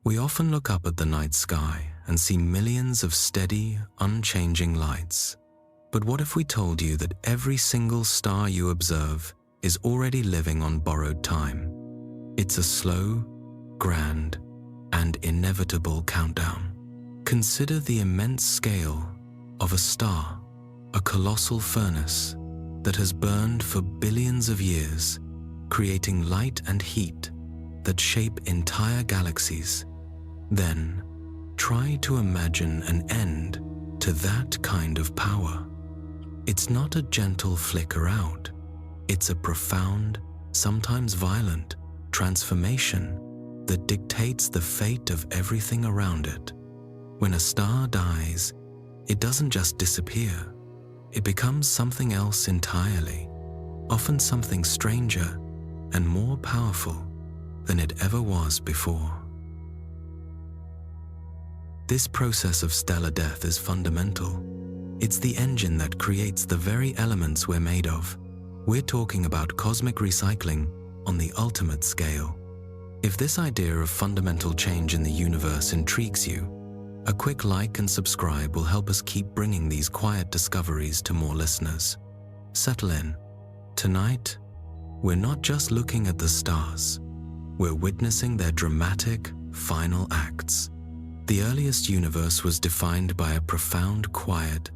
We often look up at the night sky and see millions of steady, unchanging lights. But what if we told you that every single star you observe is already living on borrowed time? It's a slow, grand, and inevitable countdown. Consider the immense scale of a star, a colossal furnace that has burned for billions of years, creating light and heat that shape entire galaxies. Then, try to imagine an end to that kind of power. It's not a gentle flicker out. It's a profound, sometimes violent, transformation that dictates the fate of everything around it. When a star dies, it doesn't just disappear. It becomes something else entirely, often something stranger and more powerful than it ever was before. This process of stellar death is fundamental. It's the engine that creates the very elements we're made of. We're talking about cosmic recycling on the ultimate scale. If this idea of fundamental change in the universe intrigues you, a quick like and subscribe will help us keep bringing these quiet discoveries to more listeners. Settle in. Tonight, we're not just looking at the stars. We're witnessing their dramatic, final acts. The earliest universe was defined by a profound quiet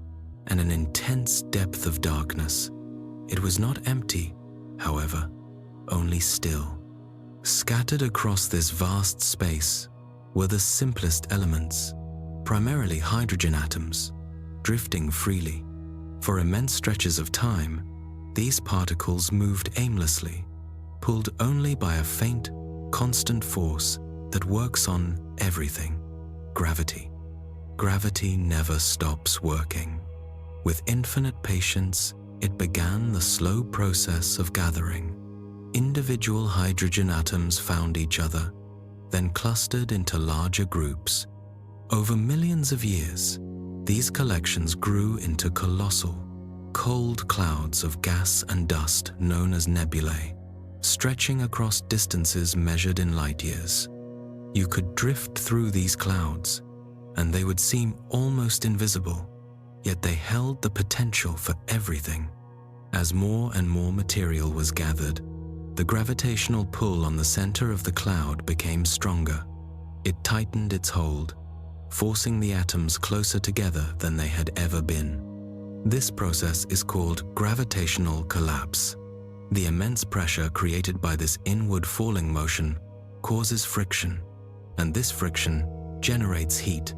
and an intense depth of darkness. It was not empty, however, only still. Scattered across this vast space were the simplest elements, primarily hydrogen atoms, drifting freely. For immense stretches of time, these particles moved aimlessly, pulled only by a faint, constant force that works on everything: gravity. Gravity never stops working. With infinite patience, it began the slow process of gathering. Individual hydrogen atoms found each other, then clustered into larger groups. Over millions of years, these collections grew into colossal, cold clouds of gas and dust known as nebulae, stretching across distances measured in light years. You could drift through these clouds, and they would seem almost invisible, yet they held the potential for everything. As more and more material was gathered, the gravitational pull on the center of the cloud became stronger. It tightened its hold, forcing the atoms closer together than they had ever been. This process is called gravitational collapse. The immense pressure created by this inward falling motion causes friction, and this friction generates heat.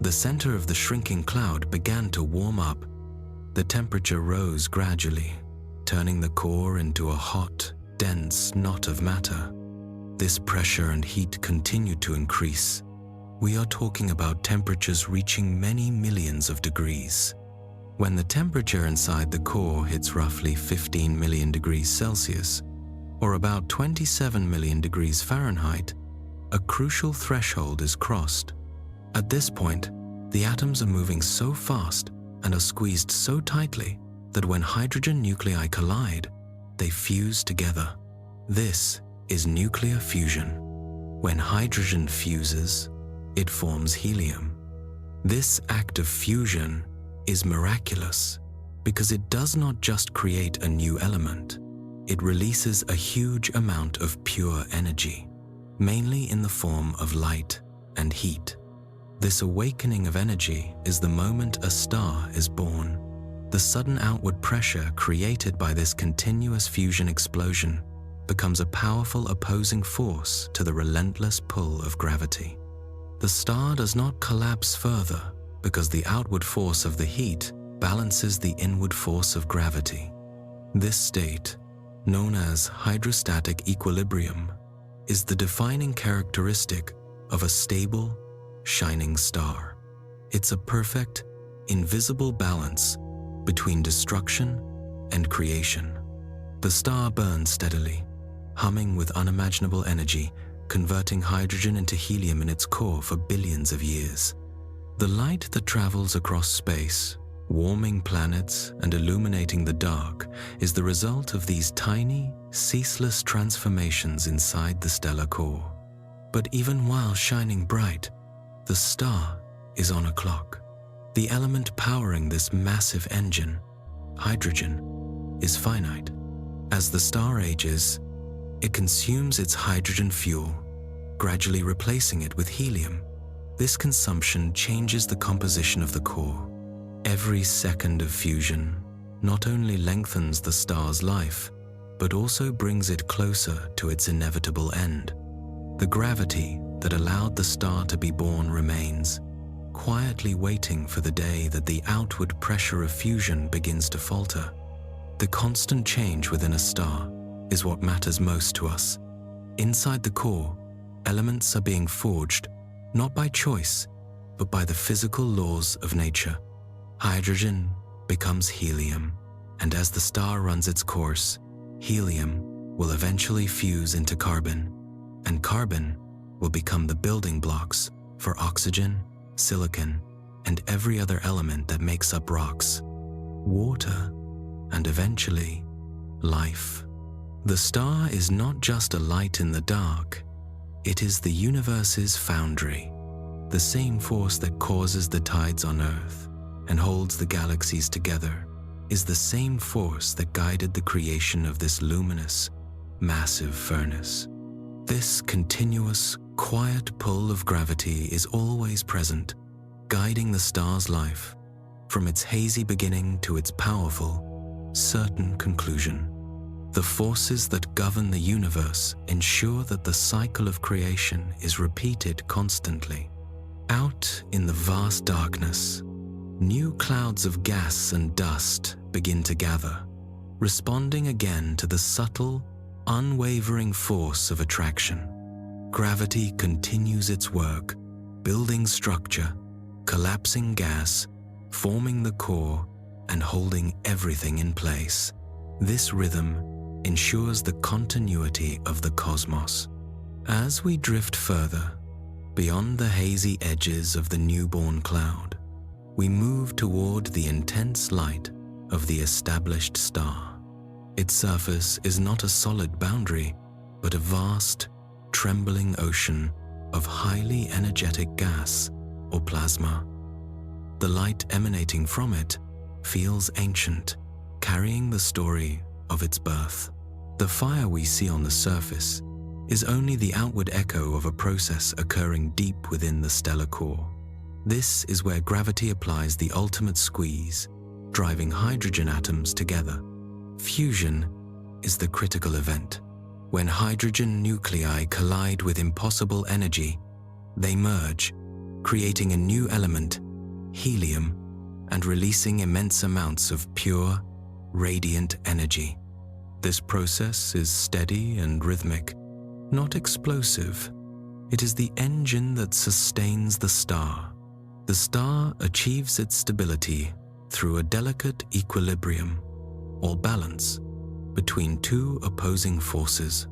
The center of the shrinking cloud began to warm up. The temperature rose gradually, turning the core into a hot, dense knot of matter. This pressure and heat continued to increase. We are talking about temperatures reaching many millions of degrees. When the temperature inside the core hits roughly 15 million degrees Celsius, or about 27 million degrees Fahrenheit, a crucial threshold is crossed. At this point, the atoms are moving so fast and are squeezed so tightly that when hydrogen nuclei collide, they fuse together. This is nuclear fusion. When hydrogen fuses, it forms helium. This act of fusion is miraculous because it does not just create a new element. It releases a huge amount of pure energy, mainly in the form of light and heat. This awakening of energy is the moment a star is born. The sudden outward pressure created by this continuous fusion explosion becomes a powerful opposing force to the relentless pull of gravity. The star does not collapse further because the outward force of the heat balances the inward force of gravity. This state, known as hydrostatic equilibrium, is the defining characteristic of a stable, shining star. It's a perfect, invisible balance between destruction and creation. The star burns steadily, humming with unimaginable energy, converting hydrogen into helium in its core for billions of years. The light that travels across space, warming planets and illuminating the dark, is the result of these tiny, ceaseless transformations inside the stellar core. But even while shining bright, the star is on a clock. The element powering this massive engine, hydrogen, is finite. As the star ages, it consumes its hydrogen fuel, gradually replacing it with helium. This consumption changes the composition of the core. Every second of fusion not only lengthens the star's life, but also brings it closer to its inevitable end. The gravity that allowed the star to be born remains, quietly waiting for the day that the outward pressure of fusion begins to falter. The constant change within a star is what matters most to us. Inside the core, elements are being forged, not by choice, but by the physical laws of nature. Hydrogen becomes helium, and as the star runs its course, helium will eventually fuse into carbon, and carbon will become the building blocks for oxygen, silicon, and every other element that makes up rocks, water, and eventually, life. The star is not just a light in the dark, it is the universe's foundry. The same force that causes the tides on Earth and holds the galaxies together is the same force that guided the creation of this luminous, massive furnace. This continuous, quiet pull of gravity is always present, guiding the star's life from its hazy beginning to its powerful, certain conclusion. The forces that govern the universe ensure that the cycle of creation is repeated constantly. Out in the vast darkness, new clouds of gas and dust begin to gather, responding again to the subtle, unwavering force of attraction. Gravity continues its work, building structure, collapsing gas, forming the core, and holding everything in place. This rhythm ensures the continuity of the cosmos. As we drift further, beyond the hazy edges of the newborn cloud, we move toward the intense light of the established star. Its surface is not a solid boundary, but a vast, trembling ocean of highly energetic gas or plasma. The light emanating from it feels ancient, carrying the story of its birth. The fire we see on the surface is only the outward echo of a process occurring deep within the stellar core. This is where gravity applies the ultimate squeeze, driving hydrogen atoms together. Fusion is the critical event. When hydrogen nuclei collide with impossible energy, they merge, creating a new element, helium, and releasing immense amounts of pure, radiant energy. This process is steady and rhythmic, not explosive. It is the engine that sustains the star. The star achieves its stability through a delicate equilibrium, or balance, between two opposing forces.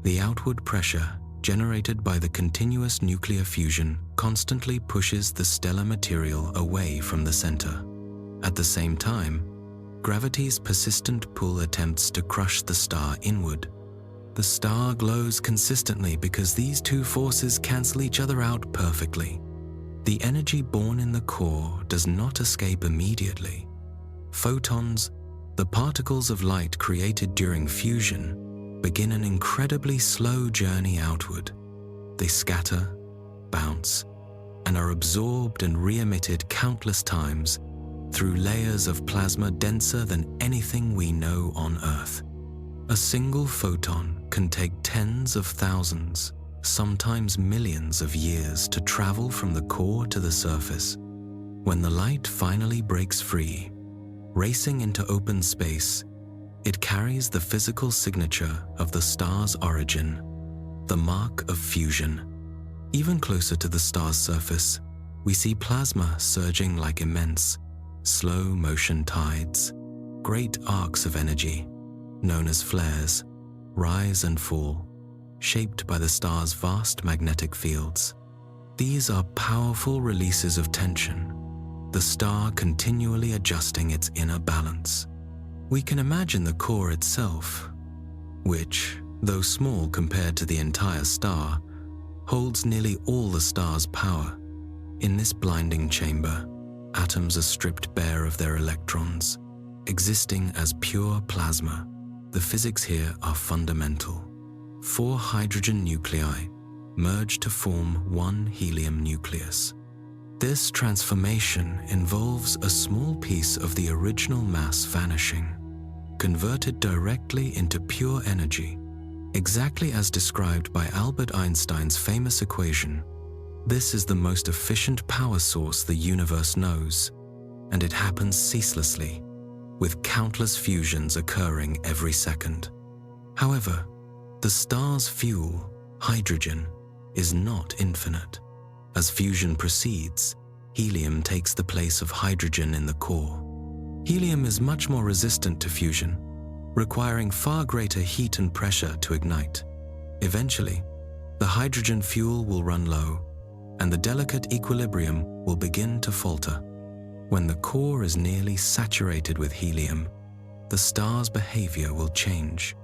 The outward pressure generated by the continuous nuclear fusion constantly pushes the stellar material away from the center. At the same time, gravity's persistent pull attempts to crush the star inward. The star glows consistently because these two forces cancel each other out perfectly. The energy born in the core does not escape immediately. Photons, the particles of light created during fusion, begin an incredibly slow journey outward. They scatter, bounce, and are absorbed and re-emitted countless times through layers of plasma denser than anything we know on Earth. A single photon can take tens of thousands, sometimes millions of years to travel from the core to the surface. When the light finally breaks free, racing into open space, it carries the physical signature of the star's origin, the mark of fusion. Even closer to the star's surface, we see plasma surging like immense, slow-motion tides. Great arcs of energy, known as flares, rise and fall, shaped by the star's vast magnetic fields. These are powerful releases of tension, the star continually adjusting its inner balance. We can imagine the core itself, which, though small compared to the entire star, holds nearly all the star's power. In this blinding chamber, atoms are stripped bare of their electrons, existing as pure plasma. The physics here are fundamental. 4 hydrogen nuclei merge to form 1 helium nucleus. This transformation involves a small piece of the original mass vanishing, converted directly into pure energy, exactly as described by Albert Einstein's famous equation. This is the most efficient power source the universe knows, and it happens ceaselessly, with countless fusions occurring every second. However, the star's fuel, hydrogen, is not infinite. As fusion proceeds, helium takes the place of hydrogen in the core. Helium is much more resistant to fusion, requiring far greater heat and pressure to ignite. Eventually, the hydrogen fuel will run low, and the delicate equilibrium will begin to falter. When the core is nearly saturated with helium, the star's behavior will change.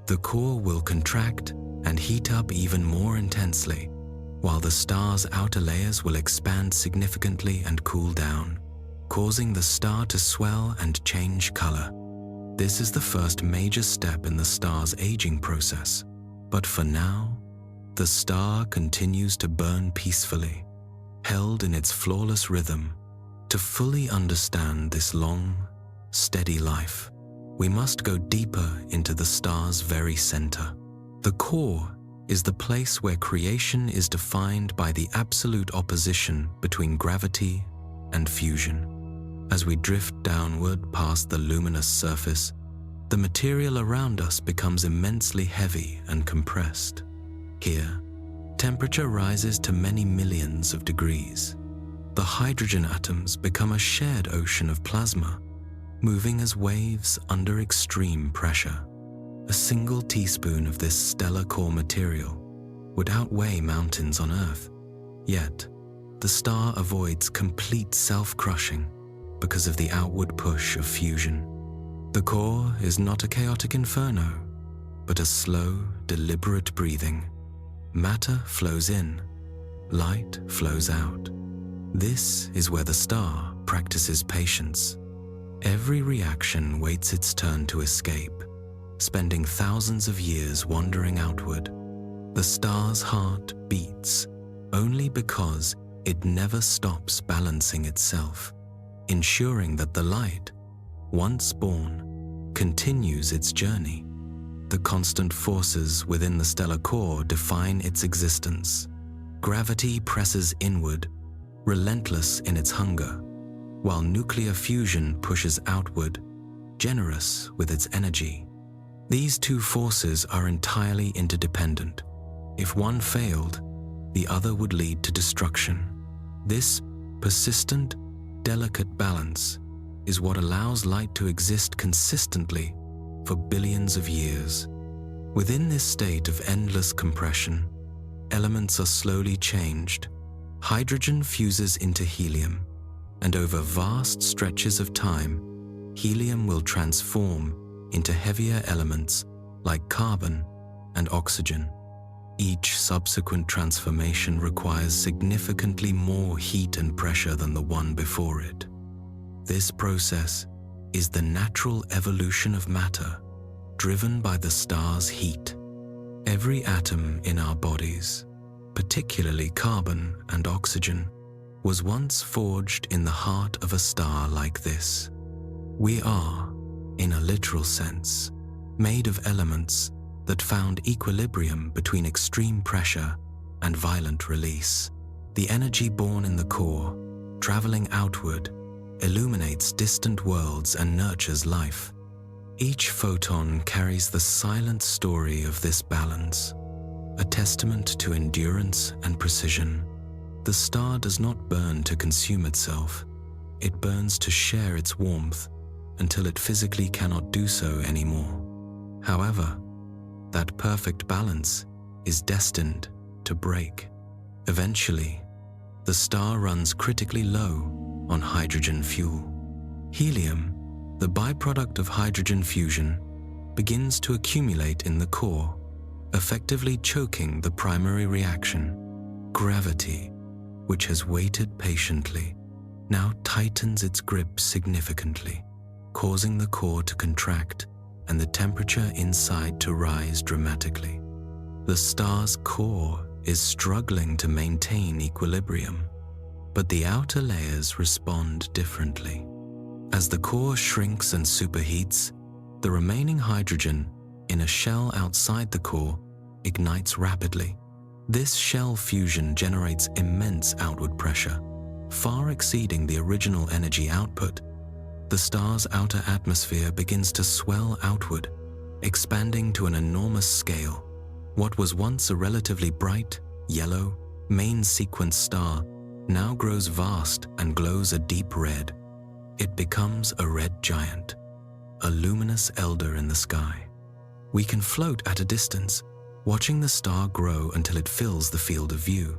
The core will contract and heat up even more intensely, while the star's outer layers will expand significantly and cool down, causing the star to swell and change color. This is the first major step in the star's aging process. But for now, the star continues to burn peacefully, held in its flawless rhythm. To fully understand this long, steady life, we must go deeper into the star's very center. The core is the place where creation is defined by the absolute opposition between gravity and fusion. As we drift downward past the luminous surface, the material around us becomes immensely heavy and compressed. Here, temperature rises to many millions of degrees. The hydrogen atoms become a shared ocean of plasma, moving as waves under extreme pressure. A single teaspoon of this stellar core material would outweigh mountains on Earth. Yet, the star avoids complete self-crushing because of the outward push of fusion. The core is not a chaotic inferno, but a slow, deliberate breathing. Matter flows in, light flows out. This is where the star practices patience. Every reaction waits its turn to escape, spending thousands of years wandering outward. The star's heart beats only because it never stops balancing itself, ensuring that the light, once born, continues its journey. The constant forces within the stellar core define its existence. Gravity presses inward, relentless in its hunger, while nuclear fusion pushes outward, generous with its energy. These two forces are entirely interdependent. If one failed, the other would lead to destruction. This persistent, delicate balance is what allows light to exist consistently for billions of years. Within this state of endless compression, elements are slowly changed. Hydrogen fuses into helium, and over vast stretches of time, helium will transform into heavier elements like carbon and oxygen. Each subsequent transformation requires significantly more heat and pressure than the one before it. This process is the natural evolution of matter, driven by the star's heat. Every atom in our bodies, particularly carbon and oxygen, was once forged in the heart of a star like this. We are, in a literal sense, made of elements that found equilibrium between extreme pressure and violent release. The energy born in the core, traveling outward, illuminates distant worlds and nurtures life. Each photon carries the silent story of this balance, a testament to endurance and precision. The star does not burn to consume itself. It burns to share its warmth until it physically cannot do so anymore. However, that perfect balance is destined to break. Eventually, the star runs critically low on hydrogen fuel. Helium, the byproduct of hydrogen fusion, begins to accumulate in the core, effectively choking the primary reaction. Gravity, which has waited patiently, now tightens its grip significantly, causing the core to contract and the temperature inside to rise dramatically. The star's core is struggling to maintain equilibrium, but the outer layers respond differently. As the core shrinks and superheats, the remaining hydrogen in a shell outside the core ignites rapidly. This shell fusion generates immense outward pressure, far exceeding the original energy output. The star's outer atmosphere begins to swell outward, expanding to an enormous scale. What was once a relatively bright, yellow, main sequence star now grows vast and glows a deep red. It becomes a red giant, a luminous elder in the sky. We can float at a distance, watching the star grow until it fills the field of view.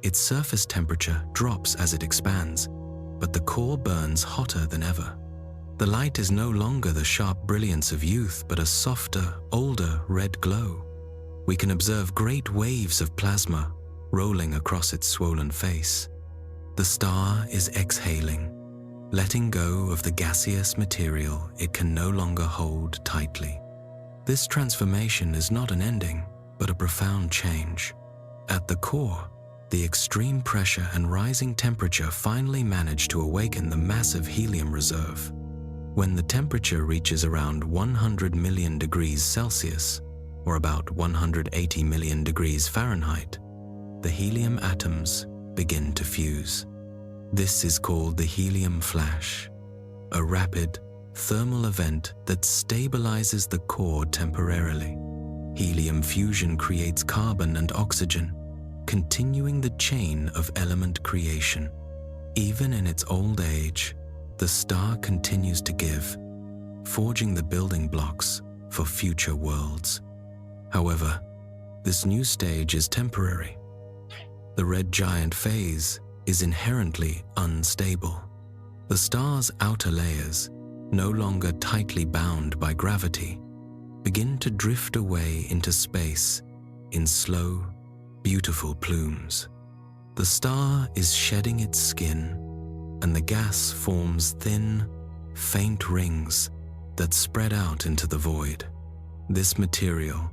Its surface temperature drops as it expands, but the core burns hotter than ever. The light is no longer the sharp brilliance of youth, but a softer, older red glow. We can observe great waves of plasma rolling across its swollen face. The star is exhaling, letting go of the gaseous material it can no longer hold tightly. This transformation is not an ending, but a profound change. At the core, the extreme pressure and rising temperature finally manage to awaken the massive helium reserve. When the temperature reaches around 100 million degrees Celsius, or about 180 million degrees Fahrenheit, the helium atoms begin to fuse. This is called the helium flash, a rapid, thermal event that stabilizes the core temporarily. Helium fusion creates carbon and oxygen, continuing the chain of element creation. Even in its old age, the star continues to give, forging the building blocks for future worlds. However, this new stage is temporary. The red giant phase is inherently unstable. The star's outer layers, no longer tightly bound by gravity, begin to drift away into space in slow, beautiful plumes. The star is shedding its skin, and the gas forms thin, faint rings that spread out into the void. This material,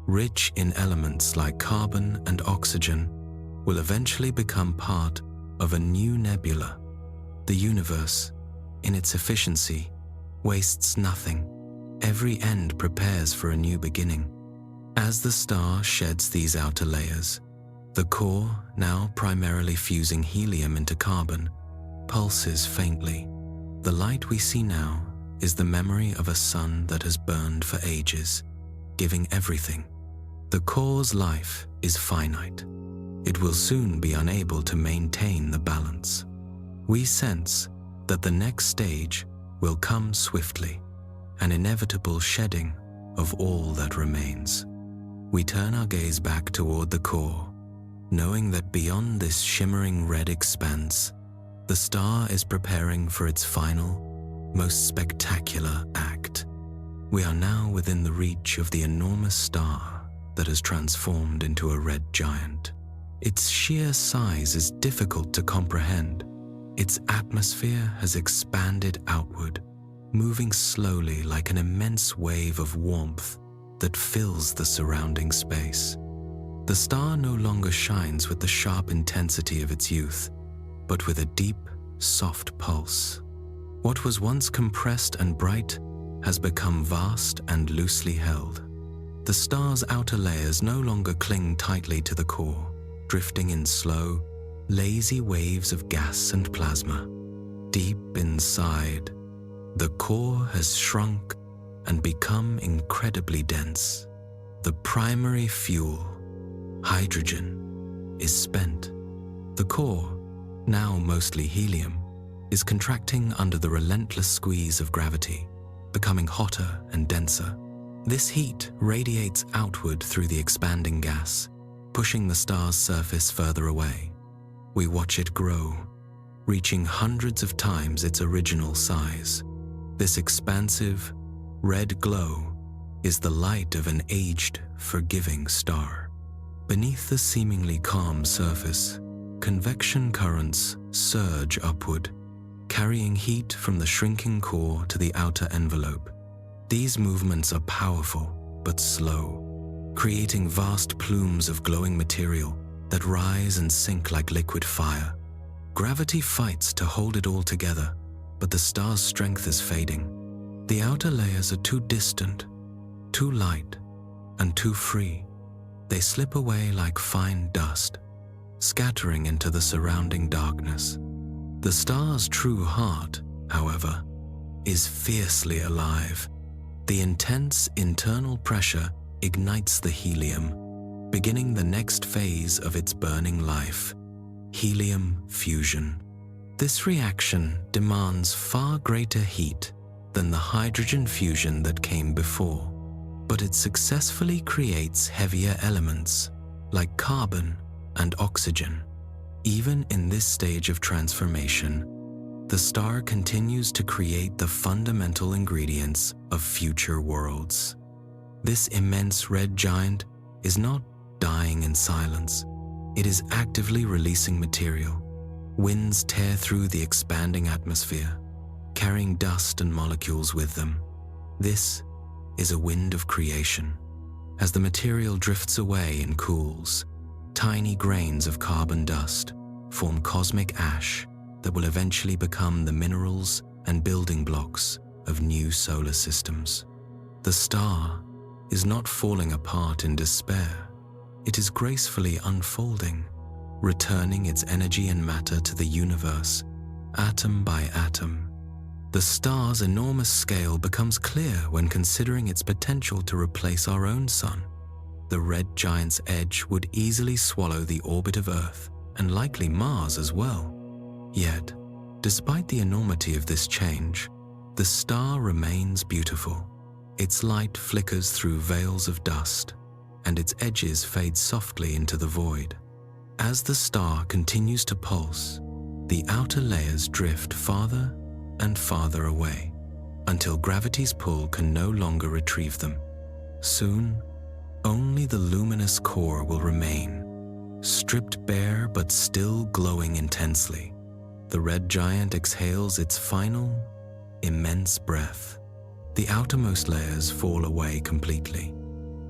rich in elements like carbon and oxygen, will eventually become part of a new nebula. The universe, in its efficiency, wastes nothing. Every end prepares for a new beginning. As the star sheds these outer layers, the core, now primarily fusing helium into carbon, pulses faintly. The light we see now is the memory of a sun that has burned for ages, giving everything. The core's life is finite. It will soon be unable to maintain the balance. We sense that the next stage will come swiftly, an inevitable shedding of all that remains. We turn our gaze back toward the core, knowing that beyond this shimmering red expanse, the star is preparing for its final, most spectacular act. We are now within the reach of the enormous star that has transformed into a red giant. Its sheer size is difficult to comprehend. Its atmosphere has expanded outward, moving slowly like an immense wave of warmth that fills the surrounding space. The star no longer shines with the sharp intensity of its youth, but with a deep, soft pulse. What was once compressed and bright has become vast and loosely held. The star's outer layers no longer cling tightly to the core, drifting in slow, lazy waves of gas and plasma. Deep inside, the core has shrunk and become incredibly dense. The primary fuel, hydrogen, is spent. The core, now mostly helium, is contracting under the relentless squeeze of gravity, becoming hotter and denser. This heat radiates outward through the expanding gas, pushing the star's surface further away. We watch it grow, reaching hundreds of times its original size. This expansive, red glow is the light of an aged, forgiving star. Beneath the seemingly calm surface, convection currents surge upward, carrying heat from the shrinking core to the outer envelope. These movements are powerful but slow, creating vast plumes of glowing material that rise and sink like liquid fire. Gravity fights to hold it all together, but the star's strength is fading. The outer layers are too distant, too light, and too free. They slip away like fine dust, scattering into the surrounding darkness. The star's true heart, however, is fiercely alive. The intense internal pressure ignites the helium, beginning the next phase of its burning life, helium fusion. This reaction demands far greater heat than the hydrogen fusion that came before, but it successfully creates heavier elements like carbon and oxygen. Even in this stage of transformation, the star continues to create the fundamental ingredients of future worlds. This immense red giant is not dying in silence. It is actively releasing material. Winds tear through the expanding atmosphere, carrying dust and molecules with them. This is a wind of creation. As the material drifts away and cools, tiny grains of carbon dust form cosmic ash that will eventually become the minerals and building blocks of new solar systems. The star is not falling apart in despair. It is gracefully unfolding, returning its energy and matter to the universe, atom by atom. The star's enormous scale becomes clear when considering its potential to replace our own sun. The red giant's edge would easily swallow the orbit of Earth, and likely Mars as well. Yet, despite the enormity of this change, the star remains beautiful. Its light flickers through veils of dust, and its edges fade softly into the void. As the star continues to pulse, the outer layers drift farther and farther away, until gravity's pull can no longer retrieve them. Soon, only the luminous core will remain, stripped bare but still glowing intensely. The red giant exhales its final, immense breath. The outermost layers fall away completely,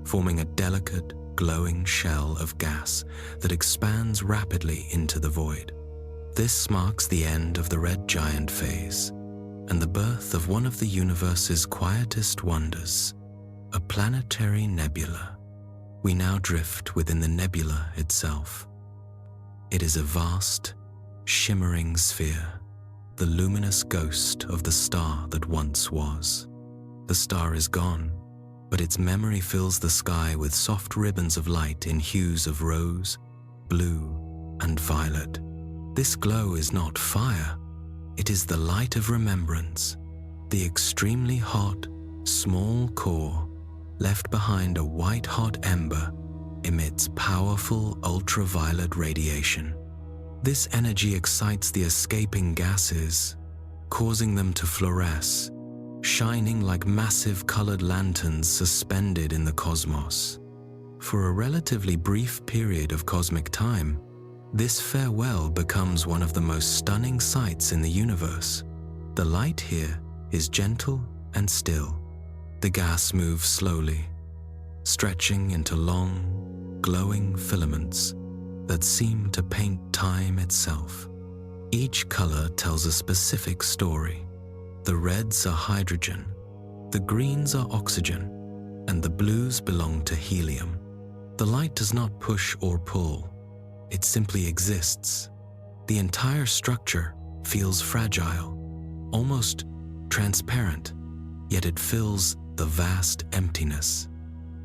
forming a delicate, glowing shell of gas that expands rapidly into the void. This marks the end of the red giant phase, and the birth of one of the universe's quietest wonders, a planetary nebula. We now drift within the nebula itself. It is a vast, shimmering sphere, the luminous ghost of the star that once was. The star is gone, but its memory fills the sky with soft ribbons of light in hues of rose, blue, and violet. This glow is not fire. It is the light of remembrance. The extremely hot, small core, left behind a white-hot ember, emits powerful ultraviolet radiation. This energy excites the escaping gases, causing them to fluoresce, shining like massive colored lanterns suspended in the cosmos. For a relatively brief period of cosmic time, this farewell becomes one of the most stunning sights in the universe. The light here is gentle and still. The gas moves slowly, stretching into long, glowing filaments that seem to paint time itself. Each color tells a specific story. The reds are hydrogen, the greens are oxygen, and the blues belong to helium. The light does not push or pull. It simply exists. The entire structure feels fragile, almost transparent, yet it fills the vast emptiness.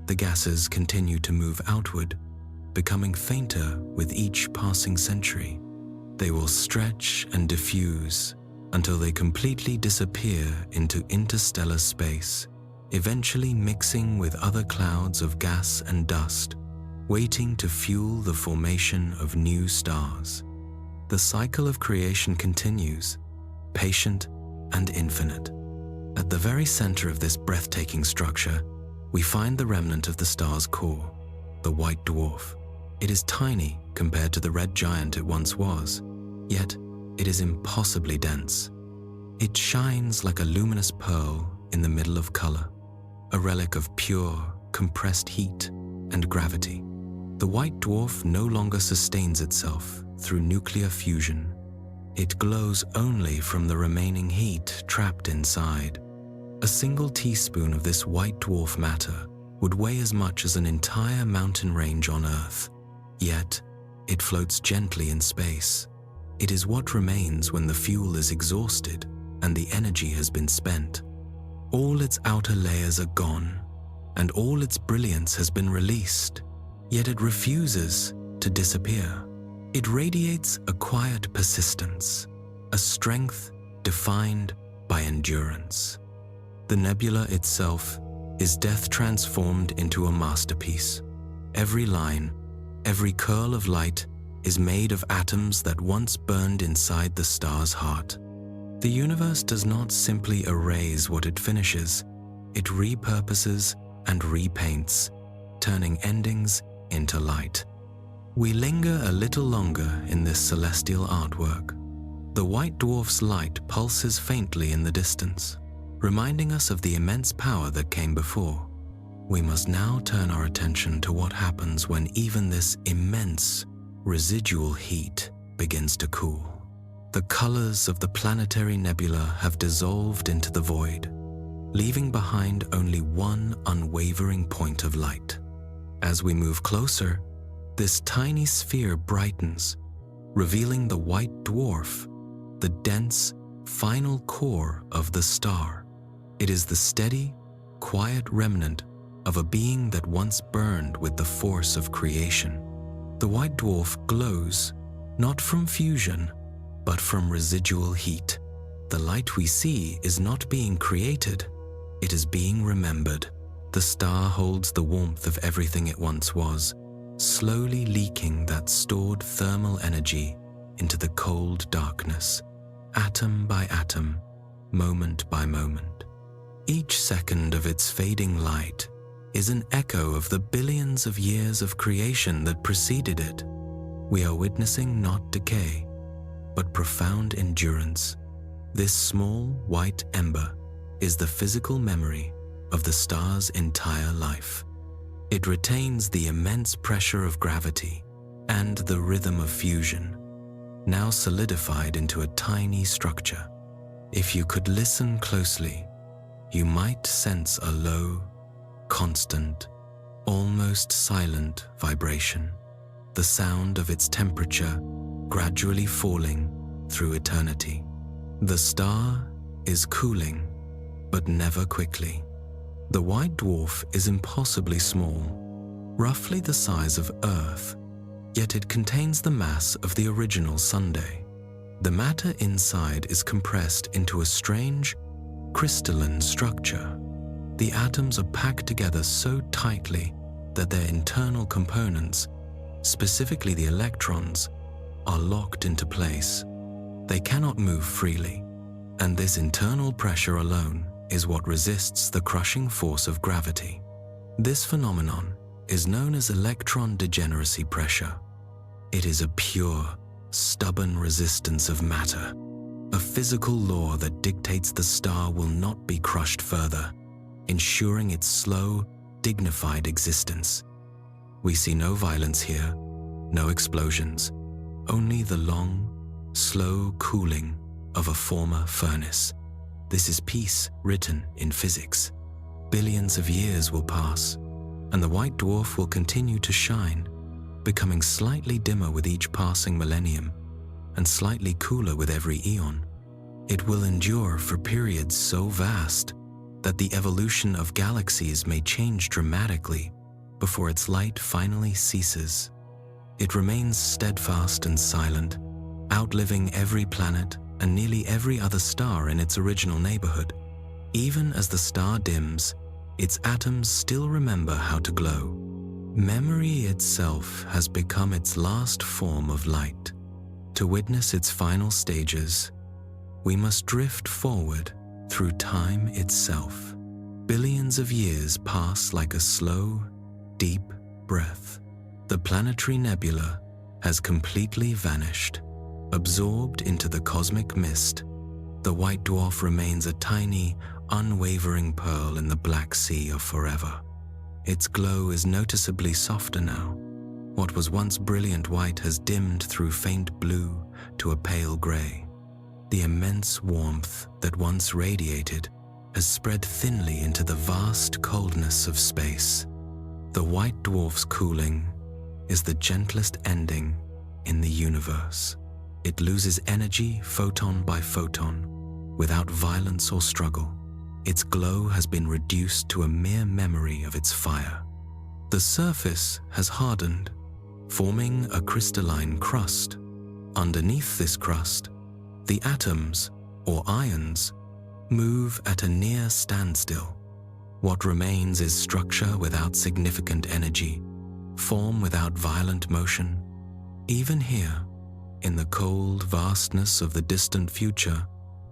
The gases continue to move outward, becoming fainter with each passing century. They will stretch and diffuse until they completely disappear into interstellar space, eventually mixing with other clouds of gas and dust, waiting to fuel the formation of new stars. The cycle of creation continues, patient and infinite. At the very center of this breathtaking structure, we find the remnant of the star's core, the white dwarf. It is tiny compared to the red giant it once was, yet it is impossibly dense. It shines like a luminous pearl in the middle of color, a relic of pure, compressed heat and gravity. The white dwarf no longer sustains itself through nuclear fusion. It glows only from the remaining heat trapped inside. A single teaspoon of this white dwarf matter would weigh as much as an entire mountain range on Earth. Yet, it floats gently in space. It is what remains when the fuel is exhausted and the energy has been spent. All its outer layers are gone, and all its brilliance has been released, yet it refuses to disappear. It radiates a quiet persistence, a strength defined by endurance. The nebula itself is death transformed into a masterpiece. Every line, every curl of light is made of atoms that once burned inside the star's heart. The universe does not simply erase what it finishes, it repurposes and repaints, turning endings into light. We linger a little longer in this celestial artwork. The white dwarf's light pulses faintly in the distance, reminding us of the immense power that came before. We must now turn our attention to what happens when even this immense residual heat begins to cool. The colors of the planetary nebula have dissolved into the void, leaving behind only one unwavering point of light. As we move closer, this tiny sphere brightens, revealing the white dwarf, the dense, final core of the star. It is the steady, quiet remnant of a being that once burned with the force of creation. The white dwarf glows, not from fusion, but from residual heat. The light we see is not being created, it is being remembered. The star holds the warmth of everything it once was, slowly leaking that stored thermal energy into the cold darkness, atom by atom, moment by moment. Each second of its fading light is an echo of the billions of years of creation that preceded it. We are witnessing not decay, but profound endurance. This small white ember is the physical memory of the star's entire life. It retains the immense pressure of gravity and the rhythm of fusion, now solidified into a tiny structure. If you could listen closely, you might sense a low, constant, almost silent vibration, the sound of its temperature gradually falling through eternity. The star is cooling, but never quickly. The white dwarf is impossibly small, roughly the size of Earth, yet it contains the mass of the original Sunday. The matter inside is compressed into a strange, crystalline structure. The atoms are packed together so tightly that their internal components, specifically the electrons, are locked into place. They cannot move freely, and this internal pressure alone is what resists the crushing force of gravity. This phenomenon is known as electron degeneracy pressure. It is a pure, stubborn resistance of matter, a physical law that dictates the star will not be crushed further, ensuring its slow, dignified existence. We see no violence here, no explosions, only the long, slow cooling of a former furnace. This is peace written in physics. Billions of years will pass, and the white dwarf will continue to shine, becoming slightly dimmer with each passing millennium, and slightly cooler with every eon. It will endure for periods so vast that the evolution of galaxies may change dramatically before its light finally ceases. It remains steadfast and silent, outliving every planet and nearly every other star in its original neighborhood. Even as the star dims, its atoms still remember how to glow. Memory itself has become its last form of light. To witness its final stages, we must drift forward through time itself. Billions of years pass like a slow, deep breath. The planetary nebula has completely vanished. Absorbed into the cosmic mist, the white dwarf remains a tiny, unwavering pearl in the black sea of forever. Its glow is noticeably softer now. What was once brilliant white has dimmed through faint blue to a pale gray. The immense warmth that once radiated has spread thinly into the vast coldness of space. The white dwarf's cooling is the gentlest ending in the universe. It loses energy photon by photon, without violence or struggle. Its glow has been reduced to a mere memory of its fire. The surface has hardened, forming a crystalline crust. Underneath this crust, the atoms, or ions, move at a near standstill. What remains is structure without significant energy, form without violent motion. Even here, in the cold vastness of the distant future,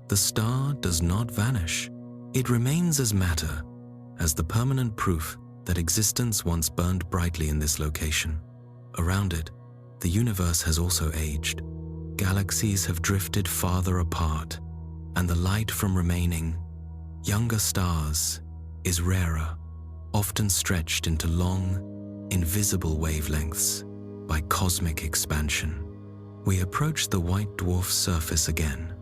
the star does not vanish. It remains as matter, as the permanent proof that existence once burned brightly in this location. Around it, the universe has also aged. Galaxies have drifted farther apart, and the light from remaining, younger stars is rarer, often stretched into long, invisible wavelengths by cosmic expansion. We approach the white dwarf's surface again.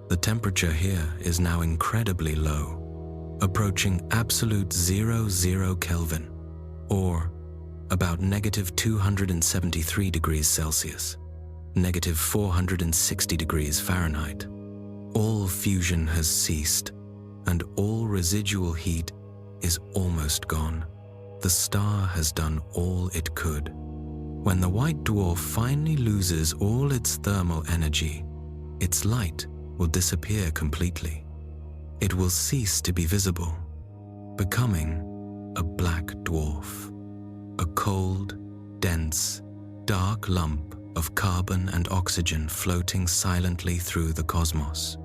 The temperature here is now incredibly low, approaching absolute 00 Kelvin, or about -273 degrees Celsius, -460 degrees Fahrenheit. All fusion has ceased, and all residual heat is almost gone. The star has done all it could. When the white dwarf finally loses all its thermal energy, its light will disappear completely. It will cease to be visible, becoming a black dwarf, a cold, dense, dark lump of carbon and oxygen floating silently through the cosmos.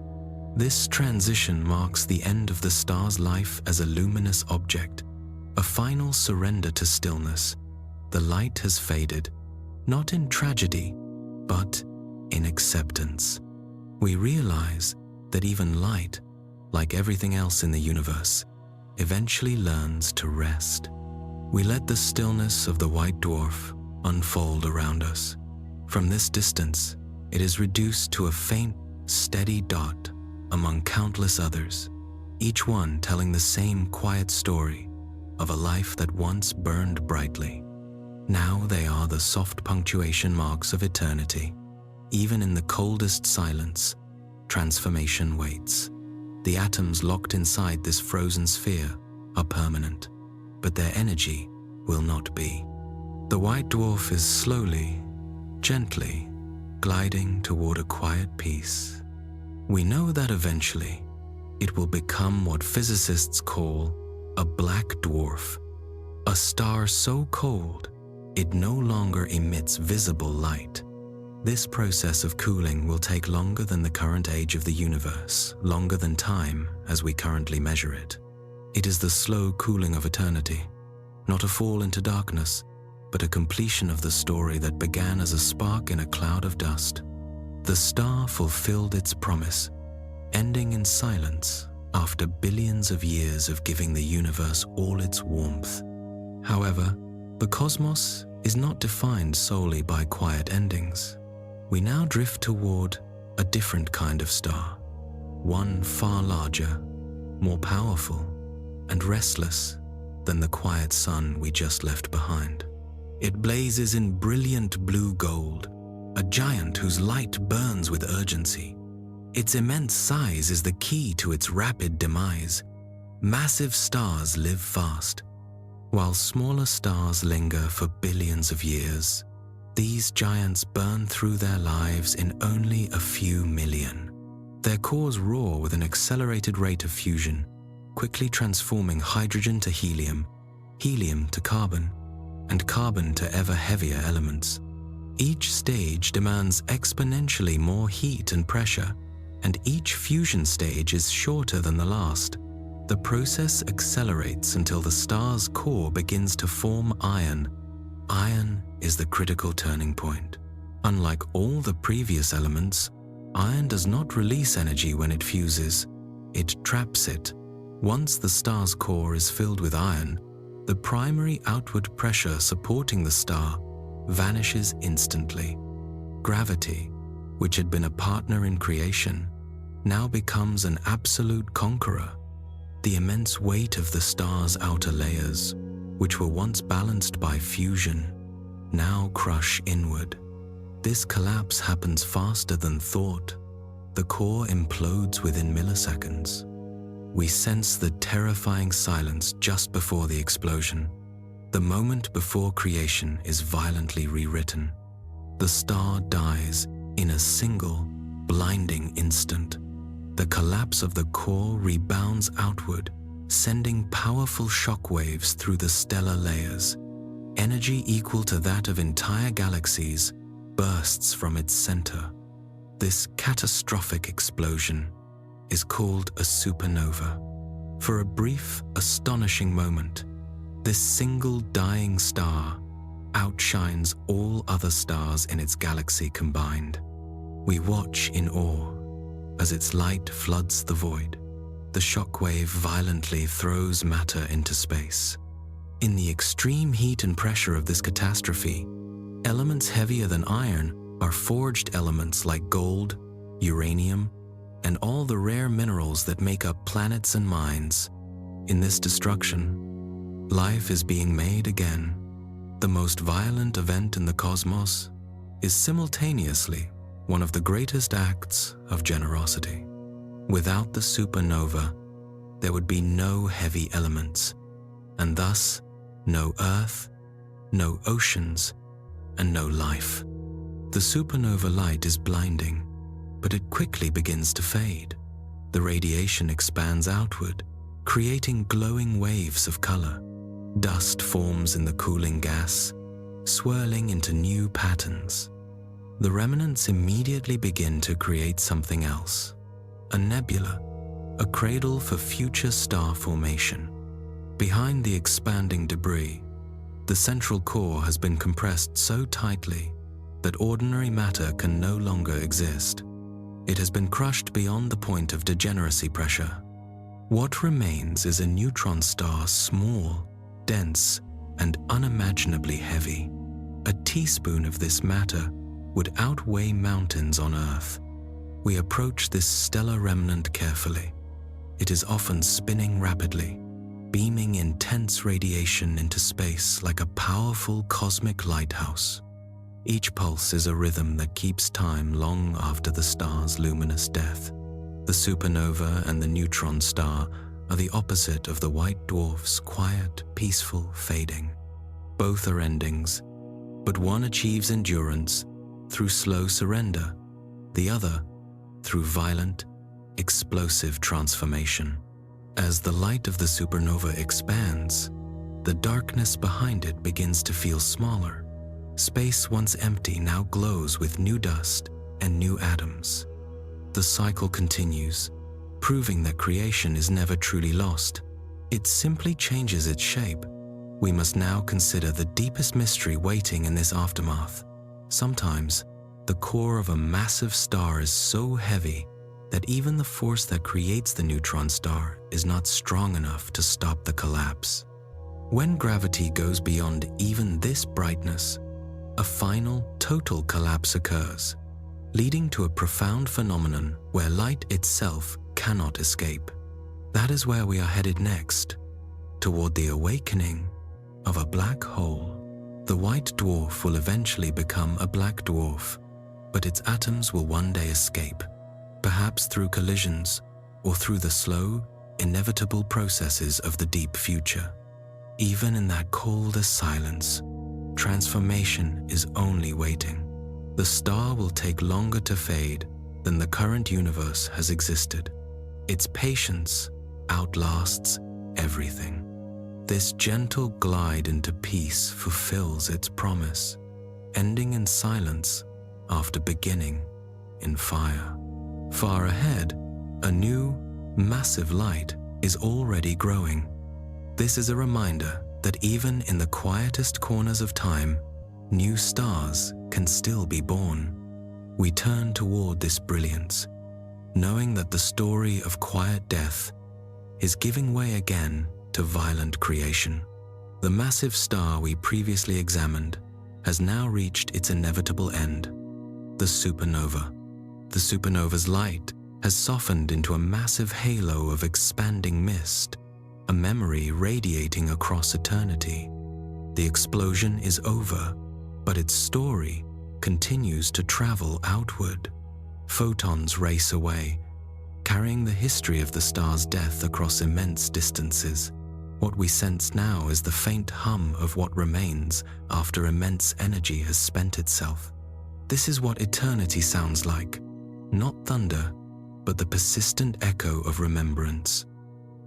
This transition marks the end of the star's life as a luminous object, a final surrender to stillness. The light has faded, not in tragedy, but in acceptance. We realize that even light, like everything else in the universe, eventually learns to rest. We let the stillness of the white dwarf unfold around us. From this distance, it is reduced to a faint, steady dot among countless others, each one telling the same quiet story of a life that once burned brightly. Now they are the soft punctuation marks of eternity. Even in the coldest silence, transformation waits. The atoms locked inside this frozen sphere are permanent, but their energy will not be. The white dwarf is slowly, gently, gliding toward a quiet peace. We know that eventually, it will become what physicists call a black dwarf, a star so cold it no longer emits visible light. This process of cooling will take longer than the current age of the universe, longer than time as we currently measure it. It is the slow cooling of eternity, not a fall into darkness, but a completion of the story that began as a spark in a cloud of dust. The star fulfilled its promise, ending in silence after billions of years of giving the universe all its warmth. However, the cosmos is not defined solely by quiet endings. We now drift toward a different kind of star, one far larger, more powerful, and restless than the quiet sun we just left behind. It blazes in brilliant blue gold, a giant whose light burns with urgency. Its immense size is the key to its rapid demise. Massive stars live fast, while smaller stars linger for billions of years. These giants burn through their lives in only a few million. Their cores roar with an accelerated rate of fusion, quickly transforming hydrogen to helium, helium to carbon, and carbon to ever heavier elements. Each stage demands exponentially more heat and pressure, and each fusion stage is shorter than the last. The process accelerates until the star's core begins to form iron. Iron is the critical turning point. Unlike all the previous elements, iron does not release energy when it fuses, it traps it. Once the star's core is filled with iron, the primary outward pressure supporting the star vanishes instantly. Gravity, which had been a partner in creation, now becomes an absolute conqueror. The immense weight of the star's outer layers, which were once balanced by fusion, now crush inward. This collapse happens faster than thought. The core implodes within milliseconds. We sense the terrifying silence just before the explosion. The moment before creation is violently rewritten. The star dies in a single, blinding instant. The collapse of the core rebounds outward, sending powerful shockwaves through the stellar layers. Energy equal to that of entire galaxies bursts from its center. This catastrophic explosion is called a supernova. For a brief, astonishing moment, this single dying star outshines all other stars in its galaxy combined. We watch in awe as its light floods the void. The shockwave violently throws matter into space. In the extreme heat and pressure of this catastrophe, elements heavier than iron are forged elements like gold, uranium, and all the rare minerals that make up planets and mines. In this destruction, life is being made again. The most violent event in the cosmos is simultaneously one of the greatest acts of generosity. Without the supernova, there would be no heavy elements, and thus no Earth, no oceans, and no life. The supernova light is blinding, but it quickly begins to fade. The radiation expands outward, creating glowing waves of color. Dust forms in the cooling gas, swirling into new patterns. The remnants immediately begin to create something else, a nebula, a cradle for future star formation. Behind the expanding debris, the central core has been compressed so tightly that ordinary matter can no longer exist. It has been crushed beyond the point of degeneracy pressure. What remains is a neutron star, small, dense, and unimaginably heavy. A teaspoon of this matter would outweigh mountains on Earth. We approach this stellar remnant carefully. It is often spinning rapidly, beaming intense radiation into space like a powerful cosmic lighthouse. Each pulse is a rhythm that keeps time long after the star's luminous death. The supernova and the neutron star are the opposite of the white dwarf's quiet, peaceful fading. Both are endings, but one achieves endurance through slow surrender, the other through violent, explosive transformation. As the light of the supernova expands, the darkness behind it begins to feel smaller. Space once empty now glows with new dust and new atoms. The cycle continues, proving that creation is never truly lost. It simply changes its shape. We must now consider the deepest mystery waiting in this aftermath. Sometimes, the core of a massive star is so heavy that even the force that creates the neutron star is not strong enough to stop the collapse. When gravity goes beyond even this brightness, a final, total collapse occurs, leading to a profound phenomenon where light itself cannot escape. That is where we are headed next, toward the awakening of a black hole. The white dwarf will eventually become a black dwarf, but its atoms will one day escape, perhaps through collisions or through the slow, inevitable processes of the deep future. Even in that colder silence, transformation is only waiting. The star will take longer to fade than the current universe has existed. Its patience outlasts everything. This gentle glide into peace fulfills its promise, ending in silence after beginning in fire. Far ahead, a new, massive light is already growing. This is a reminder that even in the quietest corners of time, new stars can still be born. We turn toward this brilliance, knowing that the story of quiet death is giving way again to violent creation. The massive star we previously examined has now reached its inevitable end, the supernova. The supernova's light has softened into a massive halo of expanding mist, a memory radiating across eternity. The explosion is over, but its story continues to travel outward. Photons race away, carrying the history of the star's death across immense distances. What we sense now is the faint hum of what remains after immense energy has spent itself. This is what eternity sounds like, not thunder, but the persistent echo of remembrance.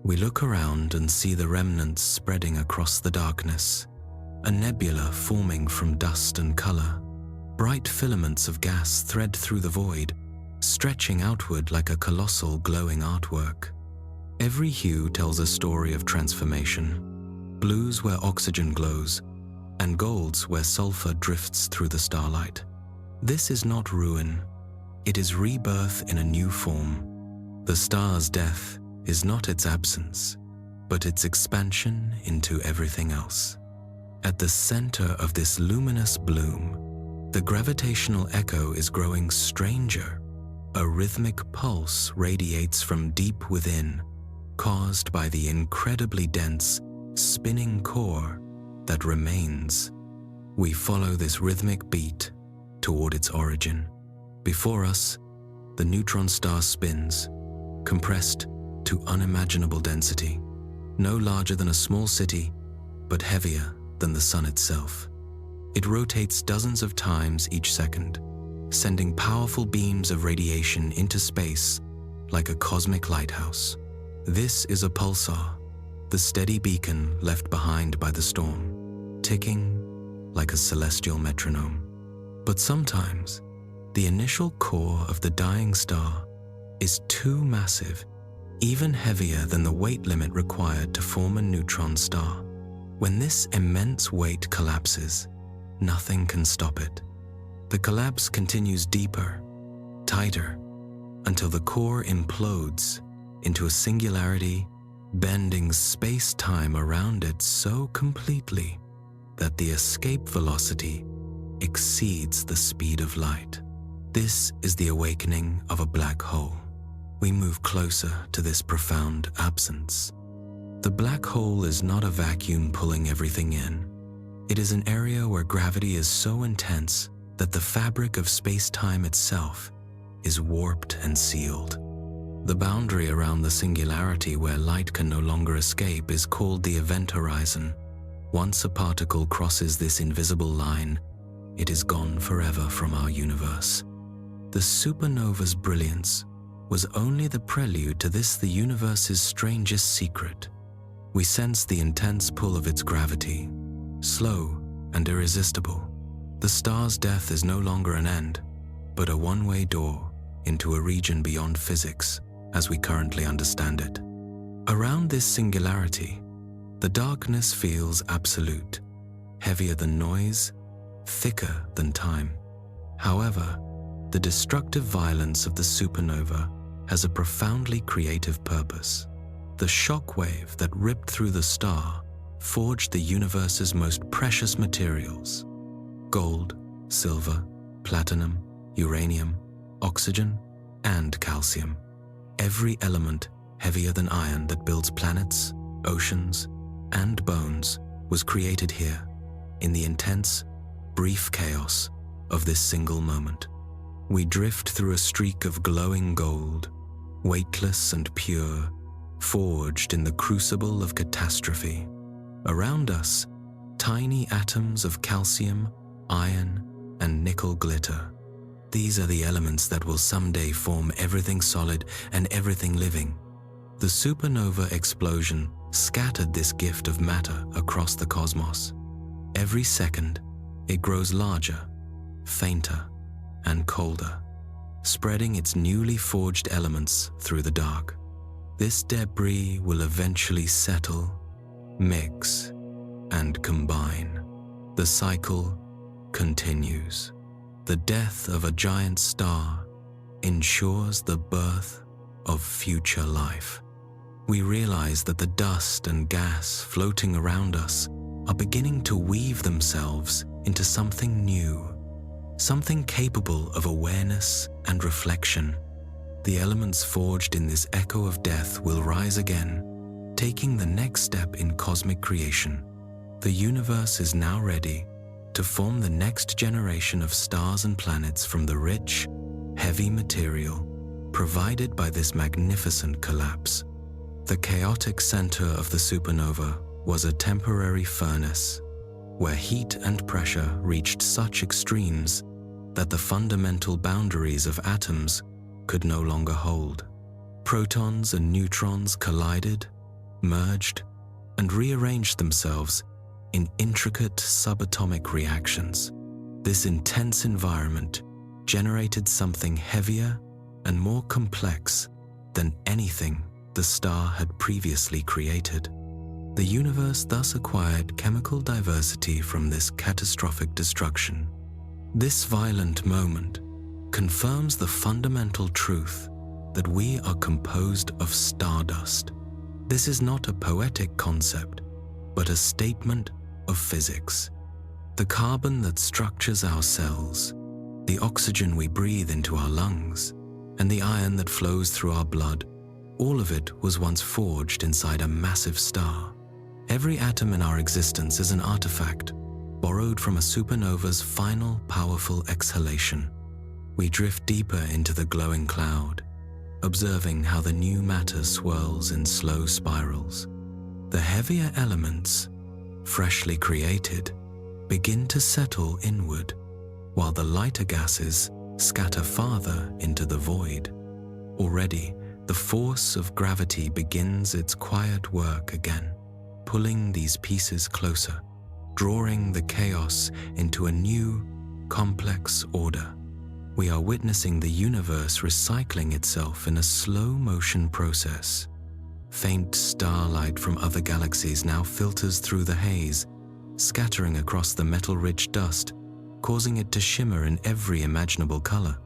We look around and see the remnants spreading across the darkness, a nebula forming from dust and color. Bright filaments of gas thread through the void, stretching outward like a colossal glowing artwork. Every hue tells a story of transformation, blues where oxygen glows, and golds where sulfur drifts through the starlight. This is not ruin, it is rebirth in a new form. The star's death is not its absence, but its expansion into everything else. At the center of this luminous bloom, the gravitational echo is growing stranger. A rhythmic pulse radiates from deep within, caused by the incredibly dense, spinning core that remains. We follow this rhythmic beat toward its origin. Before us, the neutron star spins, compressed to unimaginable density, no larger than a small city, but heavier than the sun itself. It rotates dozens of times each second, sending powerful beams of radiation into space like a cosmic lighthouse. This is a pulsar, the steady beacon left behind by the storm, ticking like a celestial metronome. But sometimes, the initial core of the dying star is too massive, even heavier than the weight limit required to form a neutron star. When this immense weight collapses, nothing can stop it. The collapse continues deeper, tighter, until the core implodes into a singularity, bending space-time around it so completely that the escape velocity exceeds the speed of light. This is the awakening of a black hole. We move closer to this profound absence. The black hole is not a vacuum pulling everything in. It is an area where gravity is so intense that the fabric of space-time itself is warped and sealed. The boundary around the singularity where light can no longer escape is called the event horizon. Once a particle crosses this invisible line, it is gone forever from our universe. The supernova's brilliance was only the prelude to this, the universe's strangest secret. We sense the intense pull of its gravity, slow and irresistible. The star's death is no longer an end, but a one-way door into a region beyond physics as we currently understand it. Around this singularity, the darkness feels absolute, heavier than noise, thicker than time. However, the destructive violence of the supernova has a profoundly creative purpose. The shockwave that ripped through the star forged the universe's most precious materials: gold, silver, platinum, uranium, oxygen, and calcium. Every element heavier than iron that builds planets, oceans, and bones was created here, in the intense, brief chaos of this single moment. We drift through a streak of glowing gold, weightless and pure, forged in the crucible of catastrophe. Around us, tiny atoms of calcium, iron, and nickel glitter. These are the elements that will someday form everything solid and everything living. The supernova explosion scattered this gift of matter across the cosmos. Every second, it grows larger, fainter, and colder, spreading its newly forged elements through the dark. This debris will eventually settle, mix, and combine. The cycle continues. The death of a giant star ensures the birth of future life. We realize that the dust and gas floating around us are beginning to weave themselves into something new, something capable of awareness and reflection. The elements forged in this echo of death will rise again, taking the next step in cosmic creation. The universe is now ready to form the next generation of stars and planets from the rich, heavy material provided by this magnificent collapse. The chaotic center of the supernova was a temporary furnace where heat and pressure reached such extremes that the fundamental boundaries of atoms could no longer hold. Protons and neutrons collided, merged, and rearranged themselves in intricate subatomic reactions. This intense environment generated something heavier and more complex than anything the star had previously created. The universe thus acquired chemical diversity from this catastrophic destruction. This violent moment confirms the fundamental truth that we are composed of stardust. This is not a poetic concept, but a statement of physics. The carbon that structures our cells, the oxygen we breathe into our lungs, and the iron that flows through our blood, all of it was once forged inside a massive star. Every atom in our existence is an artifact borrowed from a supernova's final powerful exhalation. We drift deeper into the glowing cloud, observing how the new matter swirls in slow spirals. The heavier elements, freshly created, begin to settle inward, while the lighter gases scatter farther into the void. Already, the force of gravity begins its quiet work again, pulling these pieces closer, drawing the chaos into a new, complex order. We are witnessing the universe recycling itself in a slow-motion process. Faint starlight from other galaxies now filters through the haze, scattering across the metal-rich dust, causing it to shimmer in every imaginable color.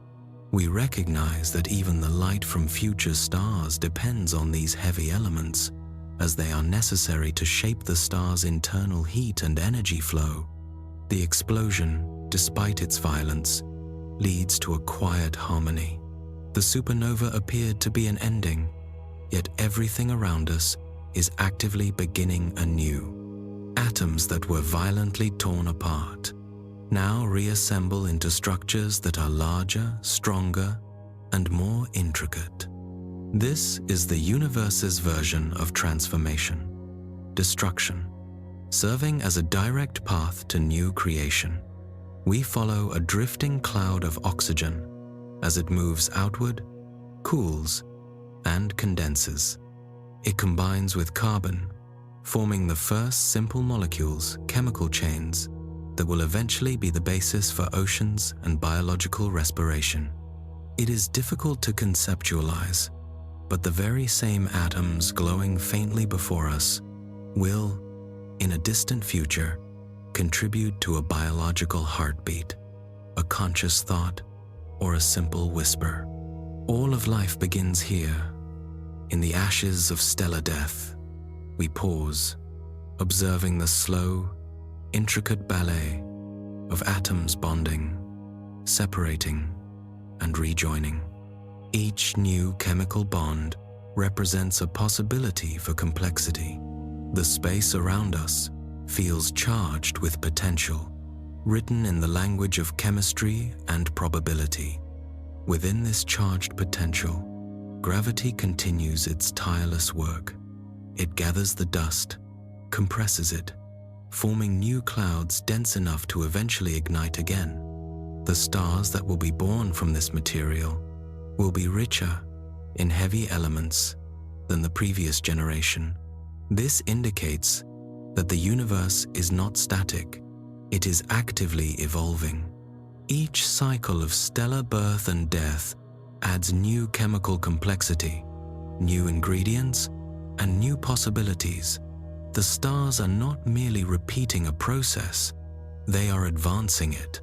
We recognize that even the light from future stars depends on these heavy elements, as they are necessary to shape the star's internal heat and energy flow. The explosion, despite its violence, leads to a quiet harmony. The supernova appeared to be an ending, yet everything around us is actively beginning anew. Atoms that were violently torn apart now reassemble into structures that are larger, stronger, and more intricate. This is the universe's version of transformation, destruction, serving as a direct path to new creation. We follow a drifting cloud of oxygen as it moves outward, cools, and condenses. It combines with carbon, forming the first simple molecules, chemical chains, that will eventually be the basis for oceans and biological respiration. It is difficult to conceptualize, but the very same atoms glowing faintly before us will, in a distant future, contribute to a biological heartbeat, a conscious thought, or a simple whisper. All of life begins here. In the ashes of stellar death, we pause, observing the slow, intricate ballet of atoms bonding, separating, and rejoining. Each new chemical bond represents a possibility for complexity. The space around us feels charged with potential, written in the language of chemistry and probability. Within this charged potential, gravity continues its tireless work. It gathers the dust, compresses it, forming new clouds dense enough to eventually ignite again. The stars that will be born from this material will be richer in heavy elements than the previous generation. This indicates that the universe is not static, it is actively evolving. Each cycle of stellar birth and death adds new chemical complexity, new ingredients, and new possibilities. The stars are not merely repeating a process, they are advancing it.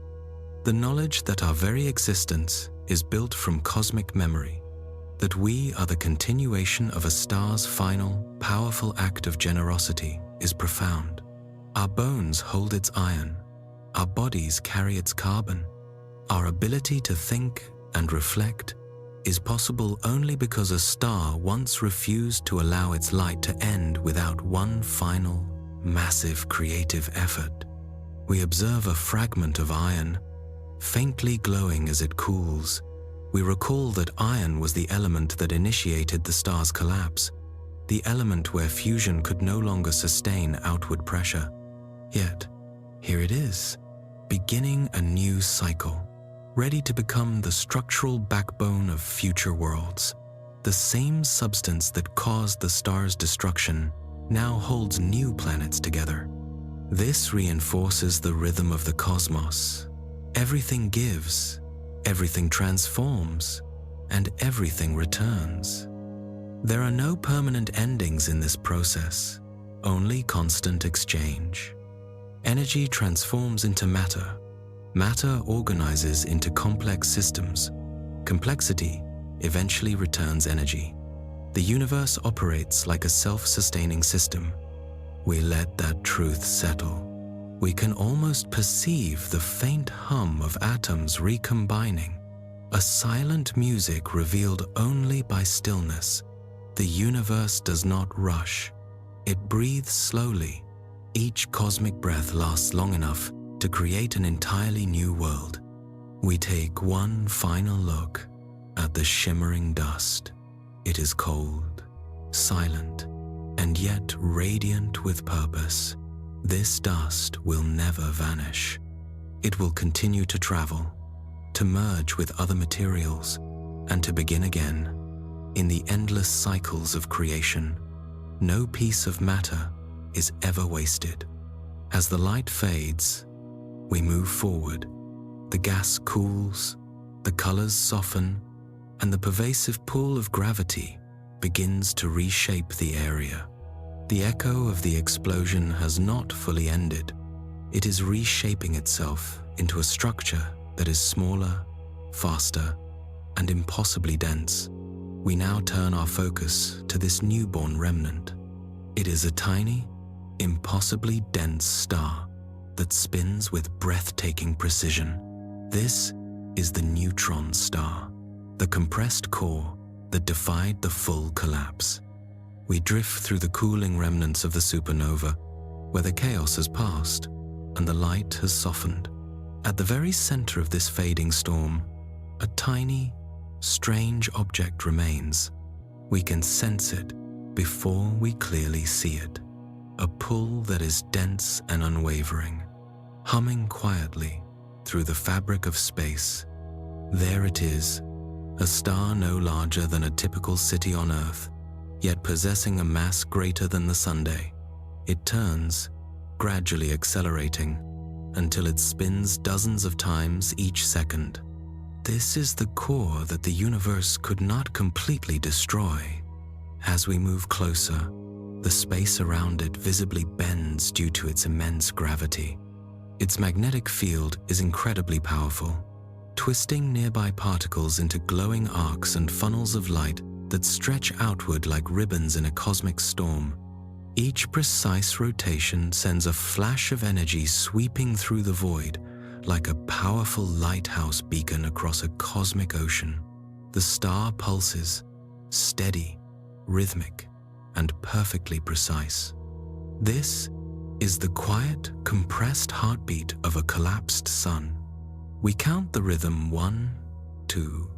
The knowledge that our very existence is built from cosmic memory, that we are the continuation of a star's final, powerful act of generosity, is profound. Our bones hold its iron, our bodies carry its carbon. Our ability to think and reflect is possible only because a star once refused to allow its light to end without one final, massive creative effort. We observe a fragment of iron, faintly glowing as it cools. We recall that iron was the element that initiated the star's collapse, the element where fusion could no longer sustain outward pressure. Yet, here it is, beginning a new cycle, ready to become the structural backbone of future worlds. The same substance that caused the star's destruction now holds new planets together. This reinforces the rhythm of the cosmos. Everything gives, everything transforms, and everything returns. There are no permanent endings in this process, only constant exchange. Energy transforms into matter. Matter organizes into complex systems. Complexity eventually returns energy. The universe operates like a self-sustaining system. We let that truth settle. We can almost perceive the faint hum of atoms recombining, a silent music revealed only by stillness. The universe does not rush. It breathes slowly. Each cosmic breath lasts long enough to create an entirely new world. We take one final look at the shimmering dust. It is cold, silent, and yet radiant with purpose. This dust will never vanish. It will continue to travel, to merge with other materials, and to begin again. In the endless cycles of creation, no piece of matter is ever wasted. As the light fades, we move forward. The gas cools, the colors soften, and the pervasive pull of gravity begins to reshape the area. The echo of the explosion has not fully ended. It is reshaping itself into a structure that is smaller, faster, and impossibly dense. We now turn our focus to this newborn remnant. It is a tiny, impossibly dense star that spins with breathtaking precision. This is the neutron star, the compressed core that defied the full collapse. We drift through the cooling remnants of the supernova, where the chaos has passed and the light has softened. At the very center of this fading storm, a tiny, strange object remains. We can sense it before we clearly see it. A pull that is dense and unwavering, humming quietly through the fabric of space. There it is, a star no larger than a typical city on Earth, yet possessing a mass greater than the Sunday. It turns, gradually accelerating, until it spins dozens of times each second. This is the core that the universe could not completely destroy. As we move closer, the space around it visibly bends due to its immense gravity. Its magnetic field is incredibly powerful, twisting nearby particles into glowing arcs and funnels of light that stretch outward like ribbons in a cosmic storm. Each precise rotation sends a flash of energy sweeping through the void, like a powerful lighthouse beacon across a cosmic ocean. The star pulses, steady, rhythmic, and perfectly precise. This is the quiet, compressed heartbeat of a collapsed sun. We count the rhythm 1, 2,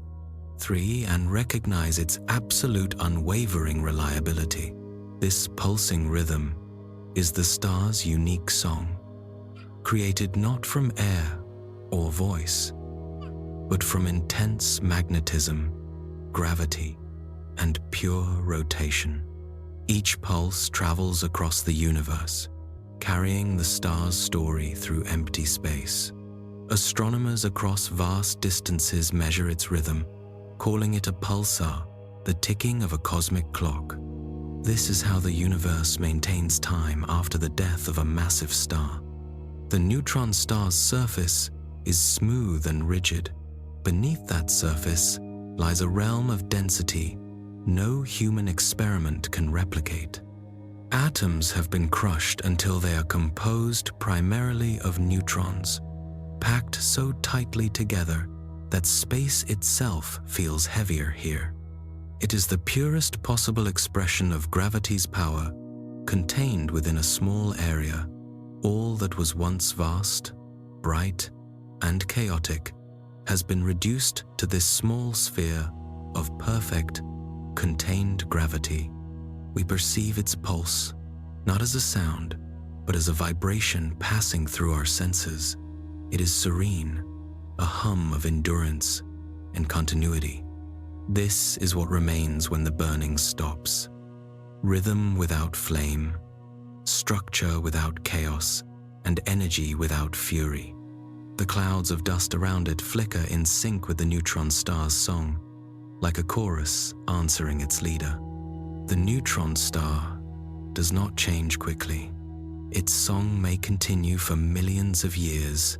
3, and recognize its absolute unwavering reliability. This pulsing rhythm is the star's unique song, created not from air or voice, but from intense magnetism, gravity, and pure rotation. Each pulse travels across the universe, carrying the star's story through empty space. Astronomers across vast distances measure its rhythm, calling it a pulsar, the ticking of a cosmic clock. This is how the universe maintains time after the death of a massive star. The neutron star's surface is smooth and rigid. Beneath that surface lies a realm of density no human experiment can replicate. Atoms have been crushed until they are composed primarily of neutrons, packed so tightly together that space itself feels heavier here. It is the purest possible expression of gravity's power, contained within a small area. All that was once vast, bright, and chaotic has been reduced to this small sphere of perfect, contained gravity. We perceive its pulse, not as a sound, but as a vibration passing through our senses. It is serene, a hum of endurance and continuity. This is what remains when the burning stops. Rhythm without flame, structure without chaos, and energy without fury. The clouds of dust around it flicker in sync with the neutron star's song, like a chorus answering its leader. The neutron star does not change quickly. Its song may continue for millions of years,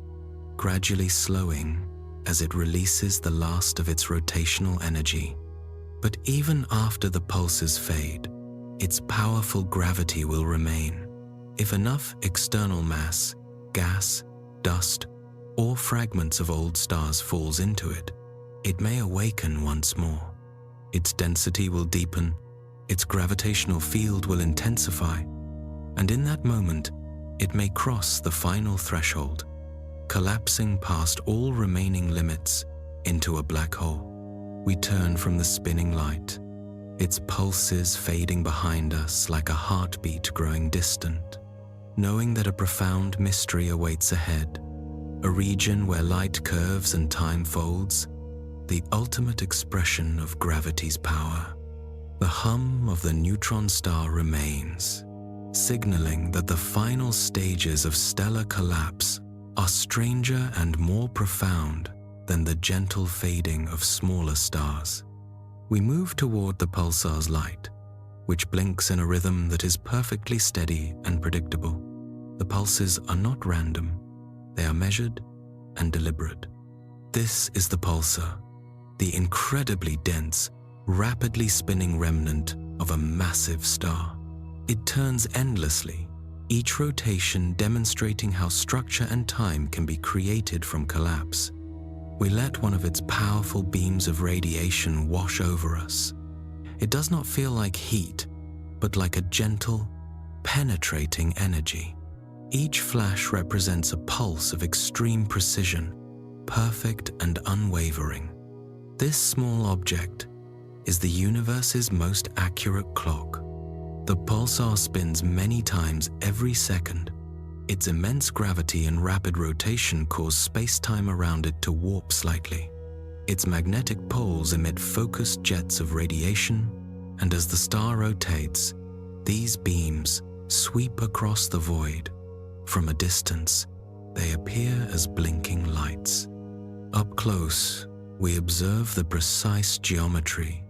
gradually slowing as it releases the last of its rotational energy. But even after the pulses fade, its powerful gravity will remain. If enough external mass, gas, dust, or fragments of old stars falls into it, it may awaken once more. Its density will deepen, its gravitational field will intensify, and in that moment, it may cross the final threshold, collapsing past all remaining limits into a black hole. We turn from the spinning light, its pulses fading behind us like a heartbeat growing distant, knowing that a profound mystery awaits ahead, a region where light curves and time folds, the ultimate expression of gravity's power. The hum of the neutron star remains, signaling that the final stages of stellar collapse are stranger and more profound than the gentle fading of smaller stars. We move toward the pulsar's light, which blinks in a rhythm that is perfectly steady and predictable. The pulses are not random, they are measured and deliberate. This is the pulsar, the incredibly dense, rapidly spinning remnant of a massive star. It turns endlessly, each rotation demonstrating how structure and time can be created from collapse. We let one of its powerful beams of radiation wash over us. It does not feel like heat, but like a gentle, penetrating energy. Each flash represents a pulse of extreme precision, perfect and unwavering. This small object is the universe's most accurate clock. The pulsar spins many times every second. Its immense gravity and rapid rotation cause space-time around it to warp slightly. Its magnetic poles emit focused jets of radiation, and as the star rotates, these beams sweep across the void. From a distance, they appear as blinking lights. Up close, we observe the precise geometry,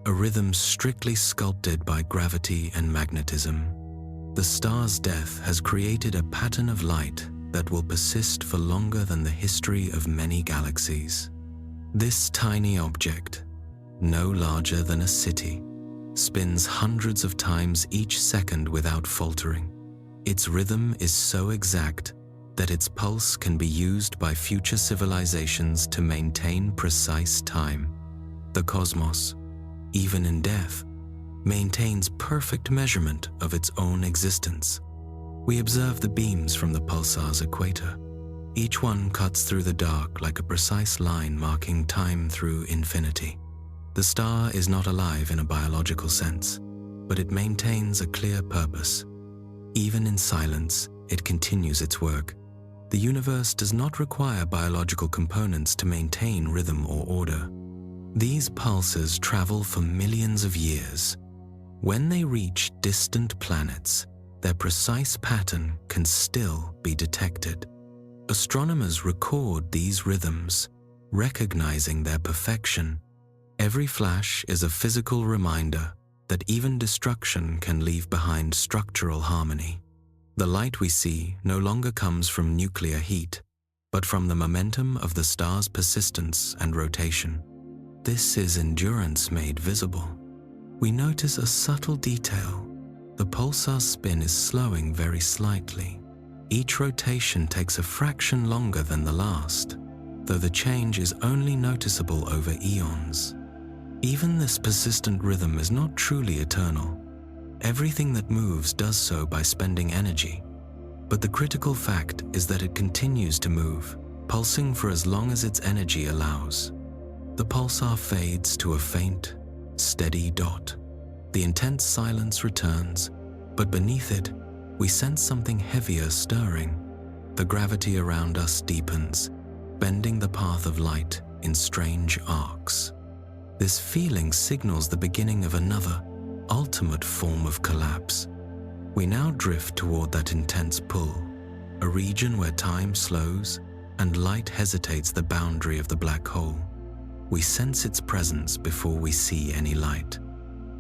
a rhythm strictly sculpted by gravity and magnetism. The star's death has created a pattern of light that will persist for longer than the history of many galaxies. This tiny object, no larger than a city, spins hundreds of times each second without faltering. Its rhythm is so exact that its pulse can be used by future civilizations to maintain precise time. The cosmos, even in death, maintains perfect measurement of its own existence. We observe the beams from the pulsar's equator. Each one cuts through the dark like a precise line marking time through infinity. The star is not alive in a biological sense, but it maintains a clear purpose. Even in silence, it continues its work. The universe does not require biological components to maintain rhythm or order. These pulses travel for millions of years. When they reach distant planets, their precise pattern can still be detected. Astronomers record these rhythms, recognizing their perfection. Every flash is a physical reminder that even destruction can leave behind structural harmony. The light we see no longer comes from nuclear heat, but from the momentum of the star's persistence and rotation. This is endurance made visible. We notice a subtle detail. The pulsar's spin is slowing very slightly. Each rotation takes a fraction longer than the last, though the change is only noticeable over eons. Even this persistent rhythm is not truly eternal. Everything that moves does so by spending energy. But the critical fact is that it continues to move, pulsing for as long as its energy allows. The pulsar fades to a faint, steady dot. The intense silence returns, but beneath it, we sense something heavier stirring. The gravity around us deepens, bending the path of light in strange arcs. This feeling signals the beginning of another, ultimate form of collapse. We now drift toward that intense pull, a region where time slows and light hesitates the boundary of the black hole. We sense its presence before we see any light.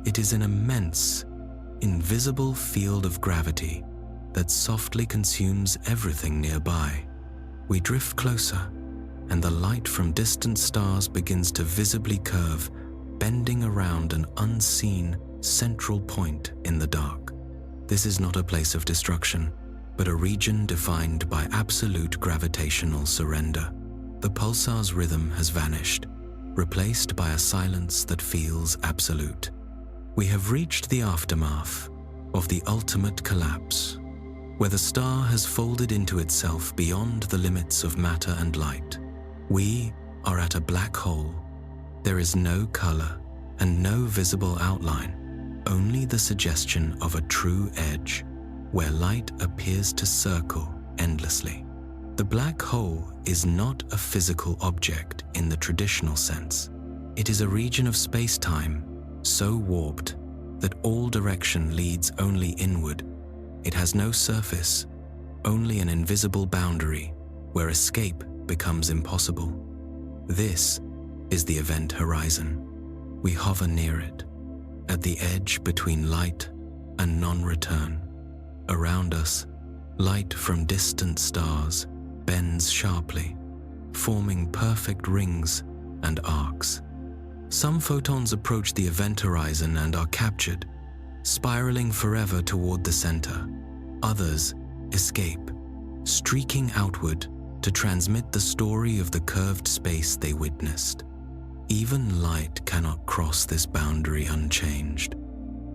It is an immense, invisible field of gravity that softly consumes everything nearby. We drift closer, and the light from distant stars begins to visibly curve, bending around an unseen central point in the dark. This is not a place of destruction, but a region defined by absolute gravitational surrender. The pulsar's rhythm has vanished, replaced by a silence that feels absolute. We have reached the aftermath of the ultimate collapse, where the star has folded into itself beyond the limits of matter and light. We are at a black hole. There is no color and no visible outline, only the suggestion of a true edge, where light appears to circle endlessly. The black hole is not a physical object in the traditional sense. It is a region of space-time so warped that all direction leads only inward. It has no surface, only an invisible boundary where escape becomes impossible. This is the event horizon. We hover near it, at the edge between light and non-return. Around us, light from distant stars bends sharply, forming perfect rings and arcs. Some photons approach the event horizon and are captured, spiraling forever toward the center. Others escape, streaking outward to transmit the story of the curved space they witnessed. Even light cannot cross this boundary unchanged.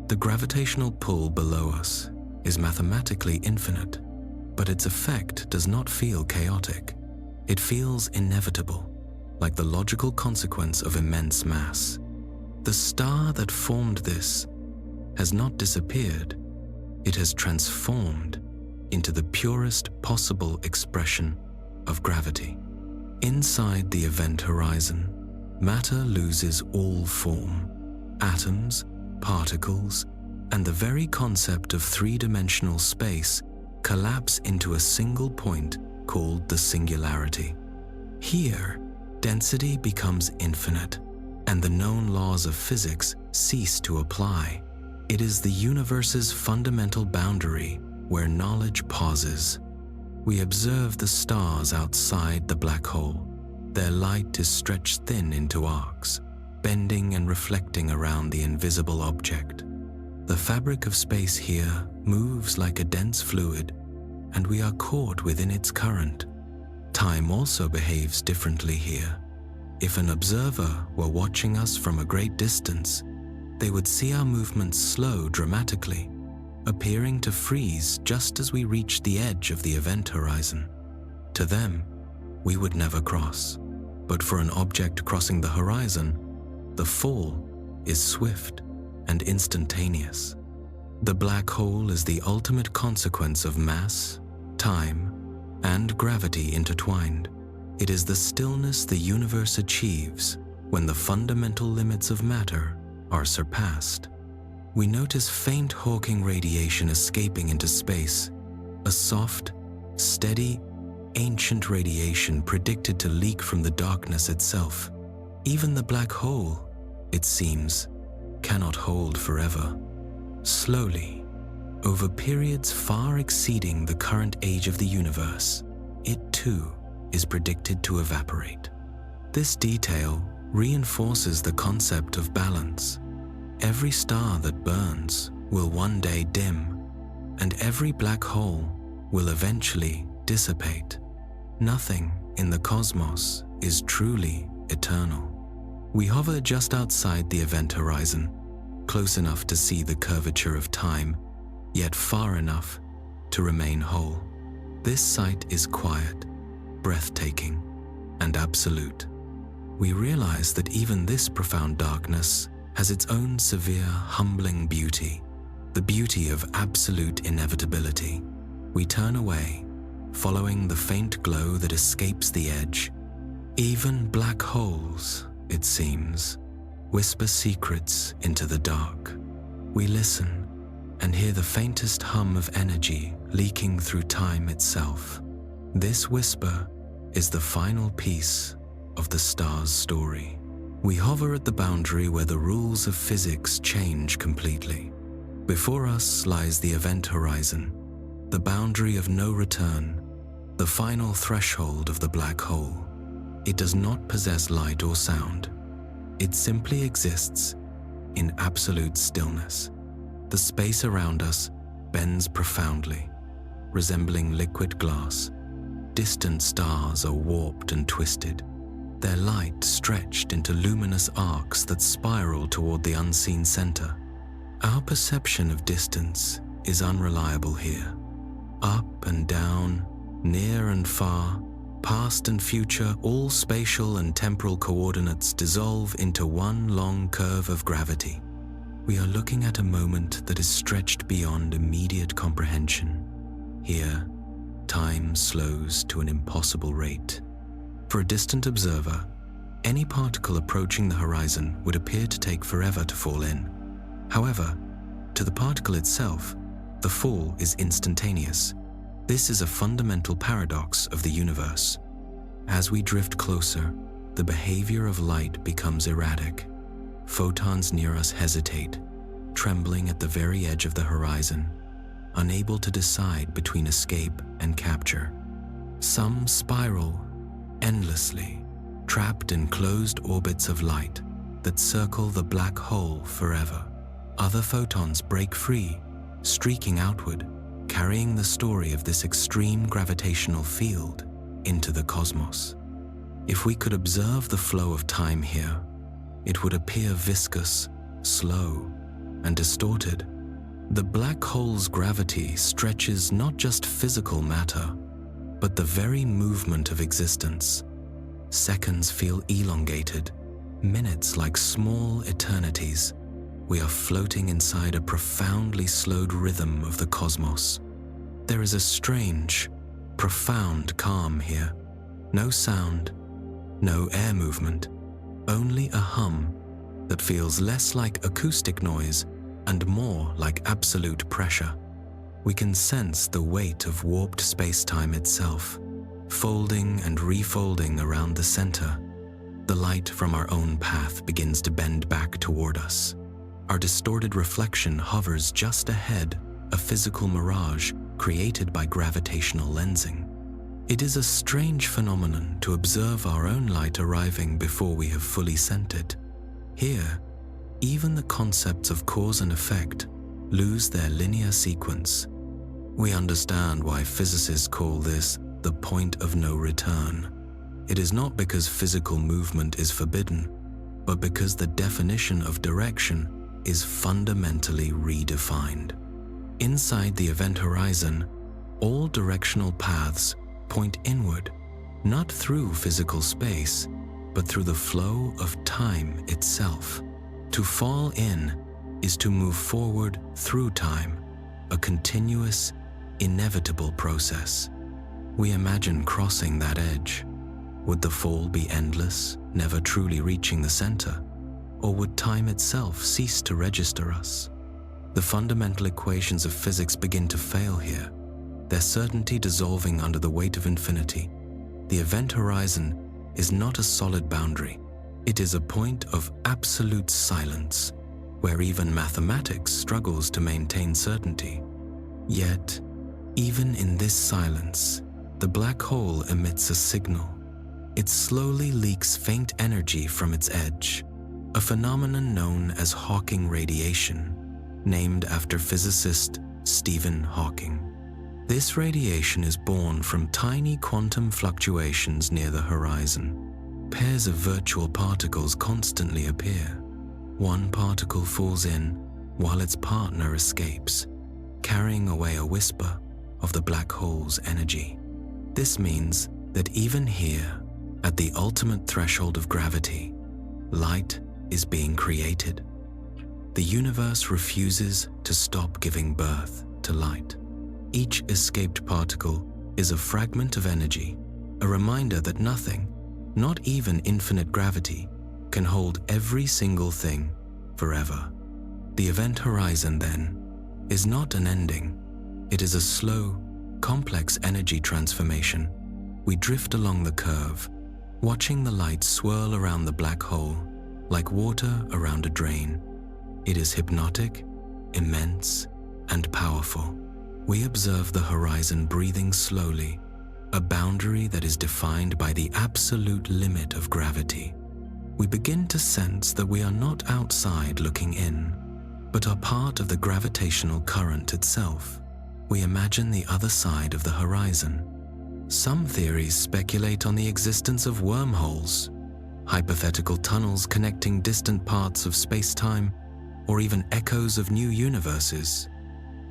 The gravitational pull below us is mathematically infinite, but its effect does not feel chaotic. It feels inevitable, like the logical consequence of immense mass. The star that formed this has not disappeared. It has transformed into the purest possible expression of gravity. Inside the event horizon, matter loses all form. Atoms, particles, and the very concept of three-dimensional space collapse into a single point called the singularity. Here, density becomes infinite, and the known laws of physics cease to apply. It is the universe's fundamental boundary where knowledge pauses. We observe the stars outside the black hole. Their light is stretched thin into arcs, bending and reflecting around the invisible object. The fabric of space here moves like a dense fluid, and we are caught within its current. Time also behaves differently here. If an observer were watching us from a great distance, they would see our movements slow dramatically, appearing to freeze just as we reach the edge of the event horizon. To them, we would never cross. But for an object crossing the horizon, the fall is swift and instantaneous. The black hole is the ultimate consequence of mass, time, and gravity intertwined. It is the stillness the universe achieves when the fundamental limits of matter are surpassed. We notice faint Hawking radiation escaping into space, a soft, steady, ancient radiation predicted to leak from the darkness itself. Even the black hole, it seems, cannot hold forever. Slowly, over periods far exceeding the current age of the universe, it too is predicted to evaporate. This detail reinforces the concept of balance. Every star that burns will one day dim, and every black hole will eventually dissipate. Nothing in the cosmos is truly eternal. We hover just outside the event horizon, close enough to see the curvature of time, yet far enough to remain whole. This sight is quiet, breathtaking, and absolute. We realize that even this profound darkness has its own severe, humbling beauty, the beauty of absolute inevitability. We turn away, following the faint glow that escapes the edge. Even black holes, it seems, whisper secrets into the dark. We listen and hear the faintest hum of energy leaking through time itself. This whisper is the final piece of the star's story. We hover at the boundary where the rules of physics change completely. Before us lies the event horizon, the boundary of no return, the final threshold of the black hole. It does not possess light or sound. It simply exists in absolute stillness. The space around us bends profoundly, resembling liquid glass. Distant stars are warped and twisted, their light stretched into luminous arcs that spiral toward the unseen center. Our perception of distance is unreliable here. Up and down, near and far, past and future, all spatial and temporal coordinates dissolve into one long curve of gravity. We are looking at a moment that is stretched beyond immediate comprehension. Here, time slows to an impossible rate. For a distant observer, any particle approaching the horizon would appear to take forever to fall in. However, to the particle itself, the fall is instantaneous. This is a fundamental paradox of the universe. As we drift closer, the behavior of light becomes erratic. Photons near us hesitate, trembling at the very edge of the horizon, unable to decide between escape and capture. Some spiral endlessly, trapped in closed orbits of light that circle the black hole forever. Other photons break free, streaking outward, carrying the story of this extreme gravitational field into the cosmos. If we could observe the flow of time here, it would appear viscous, slow, and distorted. The black hole's gravity stretches not just physical matter, but the very movement of existence. Seconds feel elongated, minutes like small eternities. We are floating inside a profoundly slowed rhythm of the cosmos. There is a strange, profound calm here. No sound, no air movement, only a hum that feels less like acoustic noise and more like absolute pressure. We can sense the weight of warped space-time itself, folding and refolding around the center. The light from our own path begins to bend back toward us. Our distorted reflection hovers just ahead, a physical mirage created by gravitational lensing. It is a strange phenomenon to observe our own light arriving before we have fully sent it. Here, even the concepts of cause and effect lose their linear sequence. We understand why physicists call this the point of no return. It is not because physical movement is forbidden, but because the definition of direction is fundamentally redefined. Inside the event horizon, all directional paths point inward, not through physical space, but through the flow of time itself. To fall in is to move forward through time, a continuous, inevitable process. We imagine crossing that edge. Would the fall be endless, never truly reaching the center? Or would time itself cease to register us? The fundamental equations of physics begin to fail here, their certainty dissolving under the weight of infinity. The event horizon is not a solid boundary. It is a point of absolute silence, where even mathematics struggles to maintain certainty. Yet, even in this silence, the black hole emits a signal. It slowly leaks faint energy from its edge, a phenomenon known as Hawking radiation, named after physicist Stephen Hawking. This radiation is born from tiny quantum fluctuations near the horizon. Pairs of virtual particles constantly appear. One particle falls in while its partner escapes, carrying away a whisper of the black hole's energy. This means that even here, at the ultimate threshold of gravity, light is being created. The universe refuses to stop giving birth to light. Each escaped particle is a fragment of energy, a reminder that nothing, not even infinite gravity, can hold every single thing forever. The event horizon, then, is not an ending. It is a slow, complex energy transformation. We drift along the curve, watching the light swirl around the black hole like water around a drain. It is hypnotic, immense, and powerful. We observe the horizon breathing slowly, a boundary that is defined by the absolute limit of gravity. We begin to sense that we are not outside looking in, but are part of the gravitational current itself. We imagine the other side of the horizon. Some theories speculate on the existence of wormholes, hypothetical tunnels connecting distant parts of space-time, or even echoes of new universes.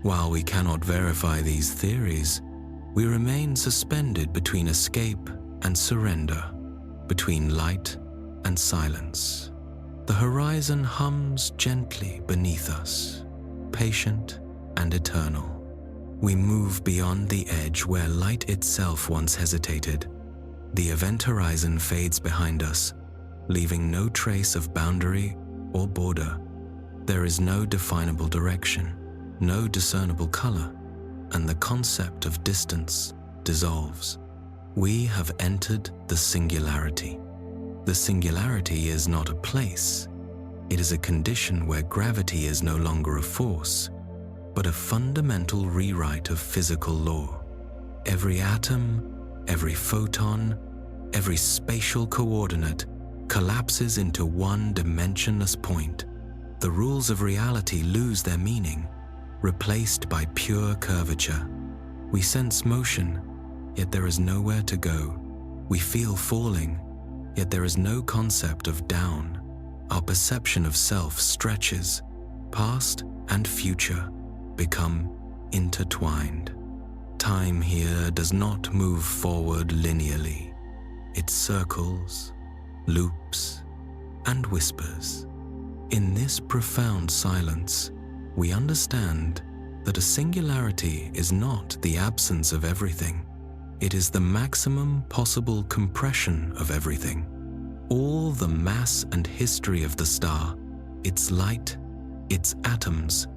While we cannot verify these theories, we remain suspended between escape and surrender, between light and silence. The horizon hums gently beneath us, patient and eternal. We move beyond the edge where light itself once hesitated. The event horizon fades behind us, leaving no trace of boundary or border. There is no definable direction, no discernible color, and the concept of distance dissolves. We have entered the singularity. The singularity is not a place. It is a condition where gravity is no longer a force, but a fundamental rewrite of physical law. Every atom, every photon, every spatial coordinate collapses into one dimensionless point. The rules of reality lose their meaning, replaced by pure curvature. We sense motion, yet there is nowhere to go. We feel falling, yet there is no concept of down. Our perception of self stretches. Past and future become intertwined. Time here does not move forward linearly. It circles, loops, and whispers. In this profound silence, we understand that a singularity is not the absence of everything. It is the maximum possible compression of everything. All the mass and history of the star, its light, its atoms,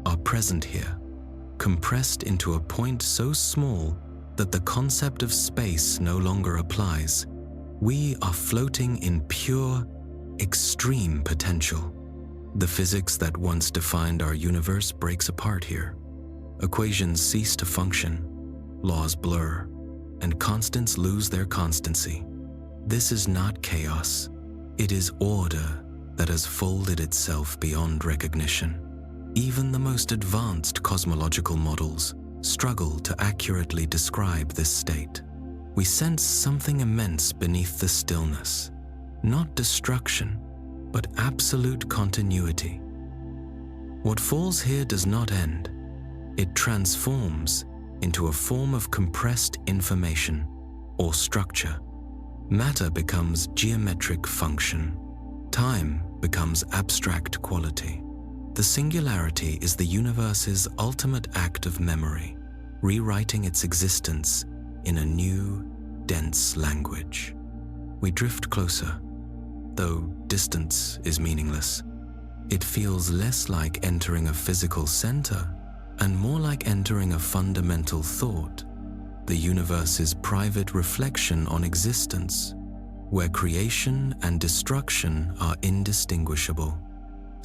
are present here, compressed into a point so small that the concept of space no longer applies. We are floating in pure, extreme potential. The physics that once defined our universe breaks apart here. Equations cease to function, laws blur, and constants lose their constancy. This is not chaos. It is order that has folded itself beyond recognition. Even the most advanced cosmological models struggle to accurately describe this state. We sense something immense beneath the stillness, not destruction, but absolute continuity. What falls here does not end. It transforms into a form of compressed information or structure. Matter becomes geometric function. Time becomes abstract quality. The singularity is the universe's ultimate act of memory, rewriting its existence in a new, dense language. We drift closer, though distance is meaningless. It feels less like entering a physical center and more like entering a fundamental thought, the universe's private reflection on existence, where creation and destruction are indistinguishable.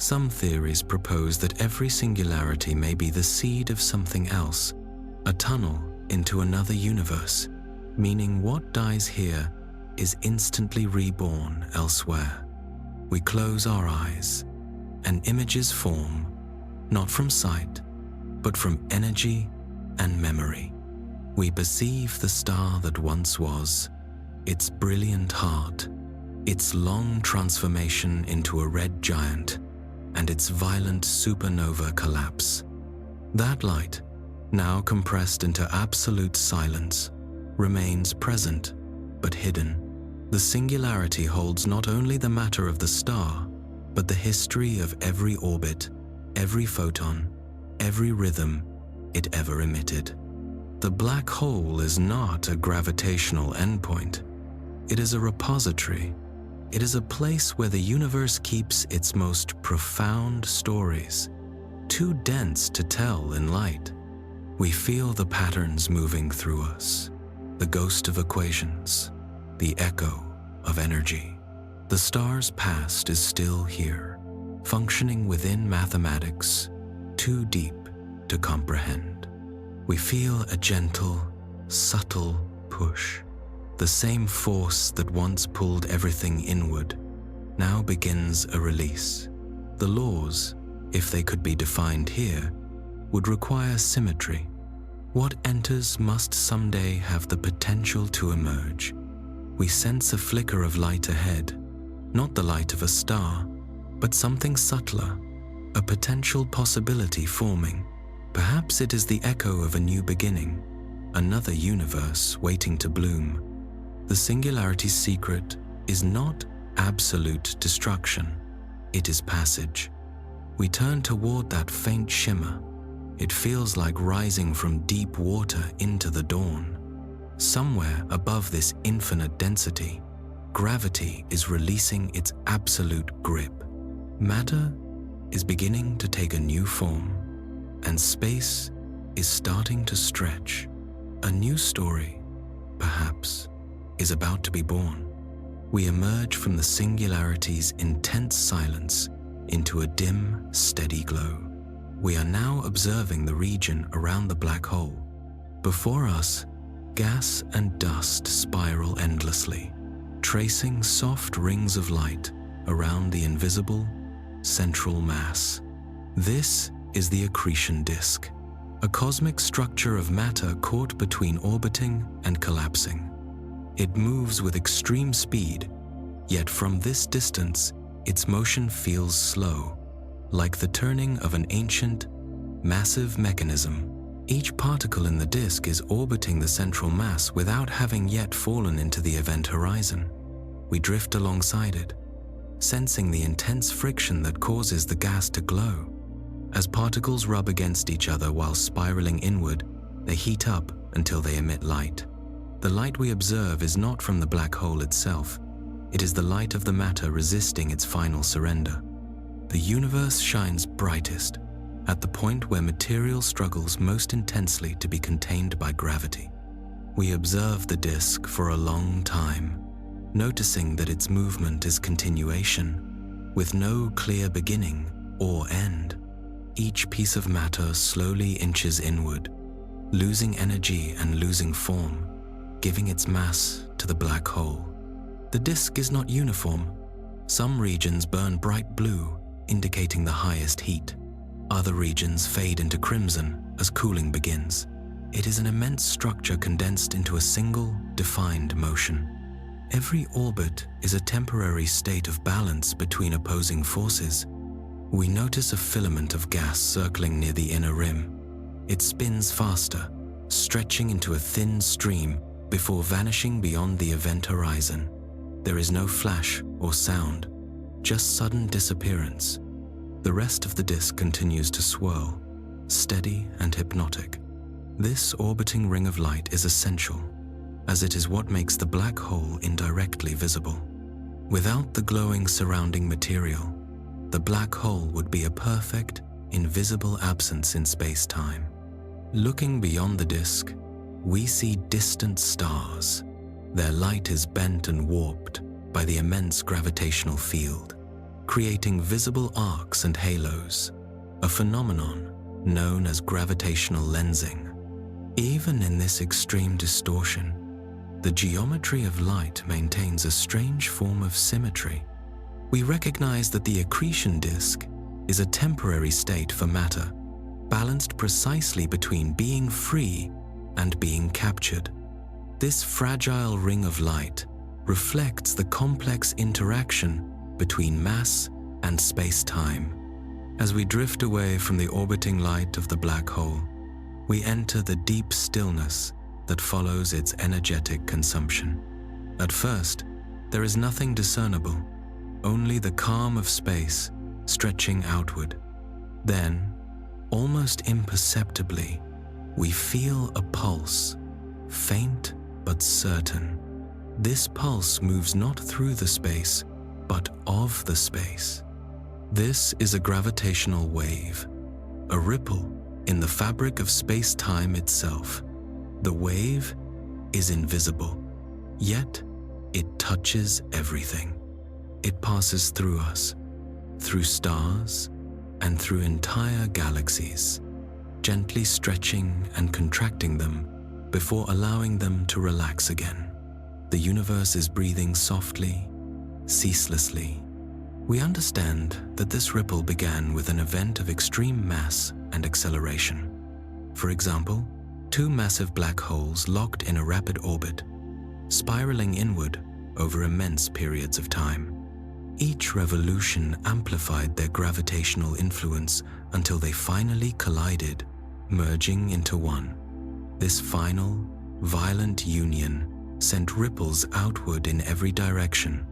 Some theories propose that every singularity may be the seed of something else, a tunnel into another universe, meaning what dies here is instantly reborn elsewhere. We close our eyes, and images form, not from sight, but from energy and memory. We perceive the star that once was, its brilliant heart, its long transformation into a red giant, and its violent supernova collapse. That light, now compressed into absolute silence, remains present but hidden. The singularity holds not only the matter of the star, but the history of every orbit, every photon, every rhythm it ever emitted. The black hole is not a gravitational endpoint. It is a repository. It is a place where the universe keeps its most profound stories, too dense to tell in light. We feel the patterns moving through us, the ghost of equations, the echo of energy. The star's past is still here, functioning within mathematics, too deep to comprehend. We feel a gentle, subtle push. The same force that once pulled everything inward now begins a release. The laws, if they could be defined here, would require symmetry. What enters must someday have the potential to emerge. We sense a flicker of light ahead, not the light of a star, but something subtler, a potential possibility forming. Perhaps it is the echo of a new beginning, another universe waiting to bloom. The singularity's secret is not absolute destruction, it is passage. We turn toward that faint shimmer. It feels like rising from deep water into the dawn. Somewhere above this infinite density, gravity is releasing its absolute grip. Matter is beginning to take a new form, and space is starting to stretch. A new story, perhaps, is about to be born. We emerge from the singularity's intense silence into a dim, steady glow. We are now observing the region around the black hole. Before us, gas and dust spiral endlessly, tracing soft rings of light around the invisible central mass. This is the accretion disk, a cosmic structure of matter caught between orbiting and collapsing. It moves with extreme speed, yet from this distance, its motion feels slow, like the turning of an ancient, massive mechanism. Each particle in the disk is orbiting the central mass without having yet fallen into the event horizon. We drift alongside it, sensing the intense friction that causes the gas to glow. As particles rub against each other while spiraling inward, they heat up until they emit light. The light we observe is not from the black hole itself. It is the light of the matter resisting its final surrender. The universe shines brightest at the point where material struggles most intensely to be contained by gravity. We observe the disk for a long time, noticing that its movement is continuation, with no clear beginning or end. Each piece of matter slowly inches inward, losing energy and losing form, giving its mass to the black hole. The disk is not uniform. Some regions burn bright blue, indicating the highest heat. Other regions fade into crimson as cooling begins. It is an immense structure condensed into a single, defined motion. Every orbit is a temporary state of balance between opposing forces. We notice a filament of gas circling near the inner rim. It spins faster, stretching into a thin stream before vanishing beyond the event horizon. There is no flash or sound, just sudden disappearance. The rest of the disk continues to swirl, steady and hypnotic. This orbiting ring of light is essential, as it is what makes the black hole indirectly visible. Without the glowing surrounding material, the black hole would be a perfect, invisible absence in space-time. Looking beyond the disk, we see distant stars. Their light is bent and warped by the immense gravitational field. creating visible arcs and halos, a phenomenon known as gravitational lensing. Even in this extreme distortion, the geometry of light maintains a strange form of symmetry. We recognize that the accretion disk is a temporary state for matter, balanced precisely between being free and being captured. This fragile ring of light reflects the complex interaction between mass and space-time. As we drift away from the orbiting light of the black hole, we enter the deep stillness that follows its energetic consumption. At first, there is nothing discernible, only the calm of space stretching outward. Then, almost imperceptibly, we feel a pulse, faint but certain. This pulse moves not through the space, but of the space. This is a gravitational wave, a ripple in the fabric of space-time itself. The wave is invisible, yet it touches everything. It passes through us, through stars, and through entire galaxies, gently stretching and contracting them before allowing them to relax again. The universe is breathing softly, ceaselessly. We understand that this ripple began with an event of extreme mass and acceleration. For example, two massive black holes locked in a rapid orbit, spiraling inward over immense periods of time. Each revolution amplified their gravitational influence until they finally collided, merging into one. This final, violent union sent ripples outward in every direction.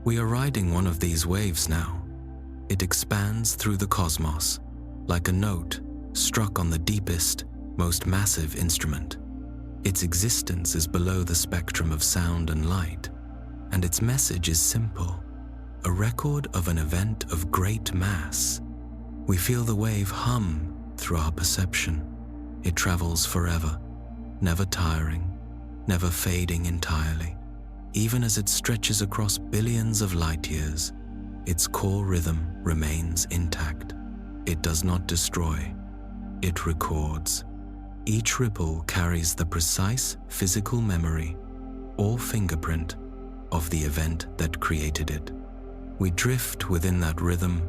We are riding one of these waves now. It expands through the cosmos, like a note struck on the deepest, most massive instrument. Its existence is below the spectrum of sound and light, and its message is simple, a record of an event of great mass. We feel the wave hum through our perception. It travels forever, never tiring, never fading entirely. Even as it stretches across billions of light years, its core rhythm remains intact. It does not destroy, it records. Each ripple carries the precise physical memory or fingerprint of the event that created it. We drift within that rhythm,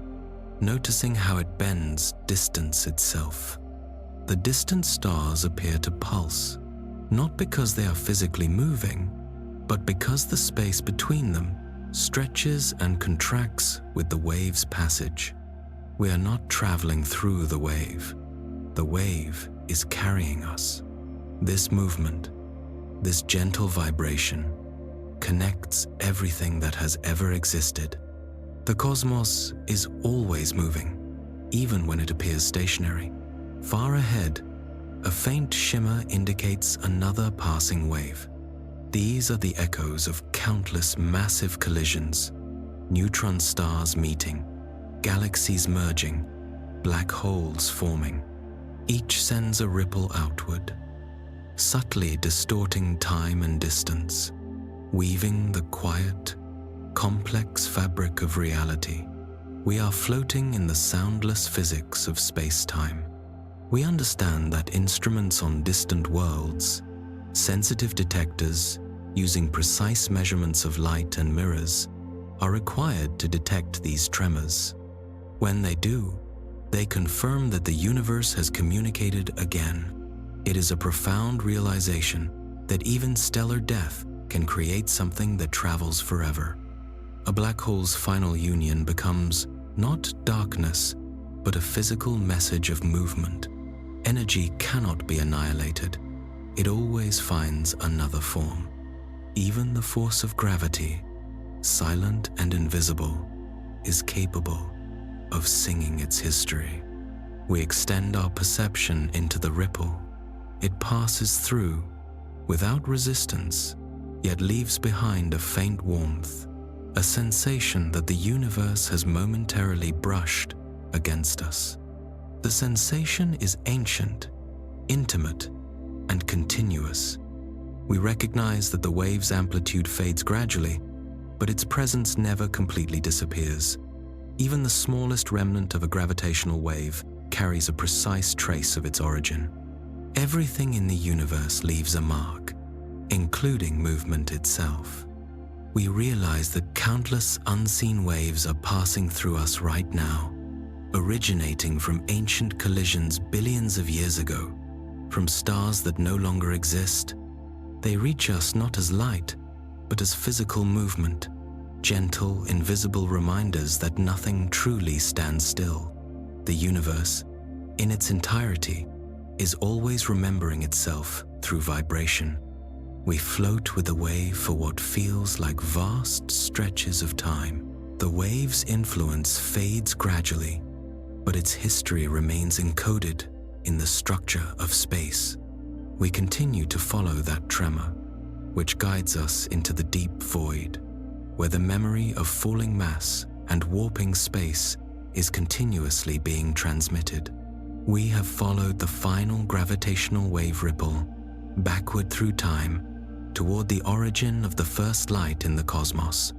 noticing how it bends distance itself. The distant stars appear to pulse, not because they are physically moving, but because the space between them stretches and contracts with the wave's passage. We are not traveling through the wave. The wave is carrying us. This movement, this gentle vibration, connects everything that has ever existed. The cosmos is always moving, even when it appears stationary. Far ahead, a faint shimmer indicates another passing wave. These are the echoes of countless massive collisions, neutron stars meeting, galaxies merging, black holes forming. Each sends a ripple outward, subtly distorting time and distance, weaving the quiet, complex fabric of reality. We are floating in the soundless physics of space-time. We understand that instruments on distant worlds, sensitive detectors using precise measurements of light and mirrors, are required to detect these tremors. When they do, they confirm that the universe has communicated again. It is a profound realization that even stellar death can create something that travels forever. A black hole's final union becomes not darkness, but a physical message of movement. Energy cannot be annihilated. It always finds another form. Even the force of gravity, silent and invisible, is capable of singing its history. We extend our perception into the ripple. It passes through without resistance, yet leaves behind a faint warmth, a sensation that the universe has momentarily brushed against us. The sensation is ancient, intimate, and continuous. We recognize that the wave's amplitude fades gradually, but its presence never completely disappears. Even the smallest remnant of a gravitational wave carries a precise trace of its origin. Everything in the universe leaves a mark, including movement itself. We realize that countless unseen waves are passing through us right now, originating from ancient collisions billions of years ago, from stars that no longer exist. They reach us not as light, but as physical movement, gentle, invisible reminders that nothing truly stands still. The universe, in its entirety, is always remembering itself through vibration. We float with the wave for what feels like vast stretches of time. The wave's influence fades gradually, but its history remains encoded in the structure of space. We continue to follow that tremor, which guides us into the deep void, where the memory of falling mass and warping space is continuously being transmitted. We have followed the final gravitational wave ripple backward through time toward the origin of the first light in the cosmos.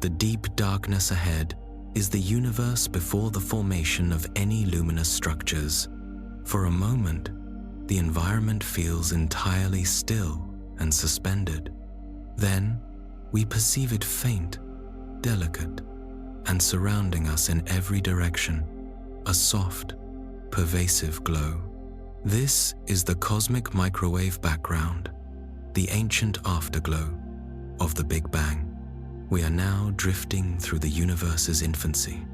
The deep darkness ahead is the universe before the formation of any luminous structures. For a moment, the environment feels entirely still and suspended. Then, we perceive it faint, delicate, and surrounding us in every direction, a soft, pervasive glow. This is the cosmic microwave background, the ancient afterglow of the Big Bang. We are now drifting through the universe's infancy.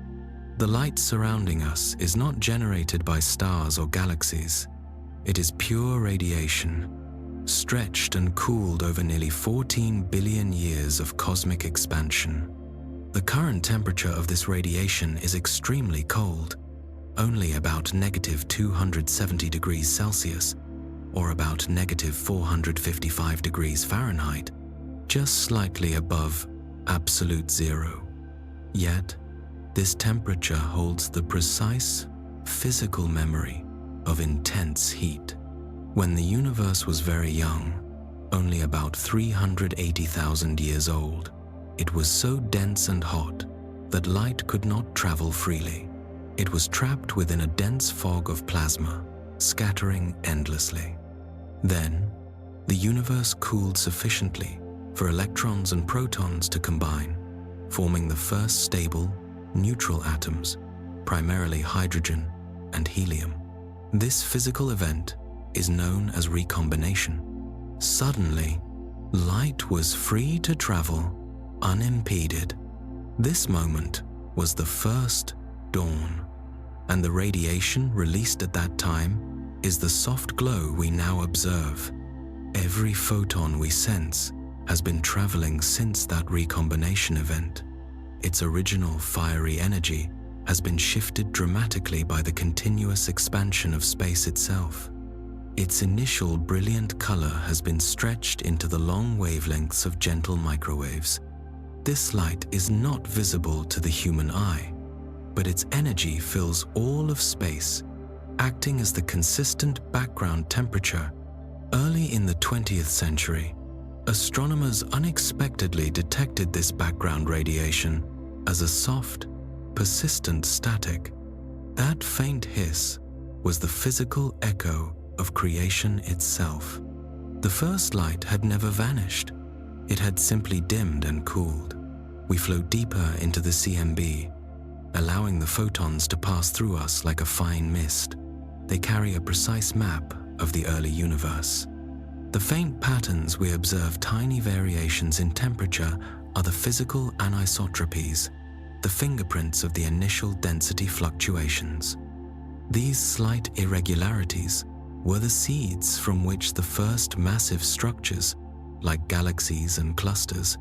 The light surrounding us is not generated by stars or galaxies. It is pure radiation, stretched and cooled over nearly 14 billion years of cosmic expansion. The current temperature of this radiation is extremely cold, only about -270 degrees Celsius, or about -455 degrees Fahrenheit, just slightly above absolute zero. Yet, this temperature holds the precise physical memory of intense heat. When the universe was very young, only about 380,000 years old, it was so dense and hot that light could not travel freely. It was trapped within a dense fog of plasma, scattering endlessly. Then, the universe cooled sufficiently for electrons and protons to combine, forming the first stable, neutral atoms, primarily hydrogen and helium. This physical event is known as recombination. Suddenly, light was free to travel unimpeded. This moment was the first dawn, and the radiation released at that time is the soft glow we now observe. Every photon we sense has been traveling since that recombination event. Its original fiery energy has been shifted dramatically by the continuous expansion of space itself. Its initial brilliant color has been stretched into the long wavelengths of gentle microwaves. This light is not visible to the human eye, but its energy fills all of space, acting as the consistent background temperature. Early in the 20th century, astronomers unexpectedly detected this background radiation as a soft, persistent static. That faint hiss was the physical echo of creation itself. The first light had never vanished. It had simply dimmed and cooled. We flow deeper into the CMB, allowing the photons to pass through us like a fine mist. They carry a precise map of the early universe. The faint patterns we observe, tiny variations in temperature, are the physical anisotropies, the fingerprints of the initial density fluctuations. These slight irregularities were the seeds from which the first massive structures, like galaxies and clusters,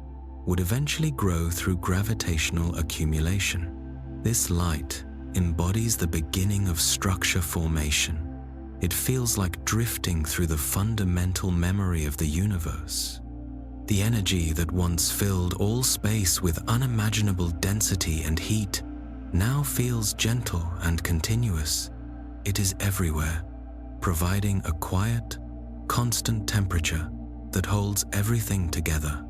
would eventually grow through gravitational accumulation. This light embodies the beginning of structure formation. It feels like drifting through the fundamental memory of the universe. The energy that once filled all space with unimaginable density and heat now feels gentle and continuous. It is everywhere, providing a quiet, constant temperature that holds everything together.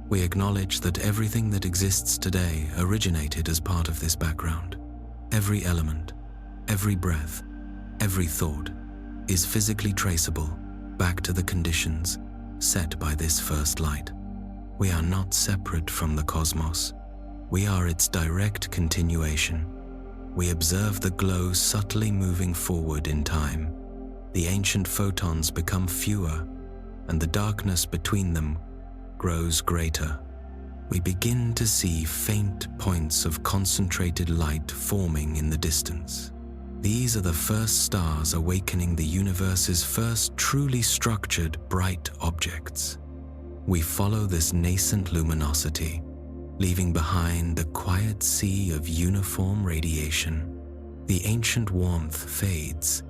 We acknowledge that everything that exists today originated as part of this background. Every element, every breath, every thought is physically traceable back to the conditions set by this first light. We are not separate from the cosmos. We are its direct continuation. We observe the glow subtly moving forward in time. The ancient photons become fewer, and the darkness between them grows greater. We begin to see faint points of concentrated light forming in the distance. These are the first stars awakening the universe's first truly structured, bright objects. We follow this nascent luminosity, leaving behind the quiet sea of uniform radiation. The ancient warmth fades,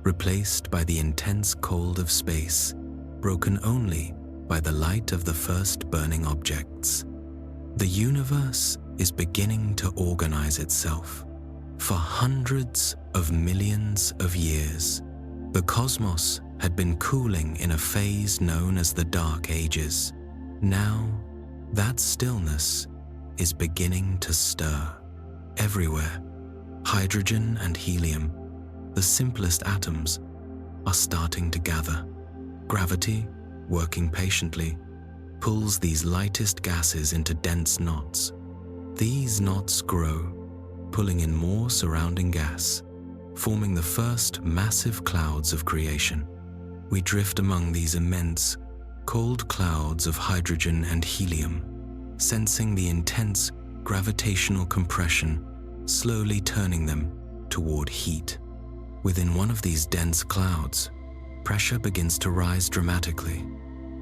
replaced by the intense cold of space, broken only by the light of the first burning objects. The universe is beginning to organize itself. For hundreds of millions of years, the cosmos had been cooling in a phase known as the Dark Ages. Now, that stillness is beginning to stir. Everywhere, hydrogen and helium, the simplest atoms, are starting to gather. Gravity, working patiently, pulls these lightest gases into dense knots. These knots grow, pulling in more surrounding gas, forming the first massive clouds of creation. We drift among these immense, cold clouds of hydrogen and helium, sensing the intense gravitational compression slowly turning them toward heat. Within one of these dense clouds, pressure begins to rise dramatically.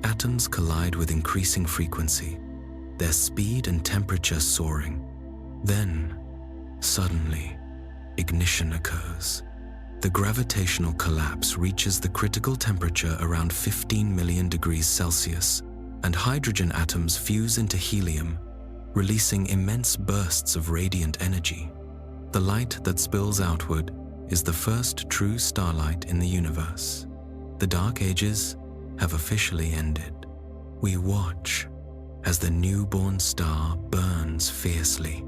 Atoms collide with increasing frequency, their speed and temperature soaring. Then, suddenly, ignition occurs. The gravitational collapse reaches the critical temperature around 15 million degrees Celsius, and hydrogen atoms fuse into helium, releasing immense bursts of radiant energy. The light that spills outward is the first true starlight in the universe. The Dark Ages have officially ended. We watch as the newborn star burns fiercely,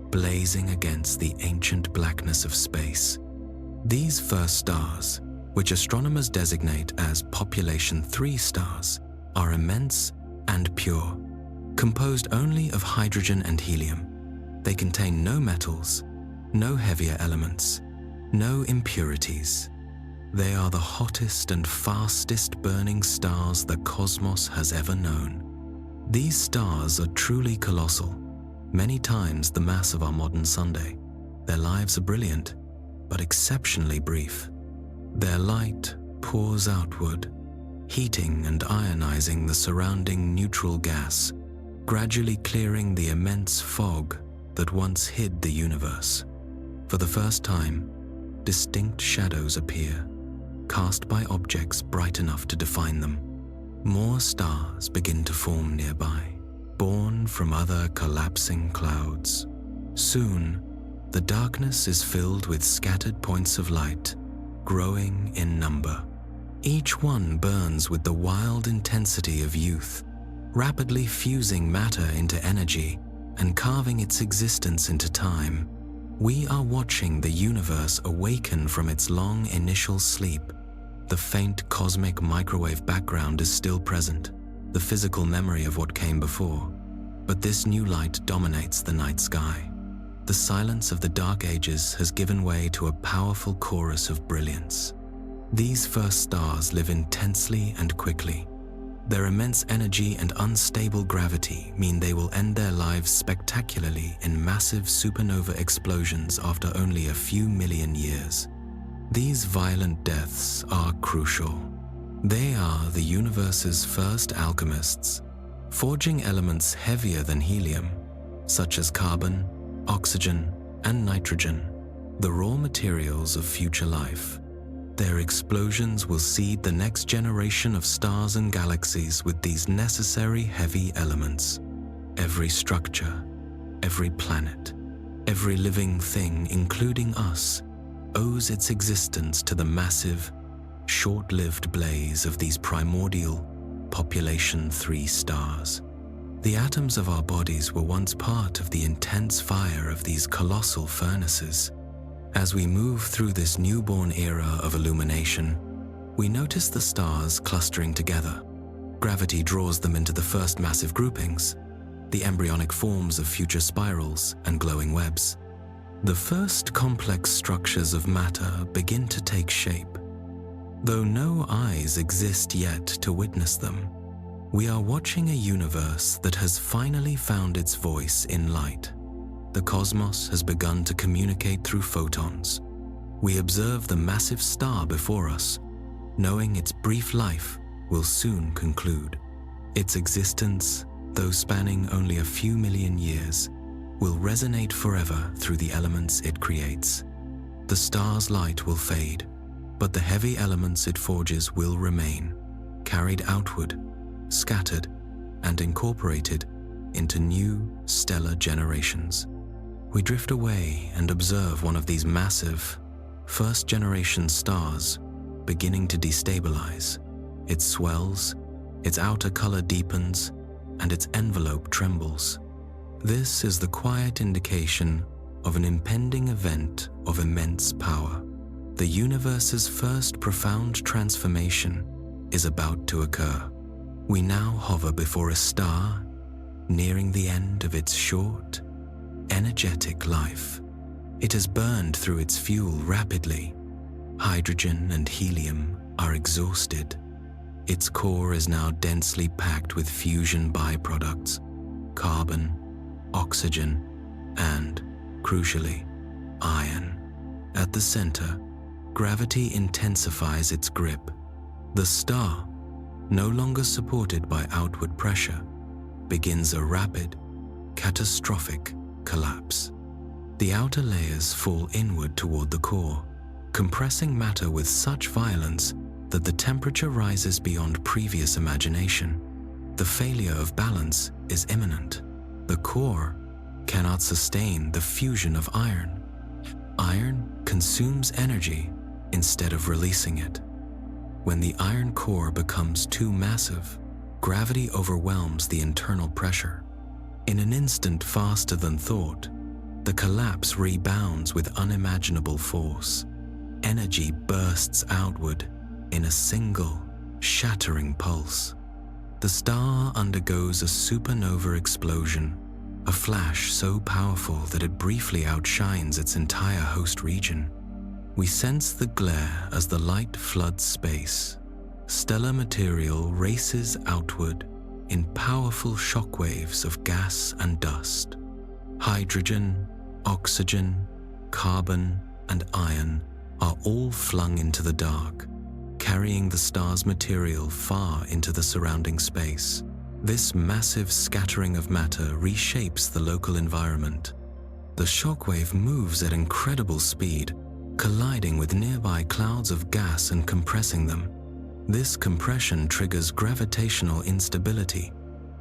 blazing against the ancient blackness of space. These first stars, which astronomers designate as population 3 stars, are immense and pure, composed only of hydrogen and helium. They contain no metals, no heavier elements, no impurities. They are the hottest and fastest burning stars the cosmos has ever known. These stars are truly colossal, many times the mass of our modern Sunday. Their lives are brilliant, but exceptionally brief. Their light pours outward, heating and ionizing the surrounding neutral gas, gradually clearing the immense fog that once hid the universe. For the first time, distinct shadows appear, cast by objects bright enough to define them. More stars begin to form nearby, born from other collapsing clouds. Soon, the darkness is filled with scattered points of light, growing in number. Each one burns with the wild intensity of youth, rapidly fusing matter into energy and carving its existence into time. We are watching the universe awaken from its long initial sleep. The faint cosmic microwave background is still present, the physical memory of what came before. But this new light dominates the night sky. The silence of the Dark Ages has given way to a powerful chorus of brilliance. These first stars live intensely and quickly. Their immense energy and unstable gravity mean they will end their lives spectacularly in massive supernova explosions after only a few million years. These violent deaths are crucial. They are the universe's first alchemists, forging elements heavier than helium, such as carbon, oxygen, and nitrogen, the raw materials of future life. Their explosions will seed the next generation of stars and galaxies with these necessary heavy elements. Every structure, every planet, every living thing, including us, owes its existence to the massive, short-lived blaze of these primordial population 3 stars. The atoms of our bodies were once part of the intense fire of these colossal furnaces. As we move through this newborn era of illumination, we notice the stars clustering together. Gravity draws them into the first massive groupings, the embryonic forms of future spirals and glowing webs. The first complex structures of matter begin to take shape. Though no eyes exist yet to witness them, we are watching a universe that has finally found its voice in light. The cosmos has begun to communicate through photons. We observe the massive star before us, knowing its brief life will soon conclude. Its existence, though spanning only a few million years, will resonate forever through the elements it creates. The star's light will fade, but the heavy elements it forges will remain, carried outward, scattered, and incorporated into new stellar generations. We drift away and observe one of these massive, first-generation stars beginning to destabilize. It swells, its outer color deepens, and its envelope trembles. This is the quiet indication of an impending event of immense power. The universe's first profound transformation is about to occur. We now hover before a star, nearing the end of its short, energetic life. It has burned through its fuel rapidly. Hydrogen and helium are exhausted. Its core is now densely packed with fusion byproducts, carbon, oxygen, and, crucially, iron. At the center, gravity intensifies its grip. The star, no longer supported by outward pressure, begins a rapid, catastrophic collapse. The outer layers fall inward toward the core, compressing matter with such violence that the temperature rises beyond previous imagination. The failure of balance is imminent. The core cannot sustain the fusion of iron. Iron consumes energy instead of releasing it. When the iron core becomes too massive, gravity overwhelms the internal pressure. In an instant faster than thought, the collapse rebounds with unimaginable force. Energy bursts outward in a single, shattering pulse. The star undergoes a supernova explosion, a flash so powerful that it briefly outshines its entire host region. We sense the glare as the light floods space. Stellar material races outward in powerful shockwaves of gas and dust. Hydrogen, oxygen, carbon, and iron are all flung into the dark, carrying the star's material far into the surrounding space. This massive scattering of matter reshapes the local environment. The shockwave moves at incredible speed, colliding with nearby clouds of gas and compressing them. This compression triggers gravitational instability,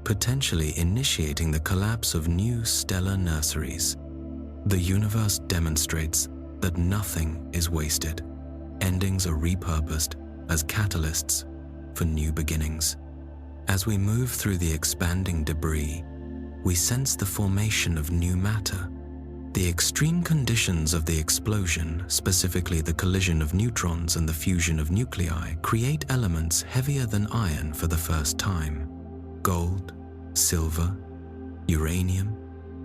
potentially initiating the collapse of new stellar nurseries. The universe demonstrates that nothing is wasted. Endings are repurposed as catalysts for new beginnings. As we move through the expanding debris, we sense the formation of new matter. The extreme conditions of the explosion, specifically the collision of neutrons and the fusion of nuclei, create elements heavier than iron for the first time. Gold, silver, uranium,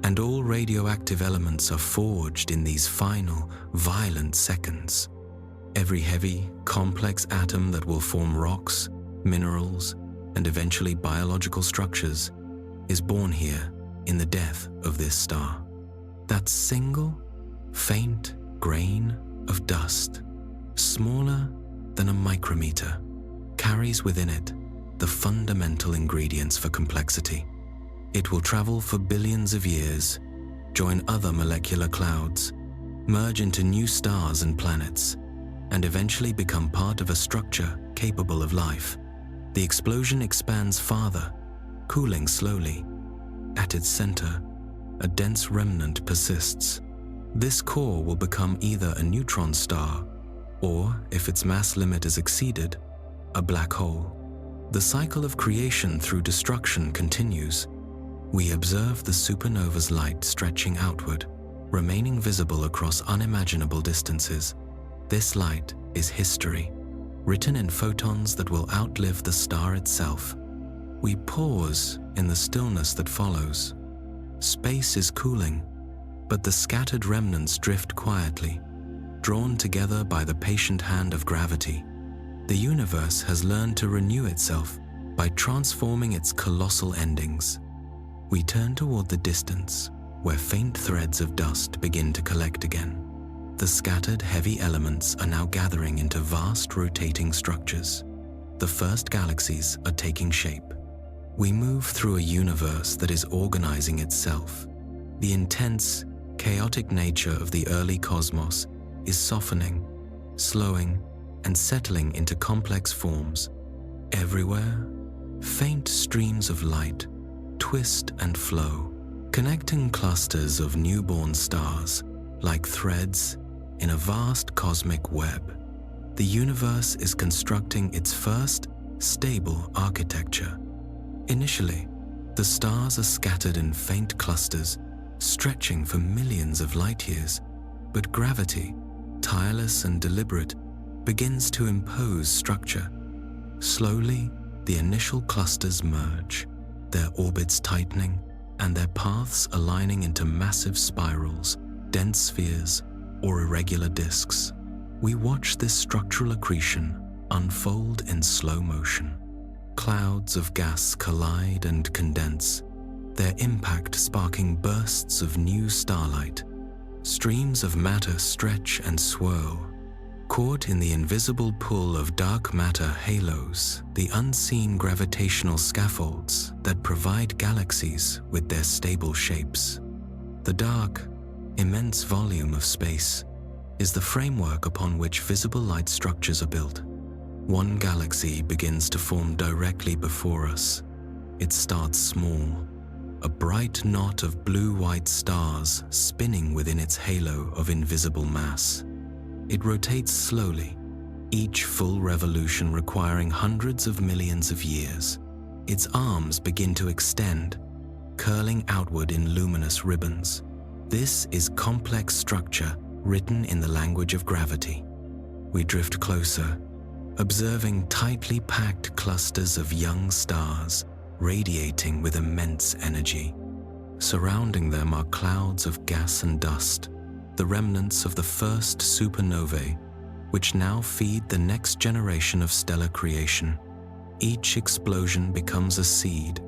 and all radioactive elements are forged in these final, violent seconds. Every heavy, complex atom that will form rocks, minerals, and eventually biological structures is born here in the death of this star. That single, faint grain of dust, smaller than a micrometer, carries within it the fundamental ingredients for complexity. It will travel for billions of years, join other molecular clouds, merge into new stars and planets, and eventually become part of a structure capable of life. The explosion expands farther, cooling slowly. At its center, a dense remnant persists. This core will become either a neutron star, or, if its mass limit is exceeded, a black hole. The cycle of creation through destruction continues. We observe the supernova's light stretching outward, remaining visible across unimaginable distances. This light is history, written in photons that will outlive the star itself. We pause in the stillness that follows. Space is cooling, but the scattered remnants drift quietly, drawn together by the patient hand of gravity. The universe has learned to renew itself by transforming its colossal endings. We turn toward the distance, where faint threads of dust begin to collect again. The scattered heavy elements are now gathering into vast rotating structures. The first galaxies are taking shape. We move through a universe that is organizing itself. The intense, chaotic nature of the early cosmos is softening, slowing, and settling into complex forms. Everywhere, faint streams of light twist and flow, connecting clusters of newborn stars like threads in a vast cosmic web. The universe is constructing its first stable architecture. Initially, the stars are scattered in faint clusters, stretching for millions of light years, but gravity, tireless and deliberate, begins to impose structure. Slowly, the initial clusters merge, their orbits tightening and their paths aligning into massive spirals, dense spheres, or irregular disks. We watch this structural accretion unfold in slow motion. Clouds of gas collide and condense, their impact sparking bursts of new starlight. Streams of matter stretch and swirl, caught in the invisible pull of dark matter halos, the unseen gravitational scaffolds that provide galaxies with their stable shapes. The dark, immense volume of space is the framework upon which visible light structures are built. One galaxy begins to form directly before us. It starts small, a bright knot of blue-white stars spinning within its halo of invisible mass. It rotates slowly, each full revolution requiring hundreds of millions of years. Its arms begin to extend, curling outward in luminous ribbons. This is complex structure written in the language of gravity. We drift closer, observing tightly packed clusters of young stars radiating with immense energy. Surrounding them are clouds of gas and dust, the remnants of the first supernovae, which now feed the next generation of stellar creation. Each explosion becomes a seed,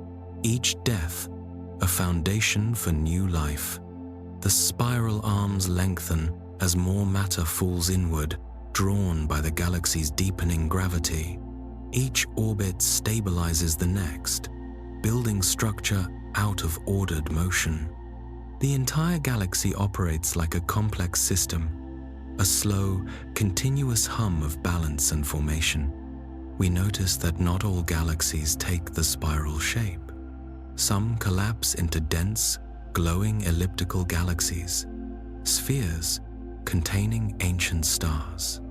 each death a foundation for new life. The spiral arms lengthen as more matter falls inward, drawn by the galaxy's deepening gravity. Each orbit stabilizes the next, building structure out of ordered motion. The entire galaxy operates like a complex system, a slow, continuous hum of balance and formation. We notice that not all galaxies take the spiral shape. Some collapse into dense, glowing elliptical galaxies, spheres containing ancient stars.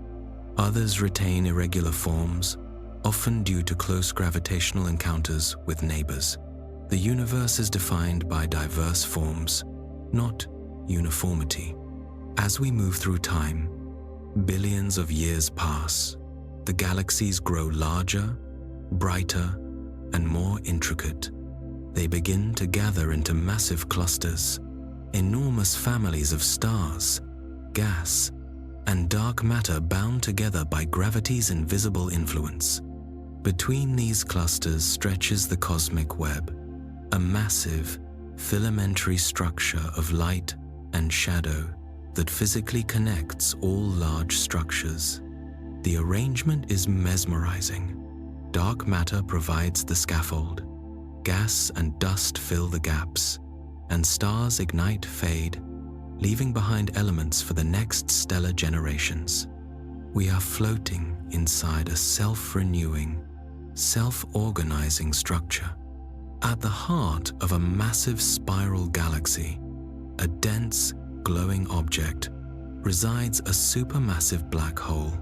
Others retain irregular forms, often due to close gravitational encounters with neighbors. The universe is defined by diverse forms, not uniformity. As we move through time, billions of years pass. The galaxies grow larger, brighter, and more intricate. They begin to gather into massive clusters, enormous families of stars, gas, and dark matter bound together by gravity's invisible influence. Between these clusters stretches the cosmic web, a massive, filamentary structure of light and shadow that physically connects all large structures. The arrangement is mesmerizing. Dark matter provides the scaffold, gas and dust fill the gaps, and stars ignite, fade, leaving behind elements for the next stellar generations. We are floating inside a self-renewing, self-organizing structure. At the heart of a massive spiral galaxy, a dense, glowing object, resides a supermassive black hole,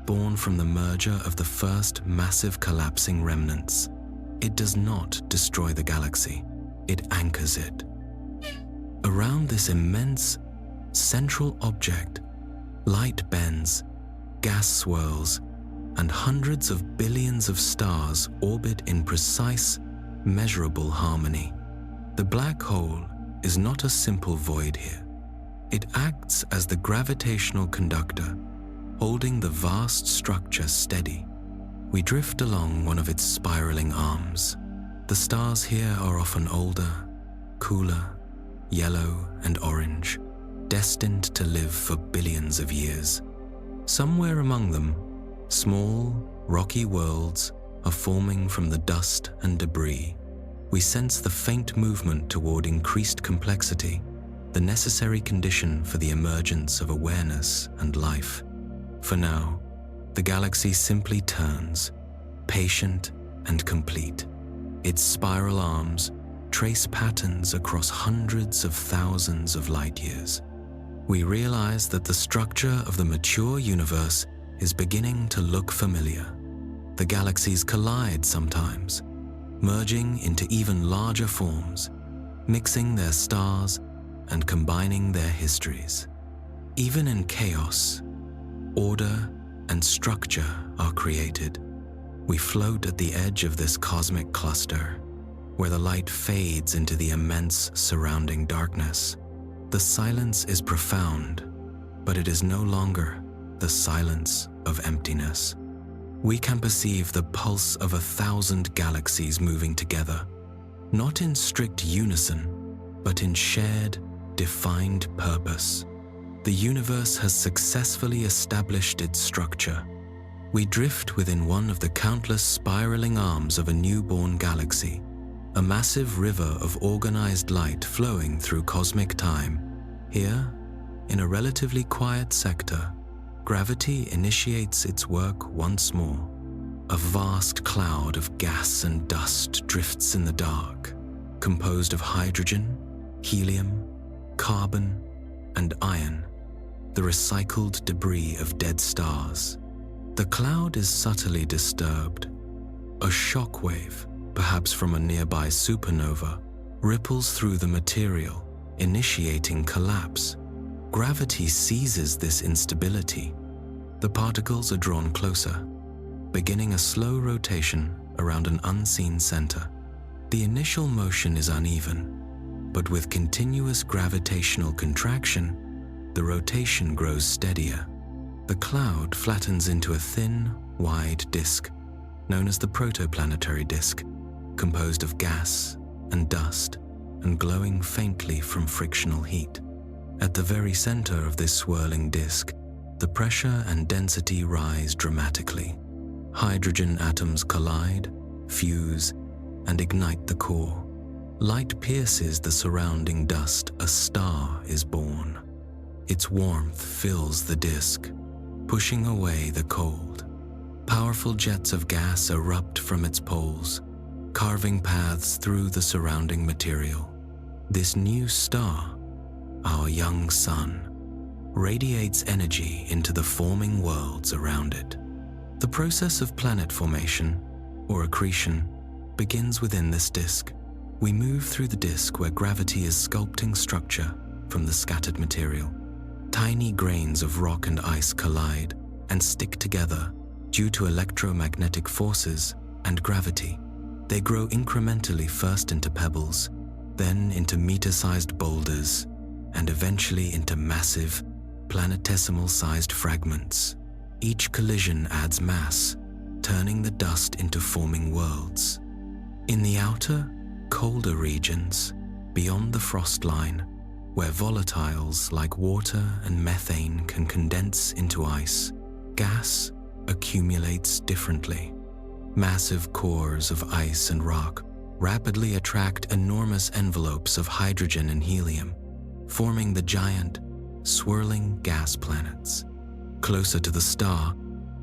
born from the merger of the first massive collapsing remnants. It does not destroy the galaxy. it anchors it. Around this immense central object, light bends, gas swirls, and hundreds of billions of stars orbit in precise, measurable harmony. The black hole is not a simple void here. It acts as the gravitational conductor, holding the vast structure steady. We drift along one of its spiraling arms. The stars here are often older, cooler, yellow and orange, destined to live for billions of years. Somewhere among them, small, rocky worlds are forming from the dust and debris. We sense the faint movement toward increased complexity, the necessary condition for the emergence of awareness and life. For now, the galaxy simply turns, patient and complete. Its spiral arms trace patterns across hundreds of thousands of light years. We realize that the structure of the mature universe is beginning to look familiar. The galaxies collide sometimes, merging into even larger forms, mixing their stars and combining their histories. Even in chaos, order and structure are created. We float at the edge of this cosmic cluster, where the light fades into the immense surrounding darkness. The silence is profound, but it is no longer the silence of emptiness. We can perceive the pulse of 1,000 galaxies moving together, not in strict unison, but in shared, defined purpose. The universe has successfully established its structure. We drift within one of the countless spiraling arms of a newborn galaxy, a massive river of organized light flowing through cosmic time. Here, in a relatively quiet sector, gravity initiates its work once more. A vast cloud of gas and dust drifts in the dark, composed of hydrogen, helium, carbon, and iron, the recycled debris of dead stars. The cloud is subtly disturbed. A shock wave, perhaps from a nearby supernova, ripples through the material, initiating collapse. Gravity seizes this instability. The particles are drawn closer, beginning a slow rotation around an unseen center. The initial motion is uneven, but with continuous gravitational contraction, the rotation grows steadier. The cloud flattens into a thin, wide disk, known as the protoplanetary disk, composed of gas and dust and glowing faintly from frictional heat. At the very center of this swirling disk, the pressure and density rise dramatically. Hydrogen atoms collide, fuse, and ignite the core. Light pierces the surrounding dust. A star is born. Its warmth fills the disk, pushing away the cold. Powerful jets of gas erupt from its poles, carving paths through the surrounding material. This new star, our young sun, radiates energy into the forming worlds around it. The process of planet formation, or accretion, begins within this disk. We move through the disk where gravity is sculpting structure from the scattered material. Tiny grains of rock and ice collide and stick together due to electromagnetic forces and gravity. They grow incrementally, first into pebbles, then into meter-sized boulders, and eventually into massive, planetesimal-sized fragments. Each collision adds mass, turning the dust into forming worlds. In the outer, colder regions, beyond the frost line, where volatiles like water and methane can condense into ice, gas accumulates differently. Massive cores of ice and rock rapidly attract enormous envelopes of hydrogen and helium, forming the giant, swirling gas planets. Closer to the star,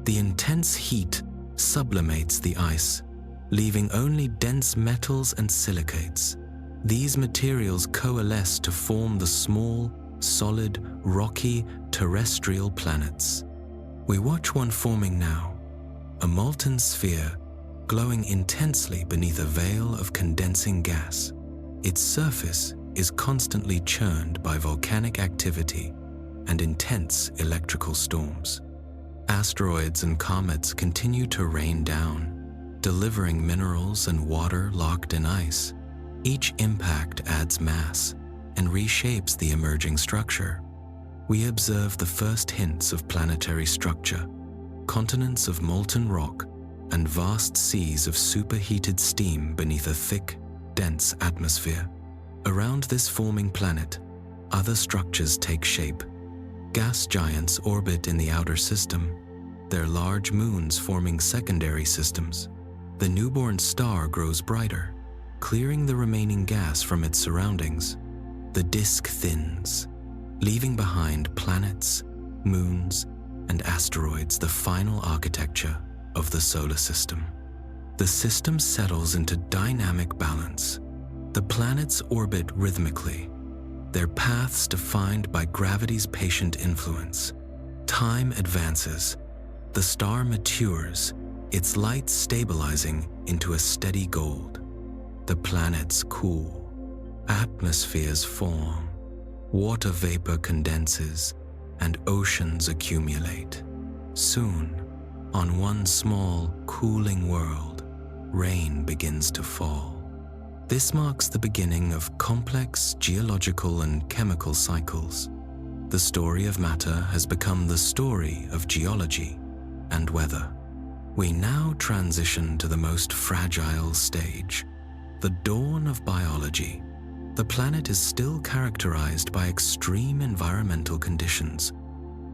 the intense heat sublimates the ice, leaving only dense metals and silicates. These materials coalesce to form the small, solid, rocky, terrestrial planets. We watch one forming now, a molten sphere glowing intensely beneath a veil of condensing gas. Its surface is constantly churned by volcanic activity and intense electrical storms. Asteroids and comets continue to rain down, delivering minerals and water locked in ice. Each impact adds mass and reshapes the emerging structure. We observe the first hints of planetary structure, continents of molten rock, and vast seas of superheated steam beneath a thick, dense atmosphere. Around this forming planet, other structures take shape. Gas giants orbit in the outer system, their large moons forming secondary systems. The newborn star grows brighter, clearing the remaining gas from its surroundings. The disk thins, leaving behind planets, moons, and asteroids, the final architecture of the solar system. The system settles into dynamic balance. The planets orbit rhythmically, their paths defined by gravity's patient influence. Time advances. The star matures, its light stabilizing into a steady gold. The planets cool. Atmospheres form. Water vapor condenses, and oceans accumulate. Soon, on one small, cooling world, rain begins to fall. This marks the beginning of complex geological and chemical cycles. The story of matter has become the story of geology and weather. We now transition to the most fragile stage, the dawn of biology. The planet is still characterized by extreme environmental conditions.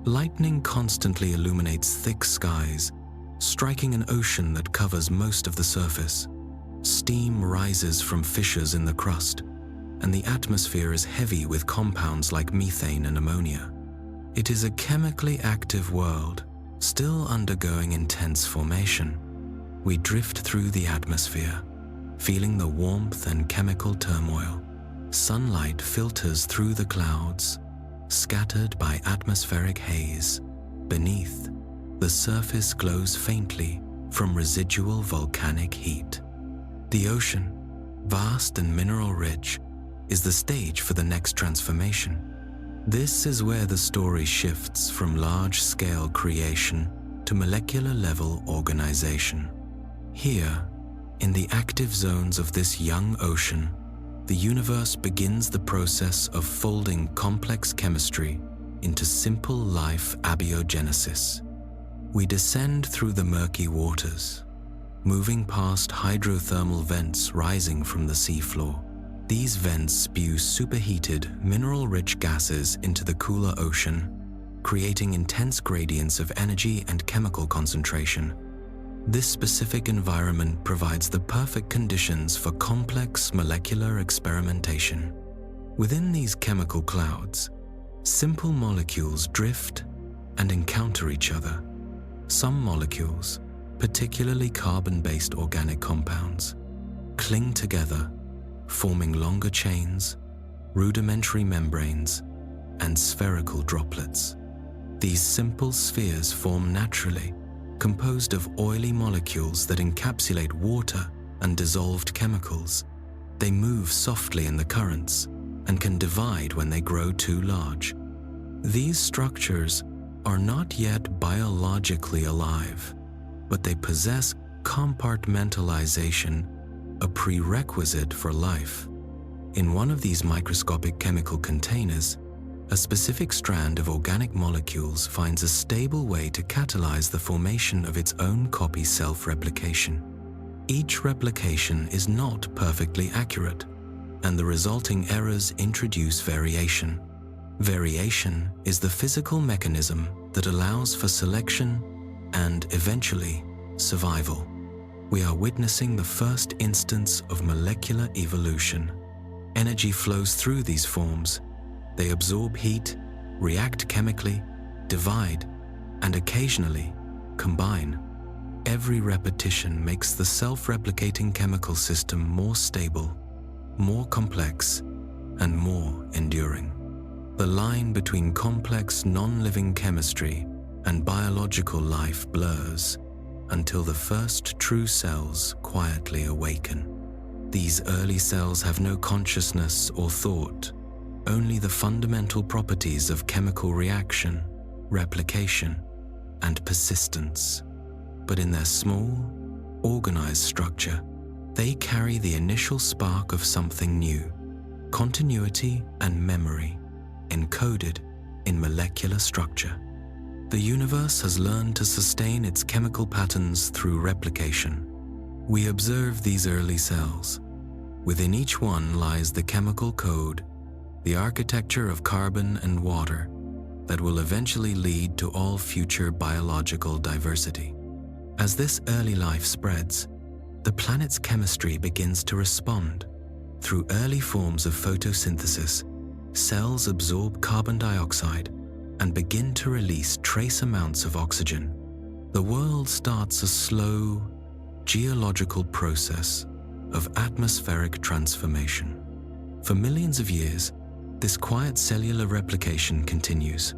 Lightning constantly illuminates thick skies, striking an ocean that covers most of the surface. Steam rises from fissures in the crust, and the atmosphere is heavy with compounds like methane and ammonia. It is a chemically active world, still undergoing intense formation. We drift through the atmosphere, feeling the warmth and chemical turmoil. Sunlight filters through the clouds, scattered by atmospheric haze. Beneath, the surface glows faintly from residual volcanic heat. The ocean, vast and mineral-rich, is the stage for the next transformation. This is where the story shifts from large-scale creation to molecular-level organization. Here, in the active zones of this young ocean, the universe begins the process of folding complex chemistry into simple life abiogenesis. We descend through the murky waters, moving past hydrothermal vents rising from the seafloor. These vents spew superheated, mineral-rich gases into the cooler ocean, creating intense gradients of energy and chemical concentration. This specific environment provides the perfect conditions for complex molecular experimentation. Within these chemical clouds, simple molecules drift and encounter each other. Some molecules, particularly carbon-based organic compounds, cling together, forming longer chains, rudimentary membranes, and spherical droplets. These simple spheres form naturally, composed of oily molecules that encapsulate water and dissolved chemicals. They move softly in the currents and can divide when they grow too large. These structures are not yet biologically alive, but they possess compartmentalization, a prerequisite for life. In one of these microscopic chemical containers, a specific strand of organic molecules finds a stable way to catalyze the formation of its own copy self-replication. Each replication is not perfectly accurate, and the resulting errors introduce variation. Variation is the physical mechanism that allows for selection and, eventually, survival. We are witnessing the first instance of molecular evolution. Energy flows through these forms. They absorb heat, react chemically, divide, and occasionally combine. Every repetition makes the self-replicating chemical system more stable, more complex, and more enduring. The line between complex non-living chemistry and biological life blurs until the first true cells quietly awaken. These early cells have no consciousness or thought, only the fundamental properties of chemical reaction, replication, and persistence. But in their small, organized structure, they carry the initial spark of something new, continuity and memory, encoded in molecular structure. The universe has learned to sustain its chemical patterns through replication. We observe these early cells. Within each one lies the chemical code, the architecture of carbon and water that will eventually lead to all future biological diversity. As this early life spreads, the planet's chemistry begins to respond. Through early forms of photosynthesis, cells absorb carbon dioxide and begin to release trace amounts of oxygen. The world starts a slow, geological process of atmospheric transformation. For millions of years, this quiet cellular replication continues.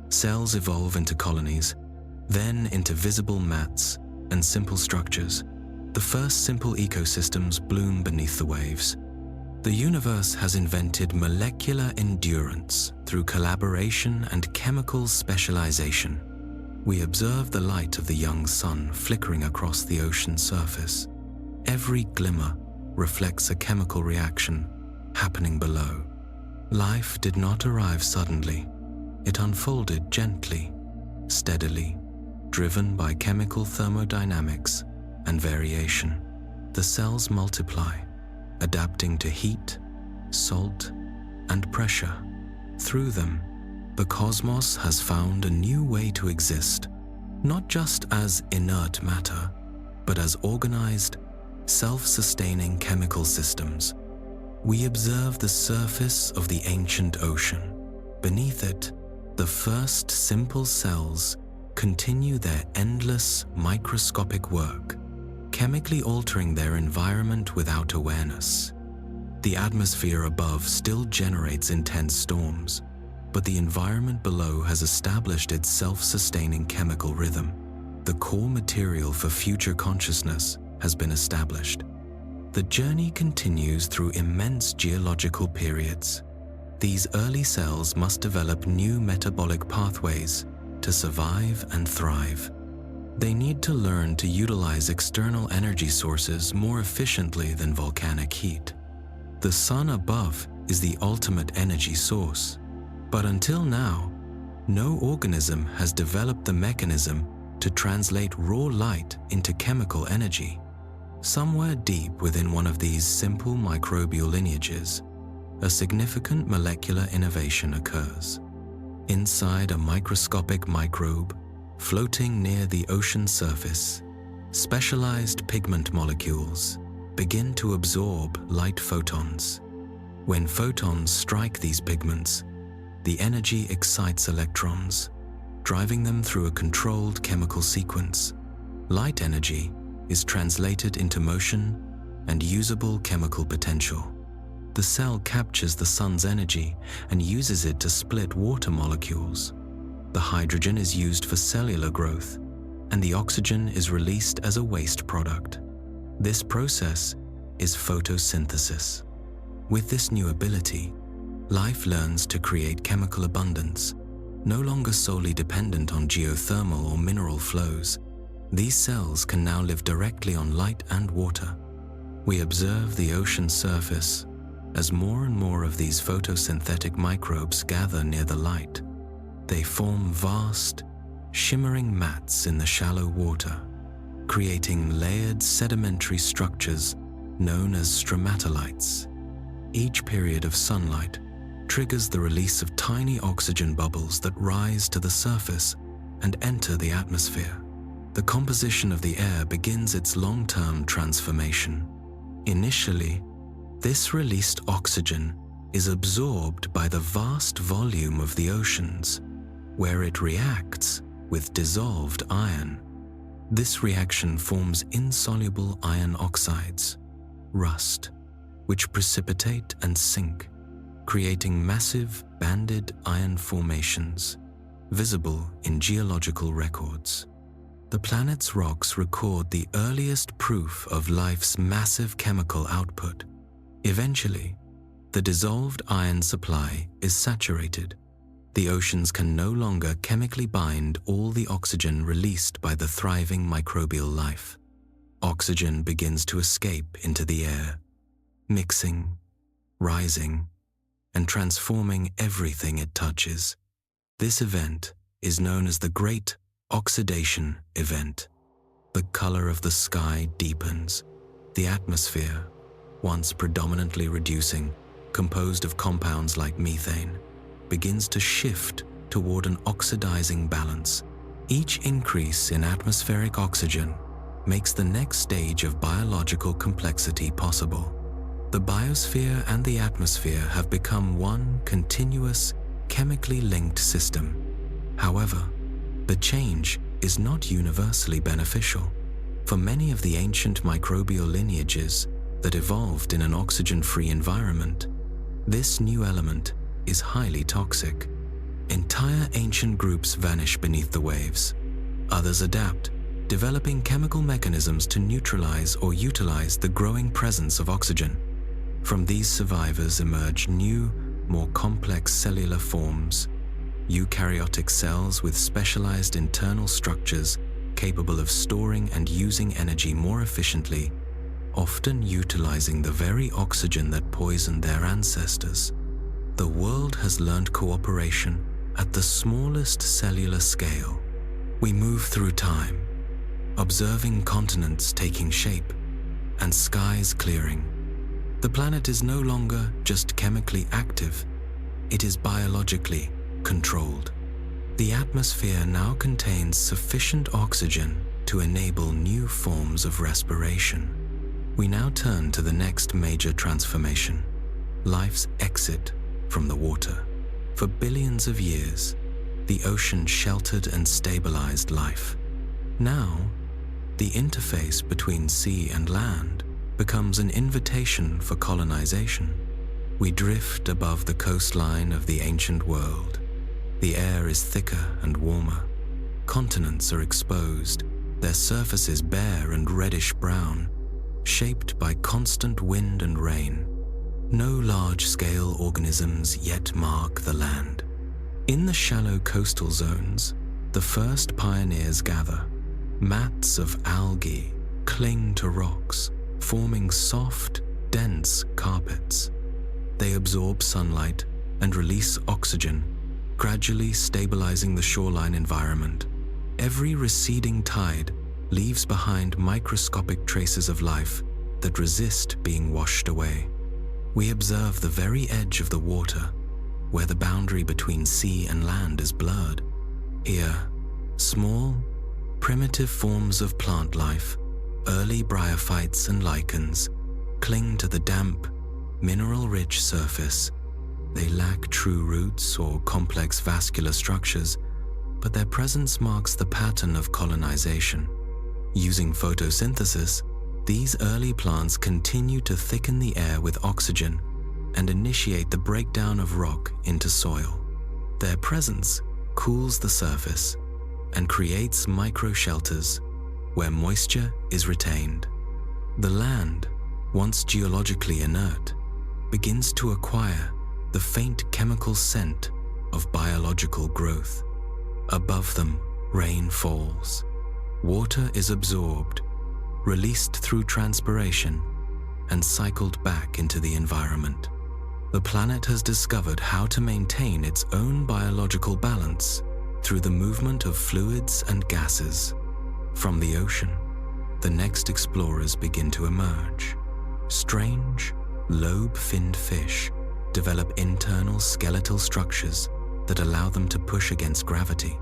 Cells evolve into colonies, then into visible mats and simple structures. The first simple ecosystems bloom beneath the waves. The universe has invented molecular endurance through collaboration and chemical specialization. We observe the light of the young sun flickering across the ocean surface. Every glimmer reflects a chemical reaction happening below. Life did not arrive suddenly. It unfolded gently, steadily, driven by chemical thermodynamics and variation. The cells multiply, adapting to heat, salt, and pressure. Through them, the cosmos has found a new way to exist, not just as inert matter, but as organized, self-sustaining chemical systems. We observe the surface of the ancient ocean. Beneath it, the first simple cells continue their endless microscopic work, chemically altering their environment without awareness. The atmosphere above still generates intense storms, but the environment below has established its self-sustaining chemical rhythm. The core material for future consciousness has been established. The journey continues through immense geological periods. These early cells must develop new metabolic pathways to survive and thrive. They need to learn to utilize external energy sources more efficiently than volcanic heat. The sun above is the ultimate energy source, but until now, no organism has developed the mechanism to translate raw light into chemical energy. Somewhere deep within one of these simple microbial lineages, a significant molecular innovation occurs. Inside a microscopic microbe, floating near the ocean surface, specialized pigment molecules begin to absorb light photons. When photons strike these pigments, the energy excites electrons, driving them through a controlled chemical sequence. Light energy is translated into motion and usable chemical potential. The cell captures the sun's energy and uses it to split water molecules. The hydrogen is used for cellular growth, and the oxygen is released as a waste product. This process is photosynthesis. With this new ability, life learns to create chemical abundance, no longer solely dependent on geothermal or mineral flows. These cells can now live directly on light and water. We observe the ocean surface as more and more of these photosynthetic microbes gather near the light. They form vast, shimmering mats in the shallow water, creating layered sedimentary structures known as stromatolites. Each period of sunlight triggers the release of tiny oxygen bubbles that rise to the surface and enter the atmosphere. The composition of the air begins its long-term transformation. Initially, this released oxygen is absorbed by the vast volume of the oceans, where it reacts with dissolved iron. This reaction forms insoluble iron oxides, rust, which precipitate and sink, creating massive banded iron formations, visible in geological records. The planet's rocks record the earliest proof of life's massive chemical output. Eventually, the dissolved iron supply is saturated. The oceans can no longer chemically bind all the oxygen released by the thriving microbial life. Oxygen begins to escape into the air, mixing, rising, and transforming everything it touches. This event is known as the Great Oxidation Event. The color of the sky deepens. The atmosphere, once predominantly reducing, composed of compounds like methane, begins to shift toward an oxidizing balance. Each increase in atmospheric oxygen makes the next stage of biological complexity possible. The biosphere and the atmosphere have become one continuous, chemically linked system. However, the change is not universally beneficial. For many of the ancient microbial lineages that evolved in an oxygen-free environment, this new element is highly toxic. Entire ancient groups vanish beneath the waves. Others adapt, developing chemical mechanisms to neutralize or utilize the growing presence of oxygen. From these survivors emerge new, more complex cellular forms, eukaryotic cells with specialized internal structures capable of storing and using energy more efficiently, often utilizing the very oxygen that poisoned their ancestors. The world has learned cooperation at the smallest cellular scale. We move through time, observing continents taking shape and skies clearing. The planet is no longer just chemically active, it is biologically controlled. The atmosphere now contains sufficient oxygen to enable new forms of respiration. We now turn to the next major transformation, life's exit from the water. For billions of years, the ocean sheltered and stabilized life. Now, the interface between sea and land becomes an invitation for colonization. We drift above the coastline of the ancient world. The air is thicker and warmer. Continents are exposed, their surfaces bare and reddish-brown, shaped by constant wind and rain. No large-scale organisms yet mark the land. In the shallow coastal zones, the first pioneers gather. Mats of algae cling to rocks, forming soft, dense carpets. They absorb sunlight and release oxygen, gradually stabilizing the shoreline environment. Every receding tide leaves behind microscopic traces of life that resist being washed away. We observe the very edge of the water, where the boundary between sea and land is blurred. Here, small, primitive forms of plant life, early bryophytes and lichens, cling to the damp, mineral-rich surface. They lack true roots or complex vascular structures, but their presence marks the pattern of colonization. Using photosynthesis, these early plants continue to thicken the air with oxygen and initiate the breakdown of rock into soil. Their presence cools the surface and creates microshelters where moisture is retained. The land, once geologically inert, begins to acquire the faint chemical scent of biological growth. Above them, rain falls. Water is absorbed, released through transpiration, and cycled back into the environment. The planet has discovered how to maintain its own biological balance through the movement of fluids and gases. From the ocean, the next explorers begin to emerge. Strange, lobe-finned fish develop internal skeletal structures that allow them to push against gravity.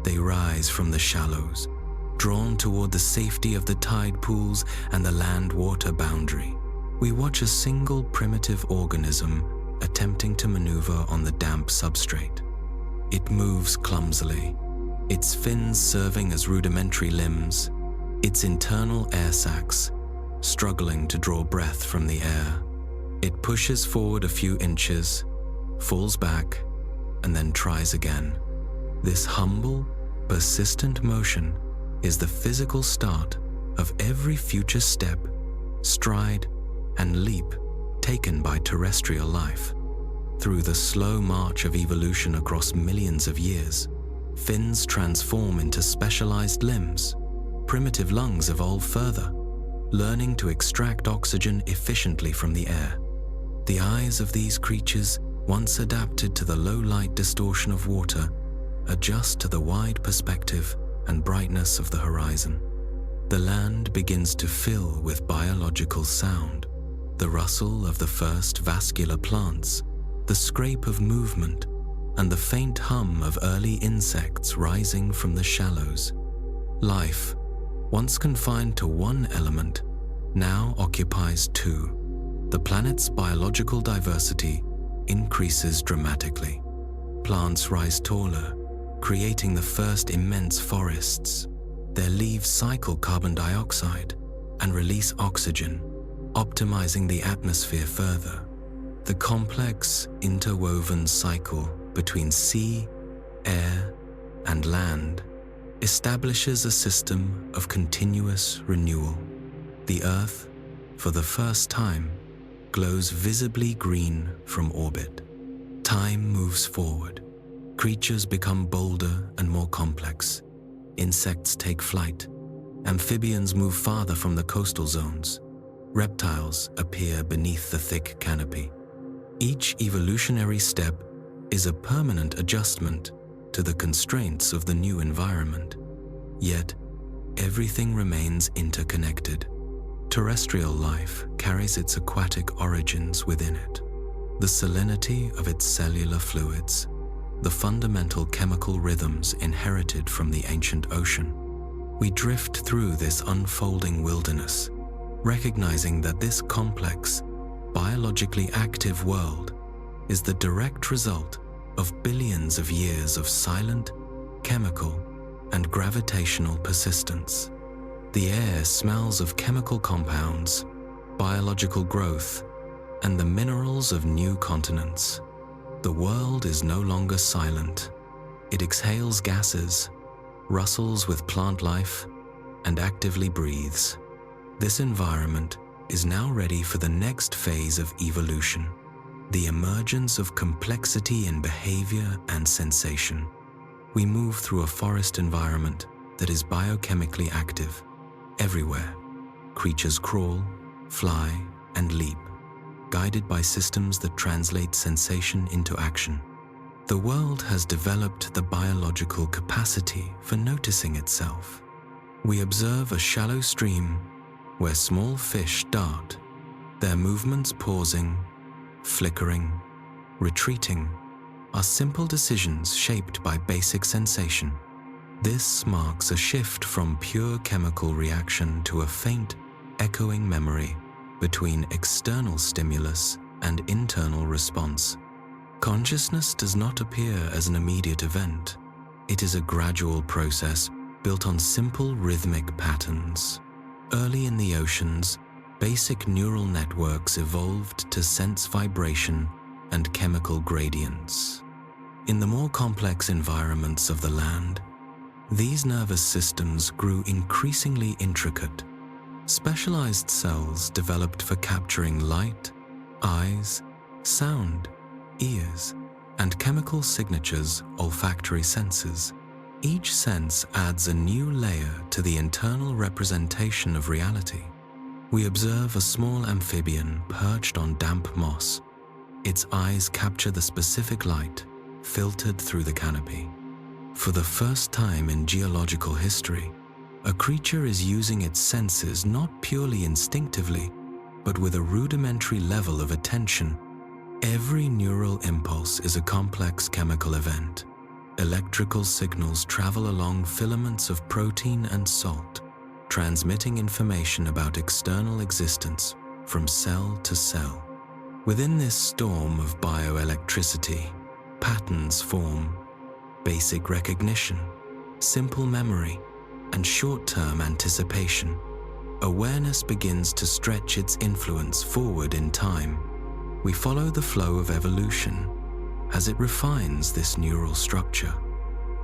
They rise from the shallows, drawn toward the safety of the tide pools and the land-water boundary. We watch a single primitive organism attempting to maneuver on the damp substrate. It moves clumsily, its fins serving as rudimentary limbs, its internal air sacs struggling to draw breath from the air. It pushes forward a few inches, falls back, and then tries again. This humble, persistent motion is the physical start of every future step, stride, and leap taken by terrestrial life. Through the slow march of evolution across millions of years, fins transform into specialized limbs. Primitive lungs evolve further, learning to extract oxygen efficiently from the air. The eyes of these creatures, once adapted to the low light distortion of water, adjust to the wide perspective and brightness of the horizon. The land begins to fill with biological sound, the rustle of the first vascular plants, the scrape of movement, and the faint hum of early insects rising from the shallows. Life, once confined to one element, now occupies two. The planet's biological diversity increases dramatically. Plants rise taller, creating the first immense forests. Their leaves cycle carbon dioxide and release oxygen, optimizing the atmosphere further. The complex, interwoven cycle between sea, air, and land establishes a system of continuous renewal. The Earth, for the first time, glows visibly green from orbit. Time moves forward. Creatures become bolder and more complex. Insects take flight. Amphibians move farther from the coastal zones. Reptiles appear beneath the thick canopy. Each evolutionary step is a permanent adjustment to the constraints of the new environment. Yet, everything remains interconnected. Terrestrial life carries its aquatic origins within it. The salinity of its cellular fluids, the fundamental chemical rhythms inherited from the ancient ocean. We drift through this unfolding wilderness, recognizing that this complex, biologically active world is the direct result of billions of years of silent, chemical, and gravitational persistence. The air smells of chemical compounds, biological growth, and the minerals of new continents. The world is no longer silent. It exhales gases, rustles with plant life, and actively breathes. This environment is now ready for the next phase of evolution, the emergence of complexity in behavior and sensation. We move through a forest environment that is biochemically active. Everywhere, creatures crawl, fly, and leap, guided by systems that translate sensation into action. The world has developed the biological capacity for noticing itself. We observe a shallow stream where small fish dart, their movements pausing, flickering, retreating, are simple decisions shaped by basic sensation. This marks a shift from pure chemical reaction to a faint, echoing memory between external stimulus and internal response. Consciousness does not appear as an immediate event. It is a gradual process built on simple rhythmic patterns. Early in the oceans, basic neural networks evolved to sense vibration and chemical gradients. In the more complex environments of the land, these nervous systems grew increasingly intricate. Specialized cells developed for capturing light, eyes, sound, ears, and chemical signatures, olfactory senses. Each sense adds a new layer to the internal representation of reality. We observe a small amphibian perched on damp moss. Its eyes capture the specific light filtered through the canopy. For the first time in geological history, a creature is using its senses not purely instinctively, but with a rudimentary level of attention. Every neural impulse is a complex chemical event. Electrical signals travel along filaments of protein and salt, transmitting information about external existence from cell to cell. Within this storm of bioelectricity, patterns form: basic recognition, simple memory, and short-term anticipation. Awareness begins to stretch its influence forward in time. We follow the flow of evolution as it refines this neural structure.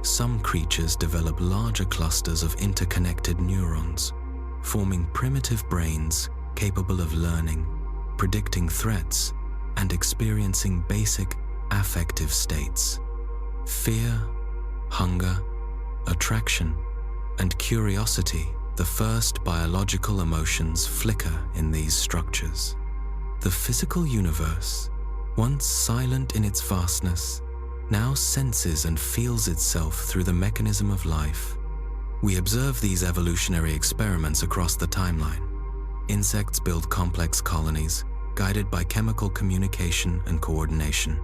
Some creatures develop larger clusters of interconnected neurons, forming primitive brains capable of learning, predicting threats, and experiencing basic affective states. Fear, hunger, attraction, and curiosity, the first biological emotions, flicker in these structures. The physical universe, once silent in its vastness, now senses and feels itself through the mechanism of life. We observe these evolutionary experiments across the timeline. Insects build complex colonies, guided by chemical communication and coordination.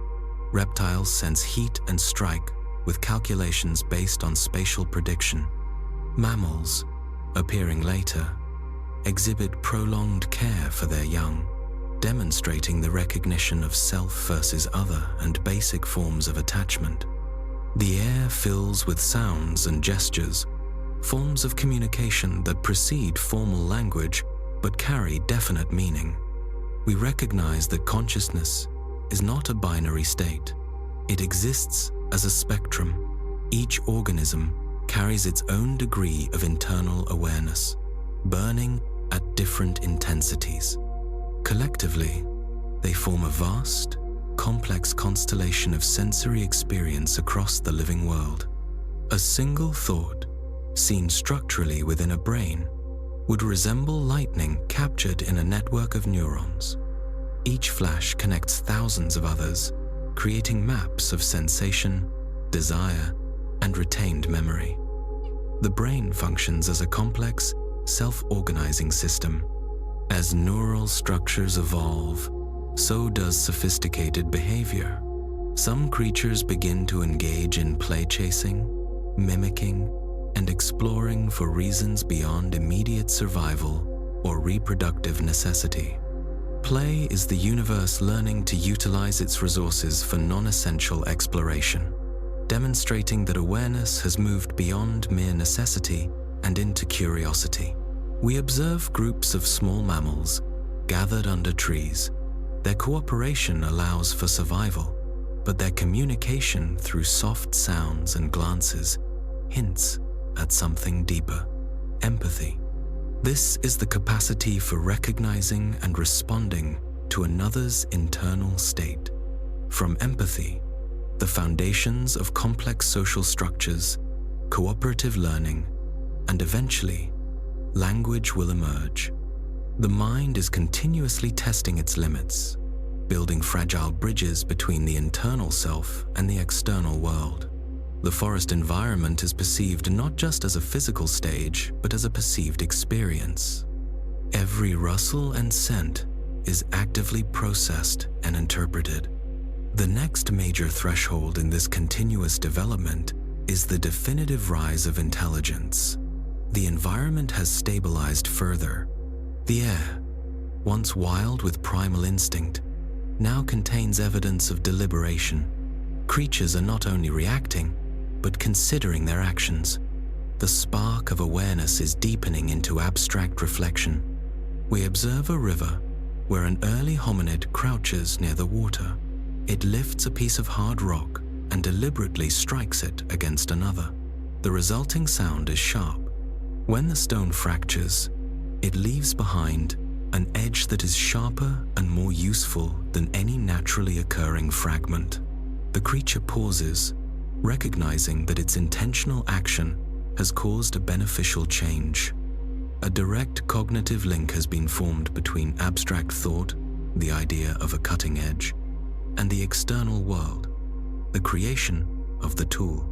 Reptiles sense heat and strike with calculations based on spatial prediction. Mammals, appearing later, exhibit prolonged care for their young, demonstrating the recognition of self versus other and basic forms of attachment. The air fills with sounds and gestures, forms of communication that precede formal language but carry definite meaning. We recognize that consciousness is not a binary state. It exists as a spectrum. Each organism carries its own degree of internal awareness, burning at different intensities. Collectively, they form a vast, complex constellation of sensory experience across the living world. A single thought, seen structurally within a brain, would resemble lightning captured in a network of neurons. Each flash connects thousands of others, creating maps of sensation, desire, and retained memory. The brain functions as a complex, self-organizing system. As neural structures evolve, so does sophisticated behavior. Some creatures begin to engage in play chasing, mimicking, and exploring for reasons beyond immediate survival or reproductive necessity. Play is the universe learning to utilize its resources for non-essential exploration, demonstrating that awareness has moved beyond mere necessity and into curiosity. We observe groups of small mammals gathered under trees. Their cooperation allows for survival, but their communication through soft sounds and glances hints at something deeper: empathy. This is the capacity for recognizing and responding to another's internal state. From empathy, the foundations of complex social structures, cooperative learning, and eventually, language will emerge. The mind is continuously testing its limits, building fragile bridges between the internal self and the external world. The forest environment is perceived not just as a physical stage, but as a perceived experience. Every rustle and scent is actively processed and interpreted. The next major threshold in this continuous development is the definitive rise of intelligence. The environment has stabilized further. The air, once wild with primal instinct, now contains evidence of deliberation. Creatures are not only reacting, but considering their actions. The spark of awareness is deepening into abstract reflection. We observe a river where an early hominid crouches near the water. It lifts a piece of hard rock and deliberately strikes it against another. The resulting sound is sharp. When the stone fractures, it leaves behind an edge that is sharper and more useful than any naturally occurring fragment. The creature pauses, recognizing that its intentional action has caused a beneficial change. A direct cognitive link has been formed between abstract thought, the idea of a cutting edge, and the external world, the creation of the tool.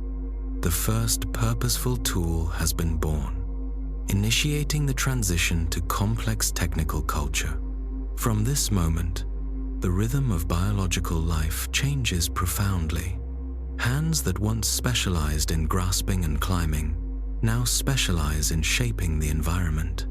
The first purposeful tool has been born, initiating the transition to complex technical culture. From this moment, the rhythm of biological life changes profoundly. Hands that once specialized in grasping and climbing now specialize in shaping the environment.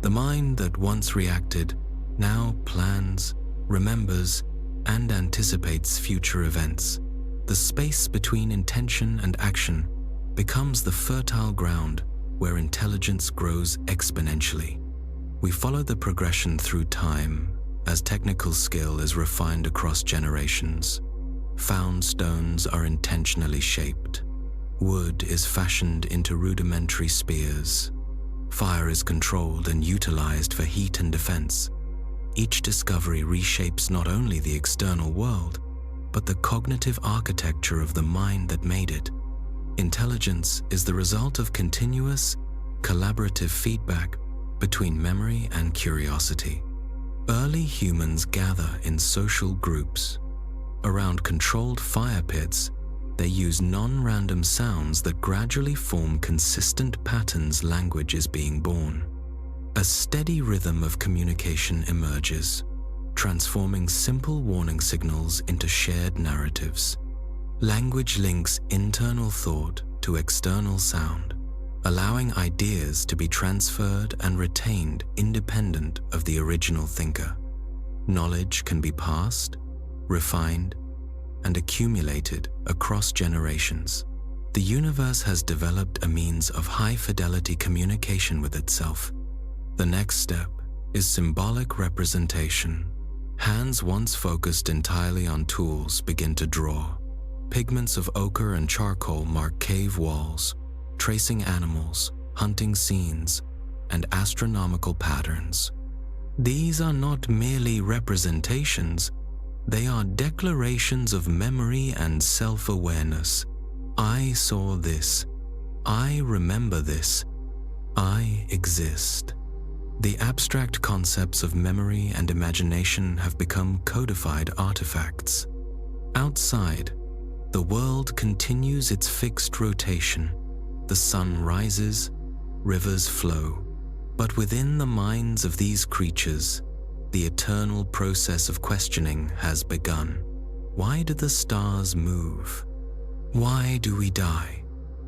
The mind that once reacted now plans, remembers, and anticipates future events. The space between intention and action becomes the fertile ground where intelligence grows exponentially. We follow the progression through time as technical skill is refined across generations. Found stones are intentionally shaped. Wood is fashioned into rudimentary spears. Fire is controlled and utilized for heat and defense. Each discovery reshapes not only the external world, but the cognitive architecture of the mind that made it. Intelligence is the result of continuous, collaborative feedback between memory and curiosity. Early humans gather in social groups. Around controlled fire pits, they use non-random sounds that gradually form consistent patterns. Language is being born. A steady rhythm of communication emerges, transforming simple warning signals into shared narratives. Language links internal thought to external sound, allowing ideas to be transferred and retained independent of the original thinker. Knowledge can be passed, refined, and accumulated across generations. The universe has developed a means of high-fidelity communication with itself. The next step is symbolic representation. Hands once focused entirely on tools begin to draw. Pigments of ochre and charcoal mark cave walls, tracing animals, hunting scenes, and astronomical patterns. These are not merely representations, they are declarations of memory and self-awareness. I saw this. I remember this. I exist. The abstract concepts of memory and imagination have become codified artifacts. Outside, the world continues its fixed rotation. The sun rises, rivers flow. But within the minds of these creatures, the eternal process of questioning has begun. Why do the stars move? Why do we die?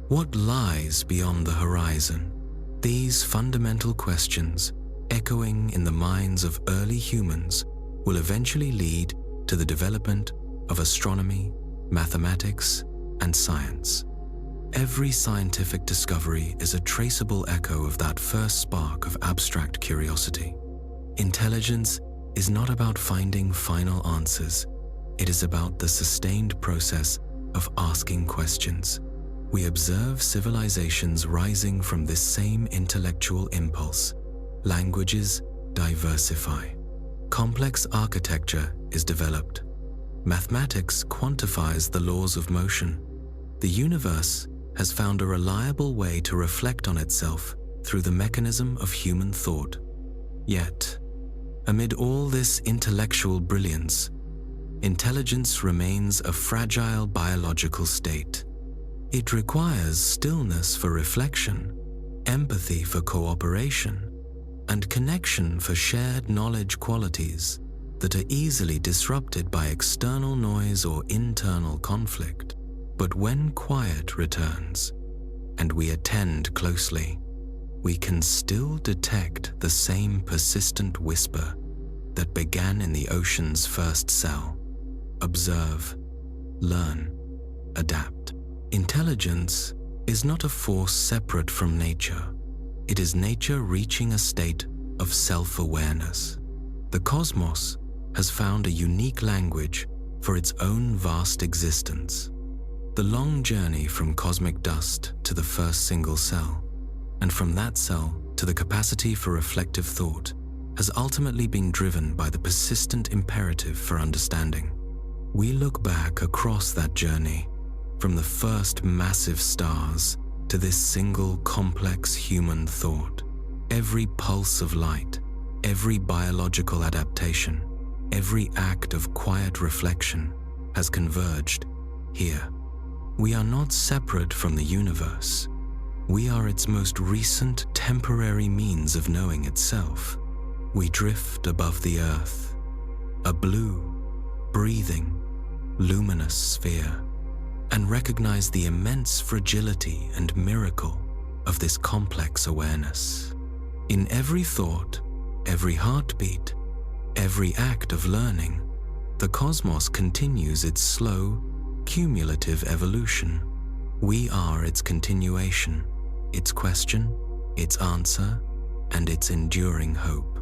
What lies beyond the horizon? These fundamental questions, echoing in the minds of early humans, will eventually lead to the development of astronomy, mathematics, and science. Every scientific discovery is a traceable echo of that first spark of abstract curiosity. Intelligence is not about finding final answers. It is about the sustained process of asking questions. We observe civilizations rising from this same intellectual impulse. Languages diversify. Complex architecture is developed. Mathematics quantifies the laws of motion. The universe has found a reliable way to reflect on itself through the mechanism of human thought. Yet, amid all this intellectual brilliance, intelligence remains a fragile biological state. It requires stillness for reflection, empathy for cooperation, and connection for shared knowledge qualities that are easily disrupted by external noise or internal conflict. But when quiet returns, and we attend closely, we can still detect the same persistent whisper that began in the ocean's first cell. Observe, learn, adapt. Intelligence is not a force separate from nature. It is nature reaching a state of self-awareness. The cosmos has found a unique language for its own vast existence. The long journey from cosmic dust to the first single cell, and from that cell to the capacity for reflective thought, has ultimately been driven by the persistent imperative for understanding. We look back across that journey, from the first massive stars to this single complex human thought. Every pulse of light, every biological adaptation, every act of quiet reflection has converged here. We are not separate from the universe. We are its most recent temporary means of knowing itself. We drift above the earth, a blue, breathing, luminous sphere, and recognize the immense fragility and miracle of this complex awareness. In every thought, every heartbeat, every act of learning, the cosmos continues its slow, cumulative evolution. We are its continuation, its question, its answer, and its enduring hope.